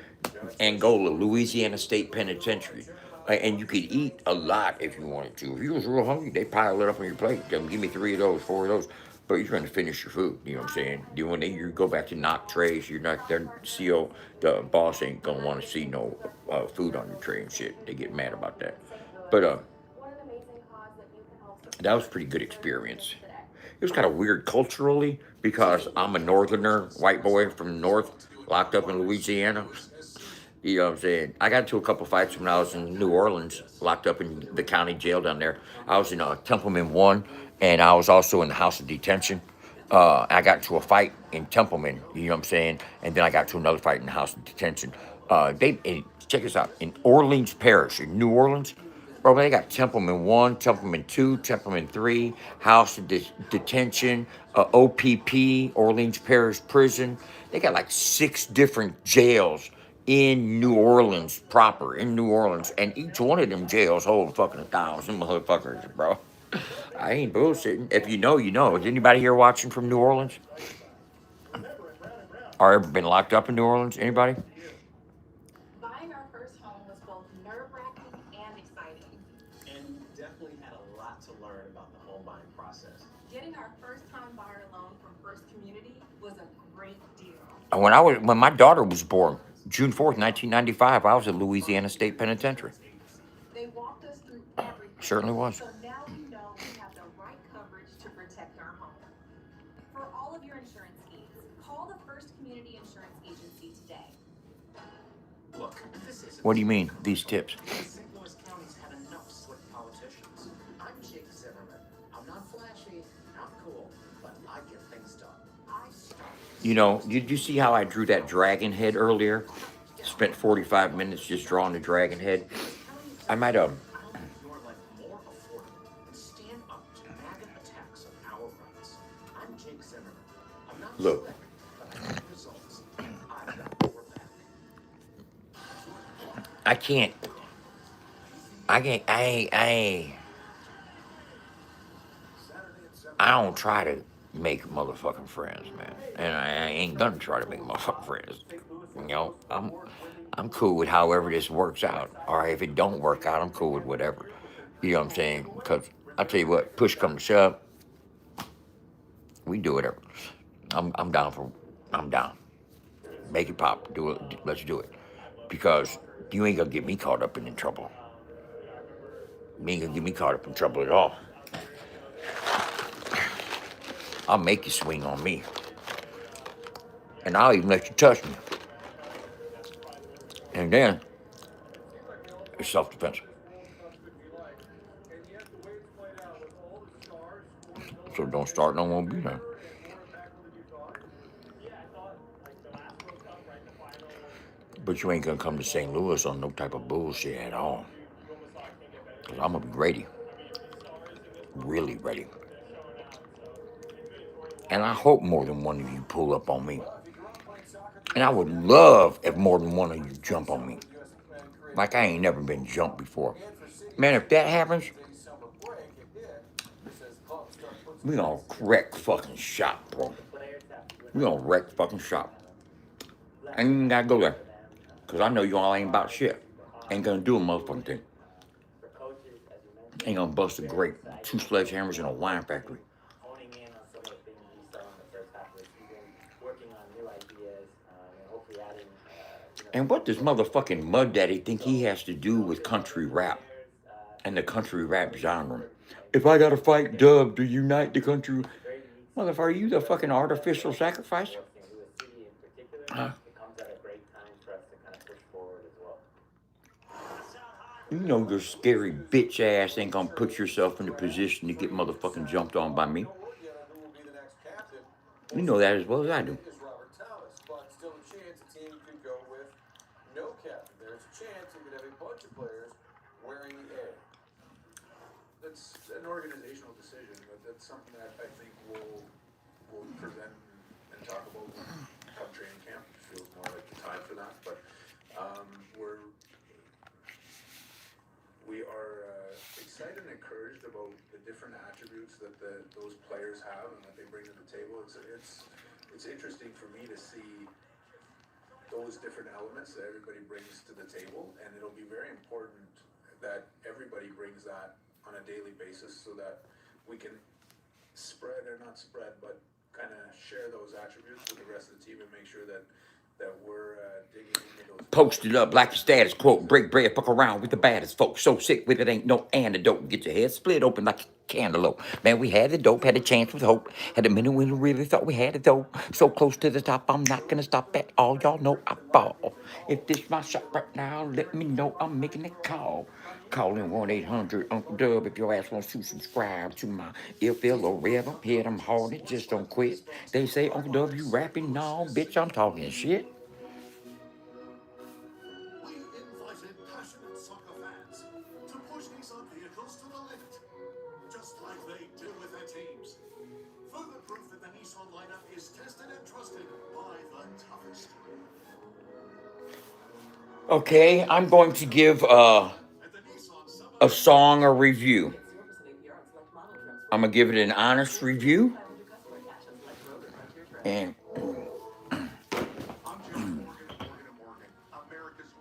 Angola, Louisiana State Penitentiary. And you could eat a lot if you wanted to. If you was real hungry, they pile it up on your plate. Give me 3 of those, 4 of those. But you're going to finish your food, you know what I'm saying? When you go back to knock trays, you're not there. CO, the boss ain't going to want to see no food on your tray and shit. They get mad about that. But that was a pretty good experience. It was kind of weird culturally because I'm a northerner, white boy from the north, locked up in Louisiana. You know what I'm saying? I got into a couple fights when I was in New Orleans, locked up in the county jail down there. I was in Templeman 1, and I was also in the house of detention. I got into a fight in Templeman, you know what I'm saying? And then I got to another fight in the house of detention. Check this out. In Orleans Parish, in New Orleans, bro, they got Templeman 1, Templeman 2, Templeman 3, house of detention, OPP, Orleans Parish Prison. They got like 6 different jails in New Orleans proper, in New Orleans, and each one of them jails hold fucking 1,000 motherfuckers, bro. I ain't bullshitting. If you know, you know. Is anybody here watching from New Orleans? Or ever been locked up in New Orleans? Anybody? Buying our first home was both nerve-wracking and exciting. And definitely certainly had a lot to learn about the home buying process. Getting our first-time buyer loan from First Community was a great deal. When my daughter was born, June 4th, 1995, I was at Louisiana State Penitentiary. They walked us through everything. Certainly was. So now we know we have the right coverage to protect our home. For all of your insurance needs, call the First Community Insurance Agency today. Look, this isn't. What do you mean, these tips? St. Louis County's had enough slick politicians. I'm Jake Zimmerman. I'm not flashy, not cool, but I get things done. I started. You know, did you see how I drew that dragon head earlier? Spent 45 minutes just drawing the dragon head. I might have. I'll make your life more affordable and stand up to MAGA attacks on our rights. I'm Jake Zimmerman. I'm not Look. slick, but I have results. I've got your back. I don't try to make motherfucking friends, man. And I ain't gonna try to make motherfucking friends. You know, I'm cool with however this works out. Or if it don't work out, I'm cool with whatever. You know what I'm saying? Because I tell you what, push come to shove, we do whatever. I'm down. Make it pop. Do it. Let's do it. Because you ain't gonna get me caught up in trouble. You ain't gonna get me caught up in trouble at all. I'll make you swing on me. And I'll even let you touch me. And then, it's self-defense. So don't start no more beat down. But you ain't gonna come to St. Louis on no type of bullshit at all. Because I'm gonna be ready. Really ready. And I hope more than one of you pull up on me. And I would love if more than one of you jump on me. Like I ain't never been jumped before. Man, if that happens, we gonna wreck fucking shop, bro. We gonna wreck fucking shop. I ain't even gotta go there. Because I know you all ain't about shit. Ain't gonna do a motherfucking thing. Ain't gonna bust a grape. 2 sledgehammers in a wine factory. And what does motherfucking Mud Daddy think he has to do with country rap and the country rap genre? If I gotta fight Dub to unite the country, motherfucker, are you the fucking artificial sacrifice? Huh? You know your scary bitch ass ain't gonna put yourself in a position to get motherfucking jumped on by me. You know that as well as I do. That's an organizational decision, but that's something that I think we'll present and talk about come training camp. It feels more like the time for that, but we are excited and encouraged about the different attributes that those players have and that they bring to the table. It's interesting for me to see those different elements that everybody brings to the table, and it'll be very important that everybody brings that on a daily basis so that we can but kind of share those attributes with the rest of the team and make sure that we're digging into those. Posted up like a status quote. Break bread, fuck around with the baddest folks. So sick with it, ain't no antidote. Get your head split open like a cantaloupe. Man, we had the dope, had a chance with hope. Had a minute when we really thought we had it though. So close to the top, I'm not gonna stop at all. Y'all know I fall. If this my shot right now, let me know I'm making a call. Call in 1-800-UNCLE Dub if your ass wants to subscribe to my FLO Rev. Hit them hard, it just don't quit. They say, Uncle Dub, you rapping? No, bitch, I'm talking shit. We invited passionate soccer fans to push Nissan vehicles to the limit, just like they do with their teams. Further proof that the Nissan lineup is tested and trusted by the toughest. Okay, I'm going to give a song a review. I'm gonna give it an honest review. And America's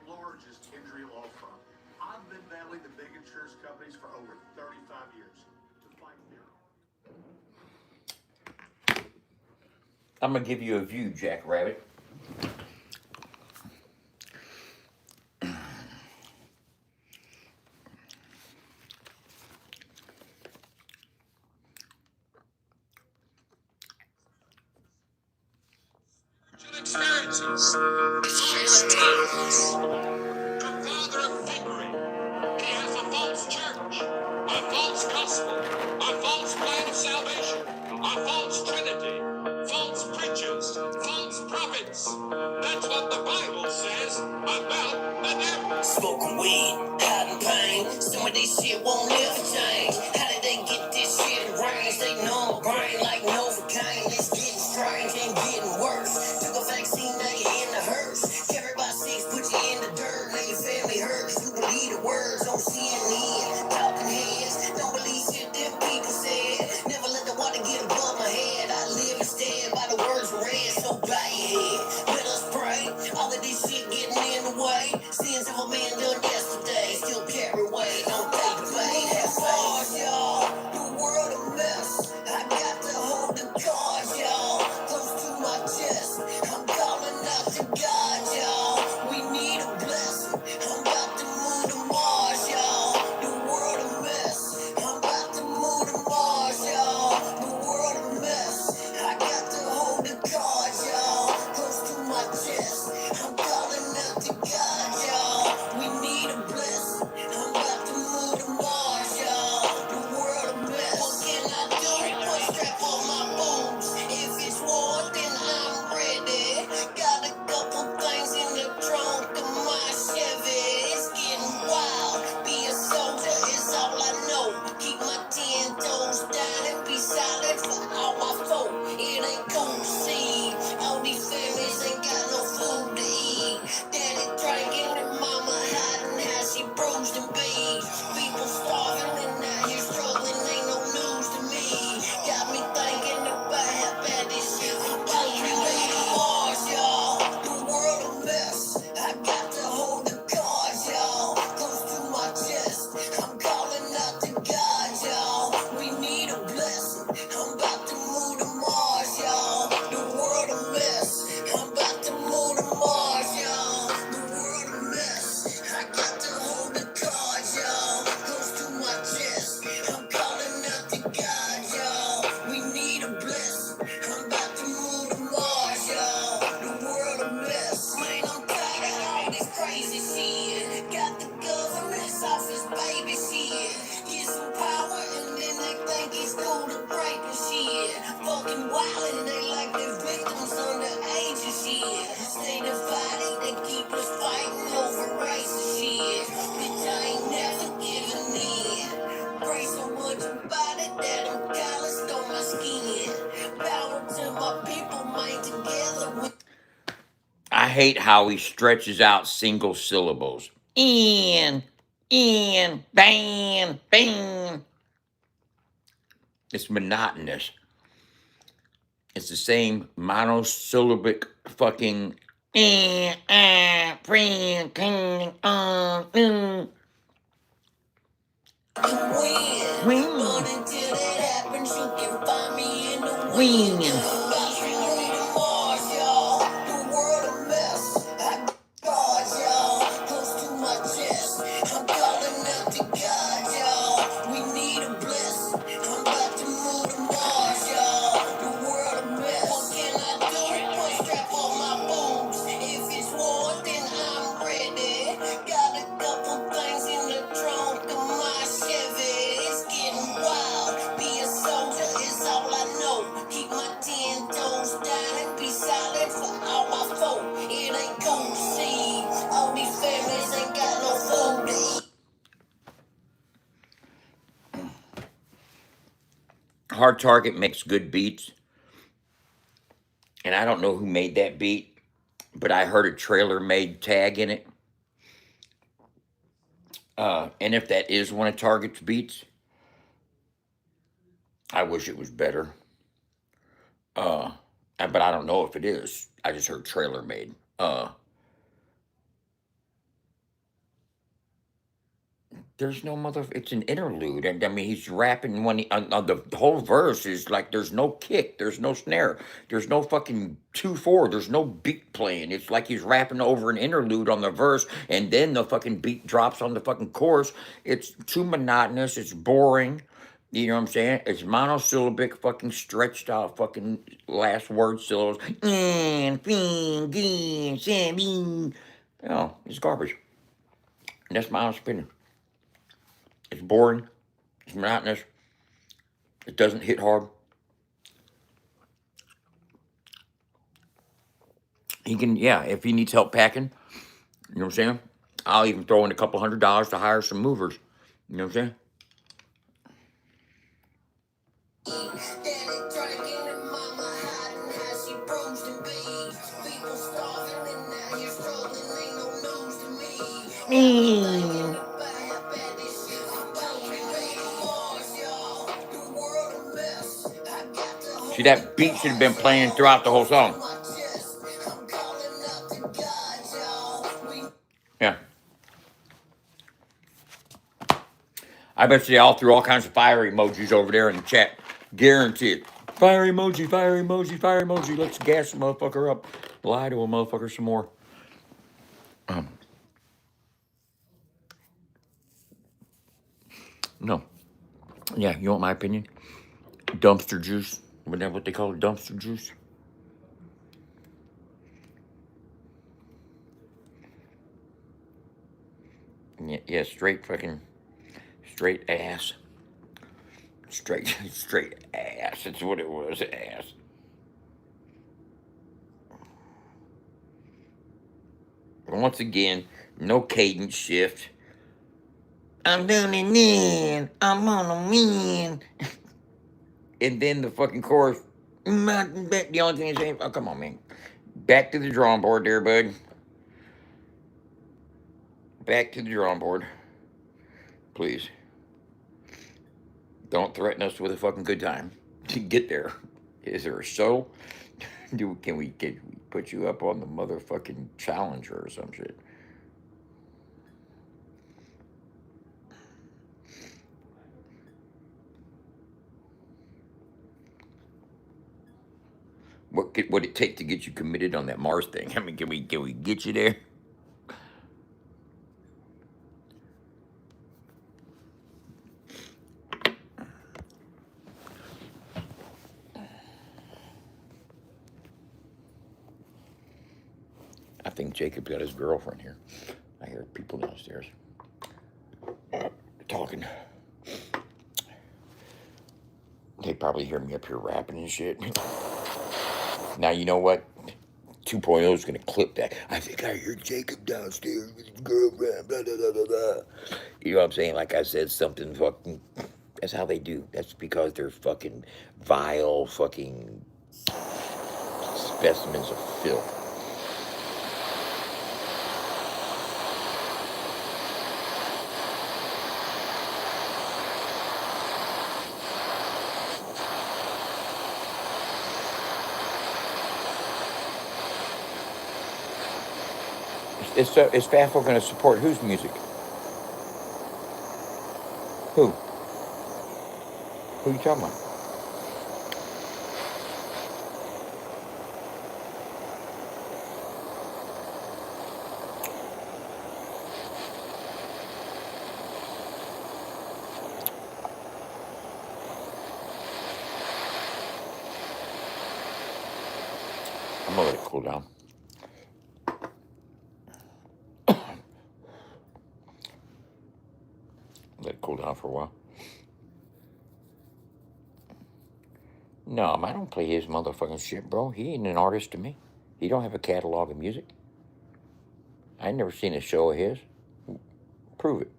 largest injury law firm. I've been battling the big insurance companies for over 35 I'm gonna give you a view, Jackrabbit. Experiences. It's just times. The father of fakery. He has a false church, a false gospel, a false plan of salvation, a false trinity, false preachers, false prophets. That's what the Bible says about the devil. Smoking weed, hiding pain. Some of this shit won't never change. How did they get this shit arranged? They know my brain like Novocaine. It's getting strange and getting worse. Took a vaccine, now you're in the hearse. Everybody sees, put you in the dirt. Now your family hurt 'cause you believe the words on CNN. Talking heads, don't believe shit them people said. Never let the water get above my head. I live instead by the words read. So bow your head, let us pray. All of this shit getting in the way. Sins of a man done yesterday still carry weight. Don't take the bait. Have faith, y'all. The world a mess. I got to hold the cards, y'all. Close to my chest. I'm calling out to God, y'all. We need a blessing. I'm about to move to Mars, y'all. The world a mess. I'm about to move to Mars, y'all. The world a mess. I got to hold the cards, y'all. Close to my chest. I'm calling out to God, y'all. We need a blessing. I'm about to move to Mars, y'all. The world a mess. What can I do? Put strap on my boobs. If it's war, then I'm ready. Got a couple things in the trunk of my Chevy. It's getting wild. Be a soldier is all I know. Keep my 10 toes down and be silent for all my folk. It ain't cool to see. All these families ain't got no food to eat. Daddy drinking and mama hiding how she bruised and beat. People starving and now here struggling ain't no news to me. Got me thinking about how bad this shit will be. Mars, y'all. The world a mess. I got to hold the cards, y'all. Close to my chest. I'm calling out to God, y'all. We need a blessing. I'm about to move to Mars, y'all. The world a mess. I'm about to move to Mars, y'all. The world a mess. I got to hold the cards, y'all. Close to my chest. I'm calling out to God, y'all. We need a blessing. I'm about to move to Mars, y'all. The world a mess. Man, I'm tired of all this crazy shit. Got the government's office, baby shit. Get some power and then they think it's cool to break and shit. Fucking wild and they like their victims underage and shit. Stay divided, they keep us fighting over race and shit. Bitch, I ain't never giving in. Pray so much about it that I'm calloused on my skin. Power to my people, made together with. I hate how he stretches out single syllables. In, ban, bang. It's monotonous. It's the same monosyllabic fucking friend, Win. But until it happens, you can find me in the wind. About to move to Mars, y'all. The world a mess. I got cards, y'all. Close to my chest. I'm calling out to God, y'all. We need a blessing. I'm about to move to Mars, y'all. The world a mess. What can I do? Put strap on my boobs. If it's war, then I'm ready. Got a couple things in the trunk of my Chevy. It's getting wild. Be a soldier is all I know. Keep my 10 toes down and be silent for all my folk. It ain't cool to see. All these families ain't got no food to eat. Hard Target makes good beats. And I don't know who made that beat, but I heard a trailer made tag in it. And if that is one of Target's beats, I wish it was better. But I don't know if it is. I just heard trailer made. There's no mother. It's an interlude, and I mean he's rapping when the whole verse is like there's no kick, there's no snare, there's no fucking 2/4, there's no beat playing. It's like he's rapping over an interlude on the verse, and then the fucking beat drops on the fucking chorus. It's too monotonous. It's boring. You know what I'm saying? It's monosyllabic, fucking stretched out, fucking last word syllables. You know, it's garbage. And that's my honest opinion. It's boring. It's monotonous. It doesn't hit hard. He can, yeah, if he needs help packing, you know what I'm saying? I'll even throw in a couple $100 to hire some movers. You know what I'm saying? See, that beat should have been playing throughout the whole song. Yeah. I bet you they all threw all kinds of fire emojis over there in the chat. Guarantee it. Fire emoji, fire emoji, fire emoji. Let's gas the motherfucker up. Lie to a motherfucker some more. No. Yeah, you want my opinion? Dumpster juice. Isn't that what they call it? Dumpster juice? Yeah, straight fucking, straight ass. Straight ass. That's what it was, ass. Once again, no cadence shift. I'm doing it in. I'm on a win. And then the fucking chorus. The only thing is saying, oh, come on, man. Back to the drawing board there, bud. Back to the drawing board. Please. Don't threaten us with a fucking good time to get there. Is there a show? Can we put you up on the motherfucking Challenger or some shit? What would it take to get you committed on that Mars thing? I mean, can we get you there? I think Jacob got his girlfriend here. I hear people downstairs talking. They probably hear me up here rapping and shit. Now, you know what? 2.0 is going to clip that. I think I hear Jacob downstairs with his girlfriend, blah, blah, blah, blah, blah. You know what I'm saying? Like I said, something fucking... That's how they do. That's because they're fucking vile fucking specimens of filth. Is Fatful going to support whose music? Who? Who are you talking about? I'm going to let it cool down. Let it cool down for a while. No, I don't play his motherfucking shit, bro. He ain't an artist to me. He don't have a catalog of music. I ain't never seen a show of his. Prove it.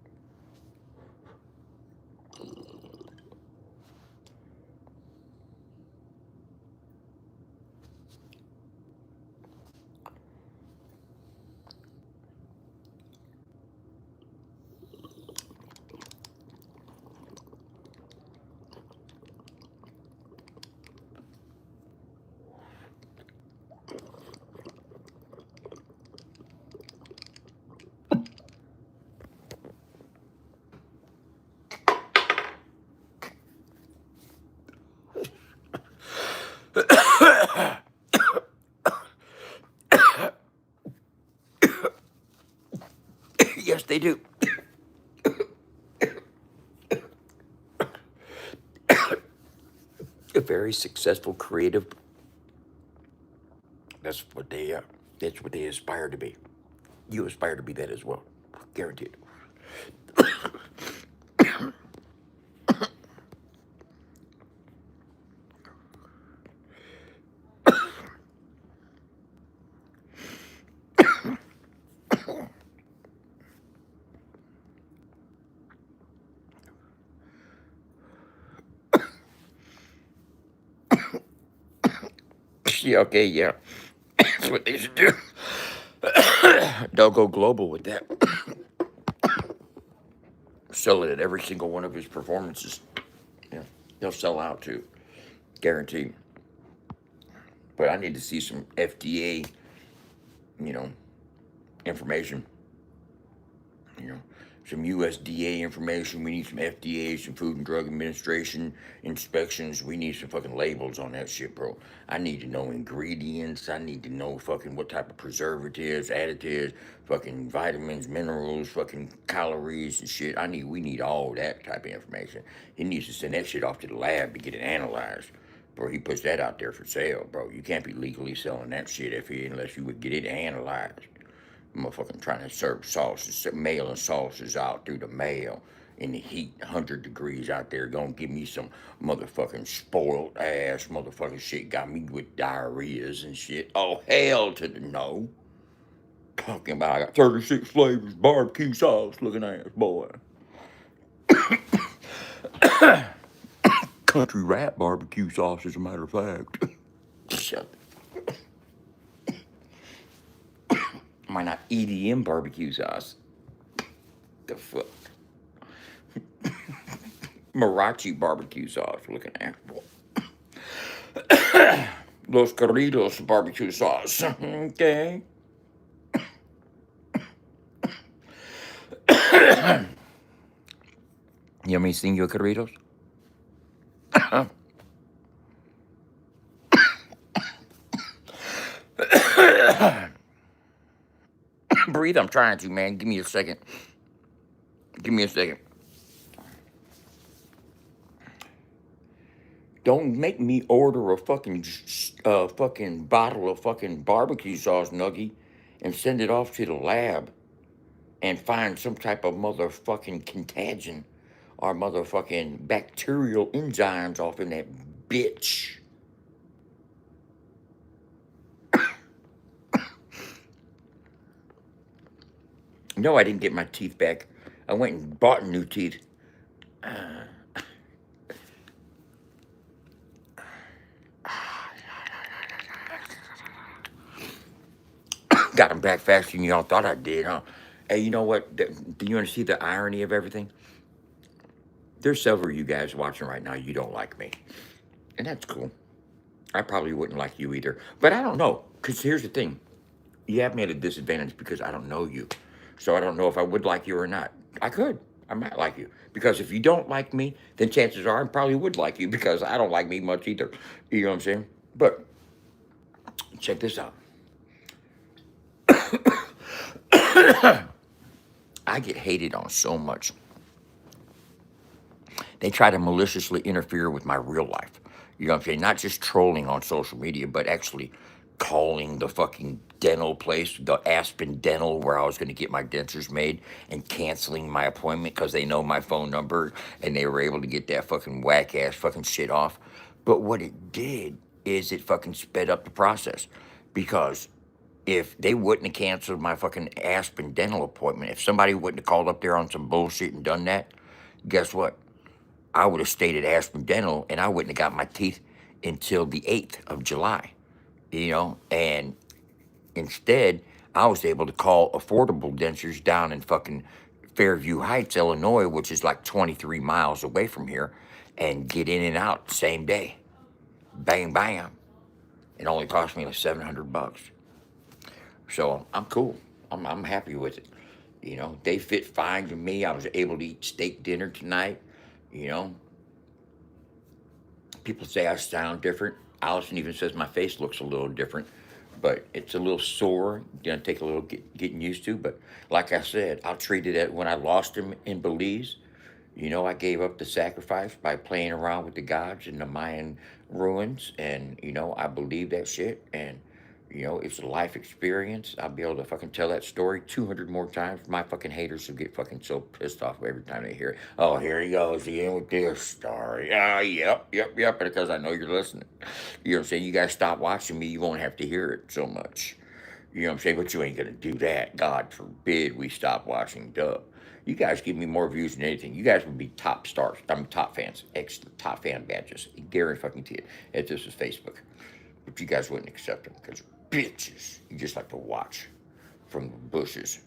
a very successful creative. That's what they aspire to be. You aspire to be that as well, guaranteed. Yeah, okay, yeah. That's what they should do. They'll go global with that. Sell it at every single one of his performances. Yeah, they'll sell out too, guaranteed. But I need to see some FDA, information. Some USDA information. We need some FDA, some Food and Drug Administration inspections. We need some fucking labels on that shit, bro. I need to know ingredients. I need to know fucking what type of preservatives, additives, fucking vitamins, minerals, fucking calories and shit. We need all that type of information. He needs to send that shit off to the lab to get it analyzed. Bro, he puts that out there for sale, bro. You can't be legally selling that shit unless you would get it analyzed. Motherfucking trying to serve sauces, mailing sauces out through the mail in the heat, 100 degrees out there. Gonna give me some motherfucking spoiled ass motherfucking shit. Got me with diarrheas and shit. Oh, hell to the no. Talking about I got 36 flavors, barbecue sauce looking ass, boy. Country rat barbecue sauce, as a matter of fact. Shut up. Why not EDM barbecue sauce? The fuck? Marachi barbecue sauce looking at. Los Corridos barbecue sauce. Okay. You want me to sing your Corridos? Breathe, I'm trying to, man. Give me a second. Give me a second. Don't make me order a fucking bottle of fucking barbecue sauce, Nuggy, and send it off to the lab and find some type of motherfucking contagion or motherfucking bacterial enzymes off in that bitch. No, I didn't get my teeth back. I went and bought new teeth. Got them back faster than y'all thought I did, huh? Hey, you know what? Do you want to see the irony of everything? There's several of you guys watching right now, you don't like me. And that's cool. I probably wouldn't like you either. But I don't know. Because here's the thing. You have me at a disadvantage because I don't know you. So I don't know if I would like you or not. I could. I might like you. Because if you don't like me, then chances are I probably would like you because I don't like me much either. You know what I'm saying? But check this out. I get hated on so much. They try to maliciously interfere with my real life. You know what I'm saying? Not just trolling on social media, but actually calling the fucking dental place, the Aspen Dental, where I was going to get my dentures made, and canceling my appointment because they know my phone number and they were able to get that fucking whack-ass fucking shit off. But what it did is it fucking sped up the process, because if they wouldn't have canceled my fucking Aspen Dental appointment, if somebody wouldn't have called up there on some bullshit and done that, guess what? I would have stayed at Aspen Dental and I wouldn't have got my teeth until the 8th of July, you know? And instead, I was able to call Affordable Dentures down in fucking Fairview Heights, Illinois, which is like 23 miles away from here, and get in and out the same day. Bang, bam. It only cost me like $700. So I'm cool. I'm happy with it. You know, they fit fine to me. I was able to eat steak dinner tonight. You know, people say I sound different. Allison even says my face looks a little different, but it's a little sore. Gonna take a little getting used to. But like I said, I'll treat it at when I lost him in Belize. You know, I gave up the sacrifice by playing around with the gods in the Mayan ruins, and you know, I believe that shit, and you know, it's a life experience. I'll be able to fucking tell that story 200 more times. My fucking haters will get fucking so pissed off every time they hear it. Oh, here he goes again with this story. Ah, yep. Because I know you're listening. You know what I'm saying? You guys stop watching me, you won't have to hear it so much. You know what I'm saying? But you ain't gonna do that. God forbid we stop watching Dub. You guys give me more views than anything. You guys would be top stars. I mean, top fans. Top fan badges. Guarantee fucking to it. If this was Facebook. But you guys wouldn't accept them because bitches. You just like to watch from the bushes.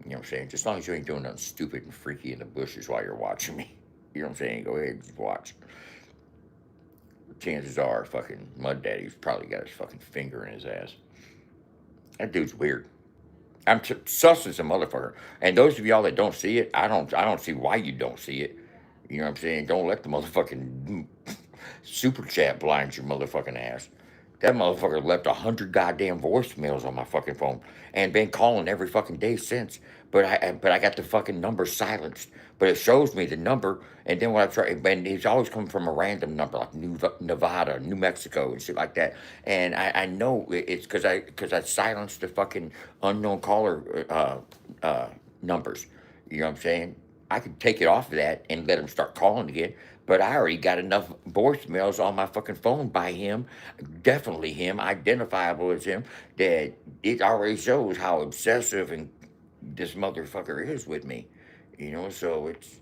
You know what I'm saying? Just as long as you ain't doing nothing stupid and freaky in the bushes while you're watching me. You know what I'm saying? Go ahead and just watch. Chances are fucking Mud Daddy's probably got his fucking finger in his ass. That dude's weird. I'm sus as a motherfucker. And those of y'all that don't see it, I don't see why you don't see it. You know what I'm saying? Don't let the motherfucking super chat blind your motherfucking ass. That motherfucker left 100 goddamn voicemails on my fucking phone and been calling every fucking day since. But I got the fucking number silenced. But it shows me the number, and then when I try, and it's always coming from a random number like Nevada, New Mexico, and shit like that. And I know it's because I silenced the fucking unknown caller numbers. You know what I'm saying? I could take it off of that and let him start calling again. But I already got enough voicemails on my fucking phone by him, definitely him, identifiable as him, that it already shows how obsessive and this motherfucker is with me. You know, so it's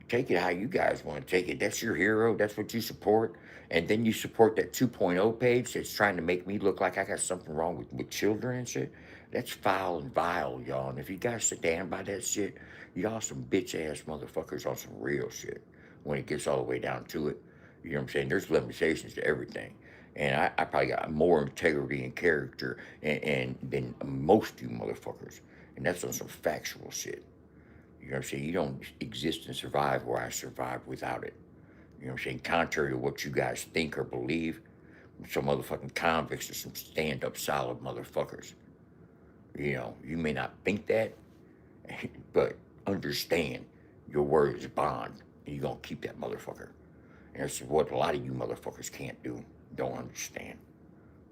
take it how you guys want to take it. That's your hero. That's what you support. And then you support that 2.0 page that's trying to make me look like I got something wrong with children and shit. That's foul and vile, y'all. And if you guys stand by that shit, y'all some bitch ass motherfuckers on some real shit. When it gets all the way down to it, you know what I'm saying? There's limitations to everything. And I probably got more integrity and character and than most of you motherfuckers. And that's on some factual shit. You know what I'm saying? You don't exist and survive where I survived without it. You know what I'm saying? Contrary to what you guys think or believe, some motherfucking convicts are some stand-up solid motherfuckers. You know, you may not think that, but understand your word is bond. And you're going to keep that motherfucker. And that's what a lot of you motherfuckers can't do. Don't understand.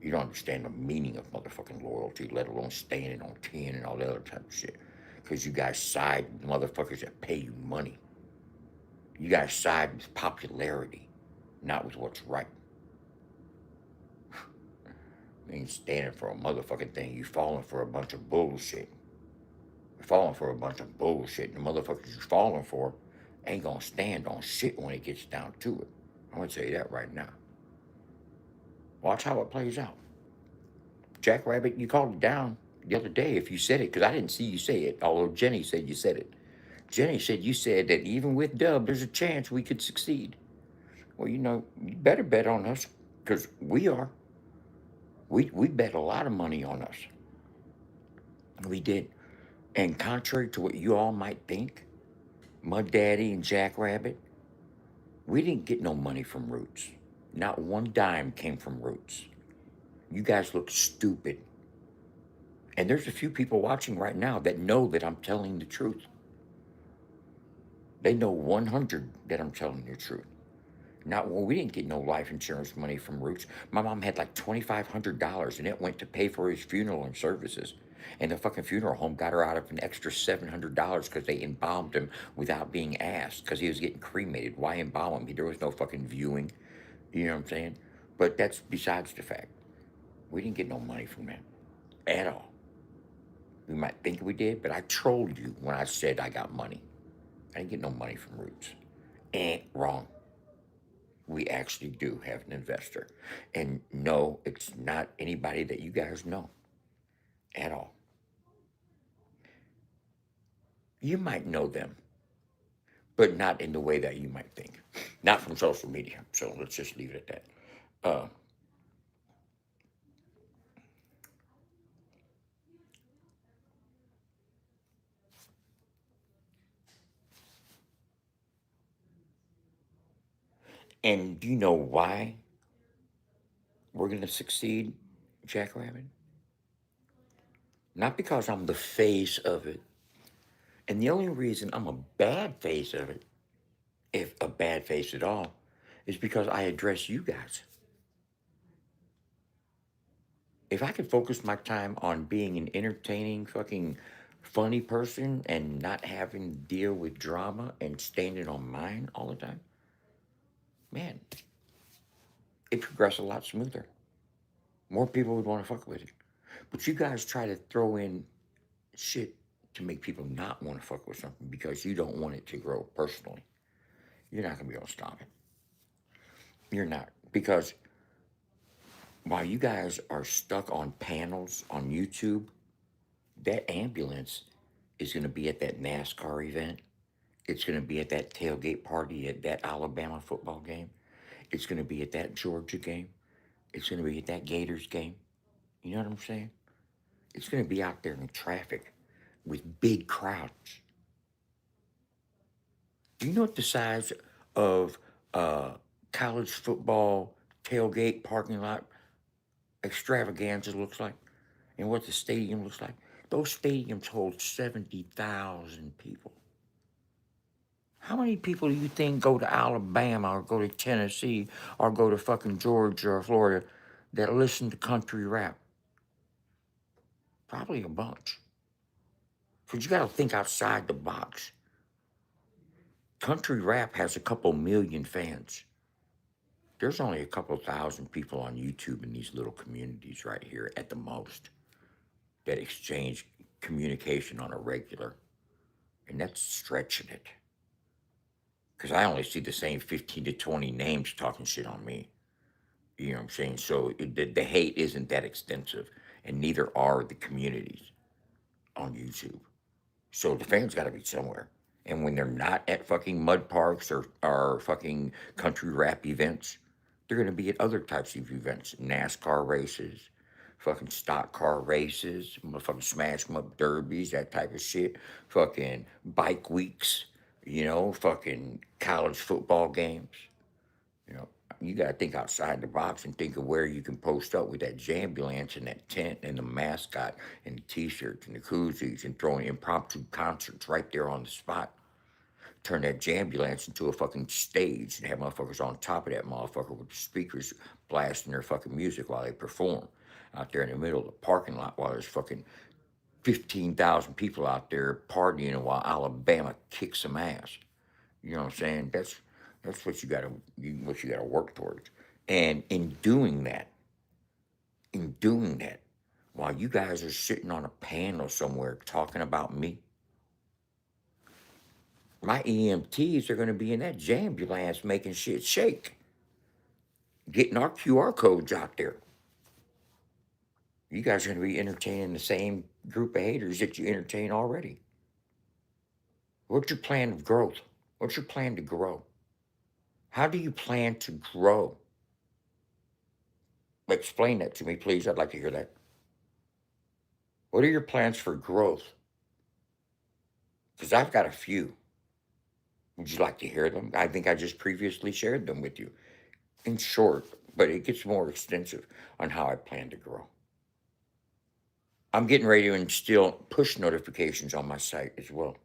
You don't understand the meaning of motherfucking loyalty, let alone standing on 10 and all that other type of shit. Because you guys side with motherfuckers that pay you money. You guys side with popularity, not with what's right. You ain't standing for a motherfucking thing. You falling for a bunch of bullshit. You're falling for a bunch of bullshit. The motherfuckers you're falling for ain't gonna stand on shit when it gets down to it. I'm gonna tell you that right now. Watch how it plays out. Jackrabbit, you called it down the other day if you said it, because I didn't see you say it, although Jenny said you said it. Jenny said you said that even with Dub, there's a chance we could succeed. Well, you know, you better bet on us, because we are. We bet a lot of money on us. We did. And contrary to what you all might think, Mud Daddy and Jackrabbit, we didn't get no money from Roots. Not one dime came from Roots. You guys look stupid. And there's a few people watching right now that know that I'm telling the truth. They know 100 that I'm telling the truth. Well, we didn't get no life insurance money from Roots. My mom had like $2,500 and it went to pay for his funeral and services. And the fucking funeral home got her out of an extra $700 because they embalmed him without being asked because he was getting cremated. Why embalm him? There was no fucking viewing. You know what I'm saying? But that's besides the fact. We didn't get no money from that at all. You might think we did, but I trolled you when I said I got money. I didn't get no money from Roots. Wrong. We actually do have an investor. And no, it's not anybody that you guys know at all. You might know them, but not in the way that you might think. Not from social media. So let's just leave it at that. And do you know why we're going to succeed, Jackrabbit? Not because I'm the face of it. And the only reason I'm a bad face of it, if a bad face at all, is because I address you guys. If I could focus my time on being an entertaining, fucking funny person and not having to deal with drama and standing on mine all the time, man, it progressed a lot smoother. More people would want to fuck with it. But you guys try to throw in shit to make people not want to fuck with something because you don't want it to grow personally. You're not going to be able to stop it. You're not. Because while you guys are stuck on panels on YouTube, that ambulance is going to be at that NASCAR event. It's going to be at that tailgate party at that Alabama football game. It's going to be at that Georgia game. It's going to be at that Gators game. You know what I'm saying? It's going to be out there in traffic with big crowds. Do you know what the size of college football tailgate parking lot extravaganza looks like? And what the stadium looks like? Those stadiums hold 70,000 people. How many people do you think go to Alabama or go to Tennessee or go to fucking Georgia or Florida that listen to country rap? Probably a bunch. Because you got to think outside the box. Country rap has a couple million fans. There's only a couple thousand people on YouTube in these little communities right here at the most that exchange communication on a regular. And that's stretching it. Because I only see the same 15 to 20 names talking shit on me. You know what I'm saying? So the hate isn't that extensive. And neither are the communities on YouTube. So the fans got to be somewhere. And when they're not at fucking mud parks or fucking country rap events, they're going to be at other types of events. NASCAR races, fucking stock car races, fucking smash 'em up derbies, that type of shit. Fucking bike weeks, you know, fucking college football games. You know, you got to think outside the box and think of where you can post up with that jambulance and that tent and the mascot and the t-shirts and the koozies and throwing impromptu concerts right there on the spot. Turn that jambulance into a fucking stage and have motherfuckers on top of that motherfucker with the speakers blasting their fucking music while they perform out there in the middle of the parking lot while there's fucking 15,000 people out there partying while Alabama kicks some ass. You know what I'm saying? That's what you gotta work towards. And in doing that, while you guys are sitting on a panel somewhere talking about me, my EMTs are going to be in that jambulance making shit shake. Getting our QR codes out there. You guys are going to be entertaining the same group of haters that you entertain already. What's your plan of growth? What's your plan to grow? How do you plan to grow? Explain that to me, please. I'd like to hear that. What are your plans for growth? Because I've got a few. Would you like to hear them? I think I just previously shared them with you. In short, but it gets more extensive on how I plan to grow. I'm getting ready to instill push notifications on my site as well.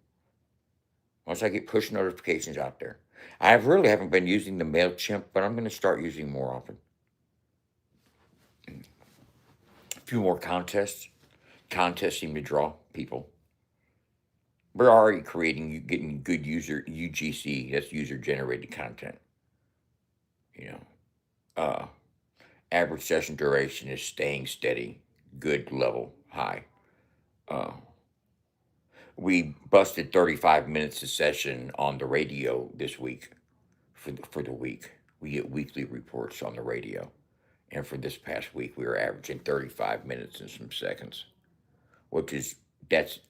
Once I get push notifications out there. I really haven't been using the MailChimp, but I'm going to start using more often. A few more contests. Contests seem to draw people. We're already getting good UGC, that's user-generated content. You know, average session duration is staying steady, good level, high. We busted 35 minutes a session on the radio this week for the week. We get weekly reports on the radio. And for this past week, we were averaging 35 minutes and some seconds, that's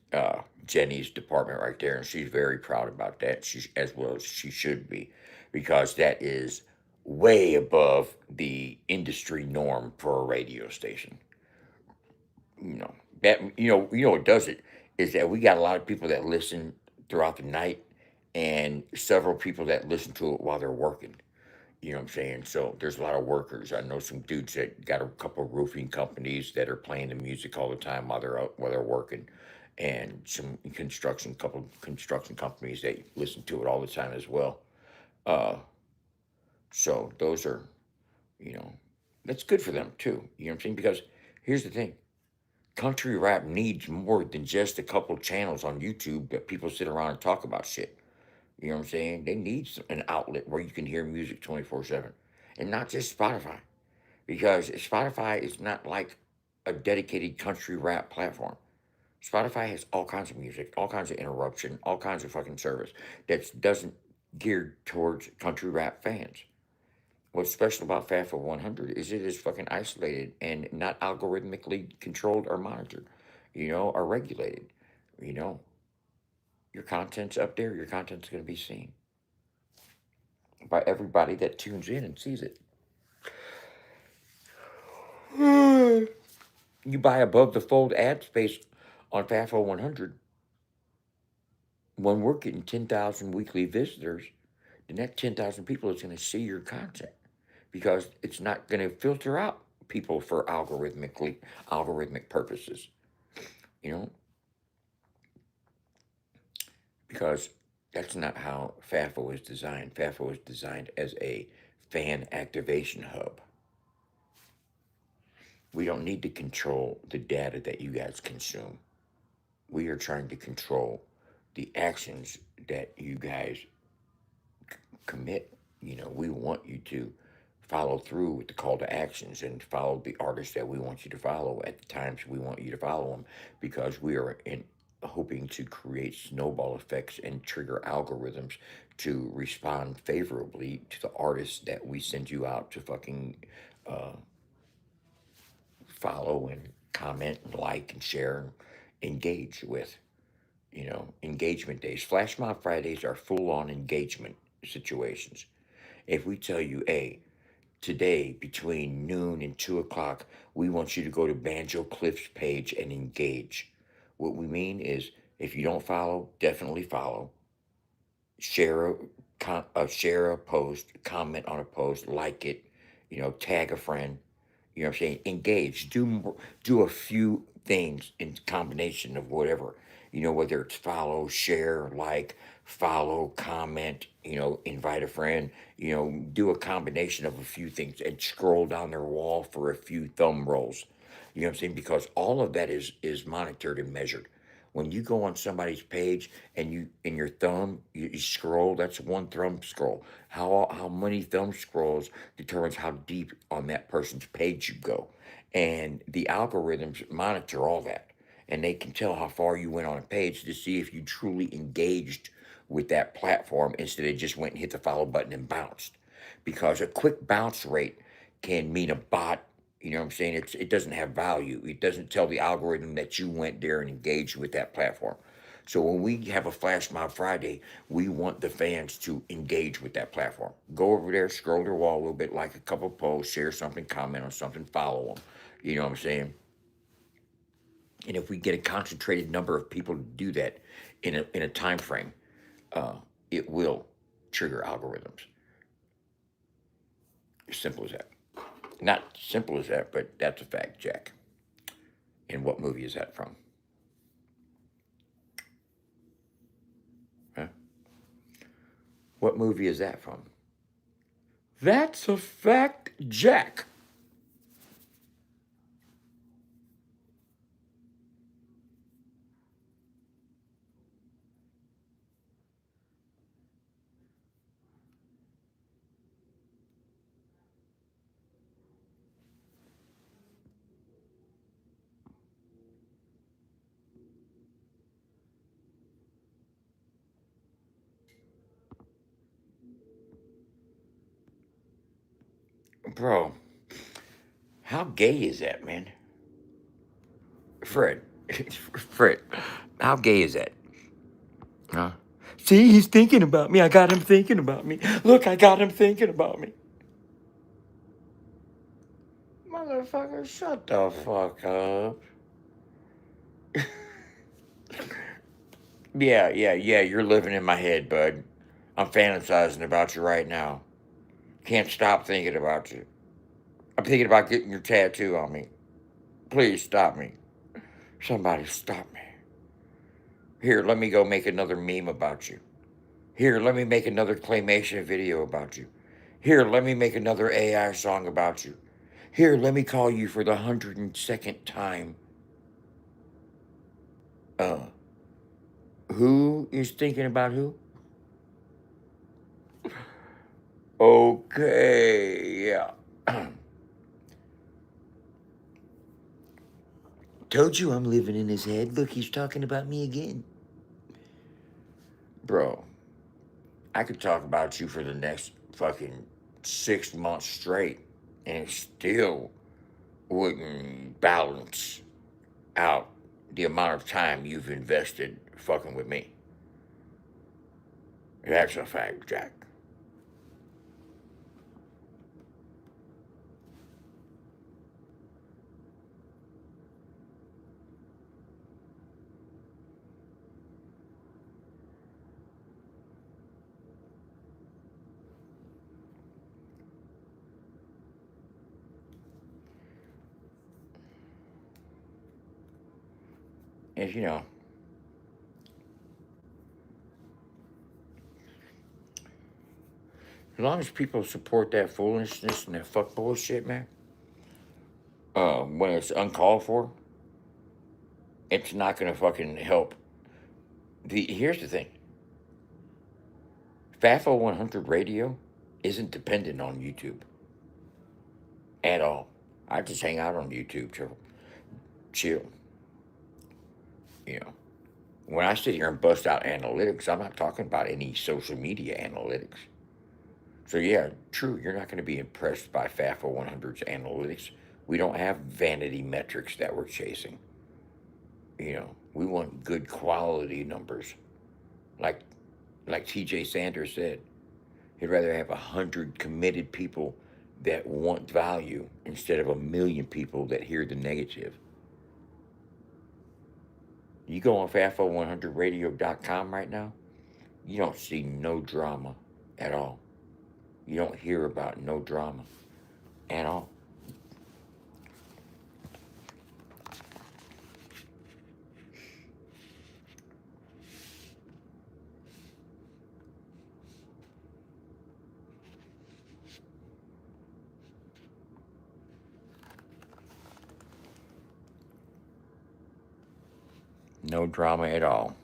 Jenny's department right there. And she's very proud about that, as well as she should be, because that is way above the industry norm for a radio station. What does it is that we got a lot of people that listen throughout the night and several people that listen to it while they're working. You know what I'm saying? So there's a lot of workers. I know some dudes that got a couple of roofing companies that are playing the music all the time while they're working. and couple construction companies that listen to it all the time as well. So those are, that's good for them too. You know what I'm saying? Because here's the thing. Country rap needs more than just a couple channels on YouTube that people sit around and talk about shit. You know what I'm saying? They need an outlet where you can hear music 24/7. And not just Spotify. Because Spotify is not like a dedicated country rap platform. Spotify has all kinds of music, all kinds of interruption, all kinds of fucking service that doesn't geared towards country rap fans. What's special about FAFO 100 is it is fucking isolated and not algorithmically controlled or monitored, or regulated. Your content's up there, your content's going to be seen by everybody that tunes in and sees it. You buy above the fold ad space on FAFO 100. When we're getting 10,000 weekly visitors, then that 10,000 people is going to see your content because it's not going to filter out people for algorithmic purposes, because that's not how FAFO is designed. FAFO is designed as a fan activation hub. We don't need to control the data that you guys consume. We are trying to control the actions that you guys commit. We want you to follow through with the call to actions and follow the artists that we want you to follow at the times we want you to follow them, because we are hoping to create snowball effects and trigger algorithms to respond favorably to the artists that we send you out to fucking follow and comment and like and share and engage with. Engagement days. Flash Mob Fridays are full-on engagement situations. If we tell you, hey, today between noon and 2 o'clock, we want you to go to Banjo Cliff's page and engage. What we mean is, if you don't follow, definitely follow. Share a post, comment on a post, like it, tag a friend. You know what I'm saying? Engage. Do a few things in combination of whatever. Whether it's follow, share, like, follow, comment, invite a friend, do a combination of a few things and scroll down their wall for a few thumb rolls. You know what I'm saying? Because all of that is monitored and measured. When you go on somebody's page and you scroll, that's one thumb scroll. How many thumb scrolls determines how deep on that person's page you go. And the algorithms monitor all that. And they can tell how far you went on a page to see if you truly engaged with that platform instead of just went and hit the follow button and bounced. Because a quick bounce rate can mean a bot. You know what I'm saying? It doesn't have value. It doesn't tell the algorithm that you went there and engaged with that platform. So when we have a Flash Mob Friday, we want the fans to engage with that platform. Go over there, scroll their wall a little bit, like a couple posts, share something, comment on something, follow them. You know what I'm saying? And if we get a concentrated number of people to do that in a time frame, it will trigger algorithms. As simple as that. Not simple as that, but that's a fact, Jack. And what movie is that from? Huh? What movie is that from? That's a fact, Jack. Bro, how gay is that, man? Fred, how gay is that? Huh? See, he's thinking about me. I got him thinking about me. Look, I got him thinking about me. Motherfucker, shut the fuck up. Yeah, you're living in my head, bud. I'm fantasizing about you right now. Can't stop thinking about you. I'm thinking about getting your tattoo on me. Please stop me. Somebody stop me. Here, let me go make another meme about you. Here, let me make another claymation video about you. Here, let me make another AI song about you. Here, let me call you for the 102nd time. Who is thinking about who? Okay, yeah. Told you I'm living in his head. Look, he's talking about me again. Bro, I could talk about you for the next fucking 6 months straight, and it still wouldn't balance out the amount of time you've invested fucking with me. That's a fact, Jack. As you know, as long as people support that foolishness and that fuck bullshit, man, when it's uncalled for, it's not gonna fucking help. Here's the thing. FAFO 100 Radio isn't dependent on YouTube at all. I just hang out on YouTube, chill. You know, when I sit here and bust out analytics, I'm not talking about any social media analytics. So yeah, true, you're not going to be impressed by FAFO 100's analytics. We don't have vanity metrics that we're chasing. You know, we want good quality numbers. Like TJ Sanders said, he'd rather have 100 committed people that want value instead of 1 million people that hear the negative. You go on FAFO100radio.com right now, you don't see no drama at all. You don't hear about no drama at all. No drama at all.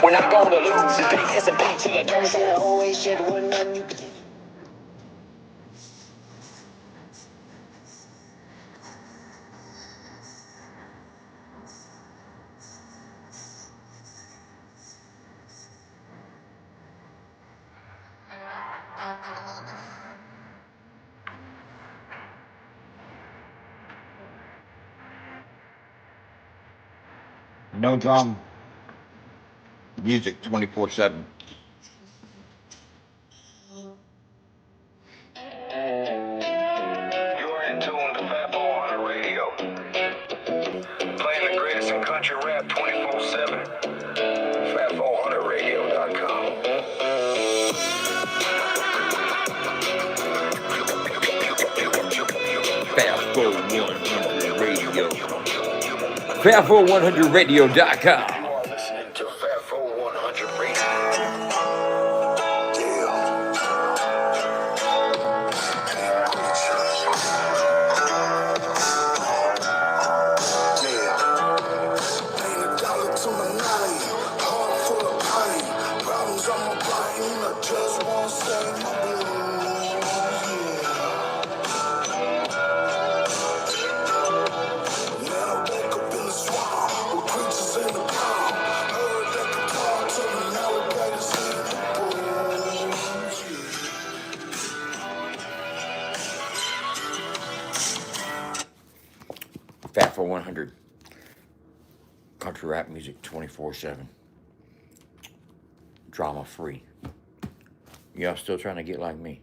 We're not gonna lose. Big S&P to the dirt. Said always shit when none you. No drama. Music 24/7. You're in tune to FAFO 100 Radio. Playing the greatest in country rap 24/7. FAFO100radio.com. FAFO 100 Radio. FAFO100radio.com. You are listening to FAFO 100 Radio. FAFO 100. Country rap music 24/7. Drama free. Y'all still trying to get like me?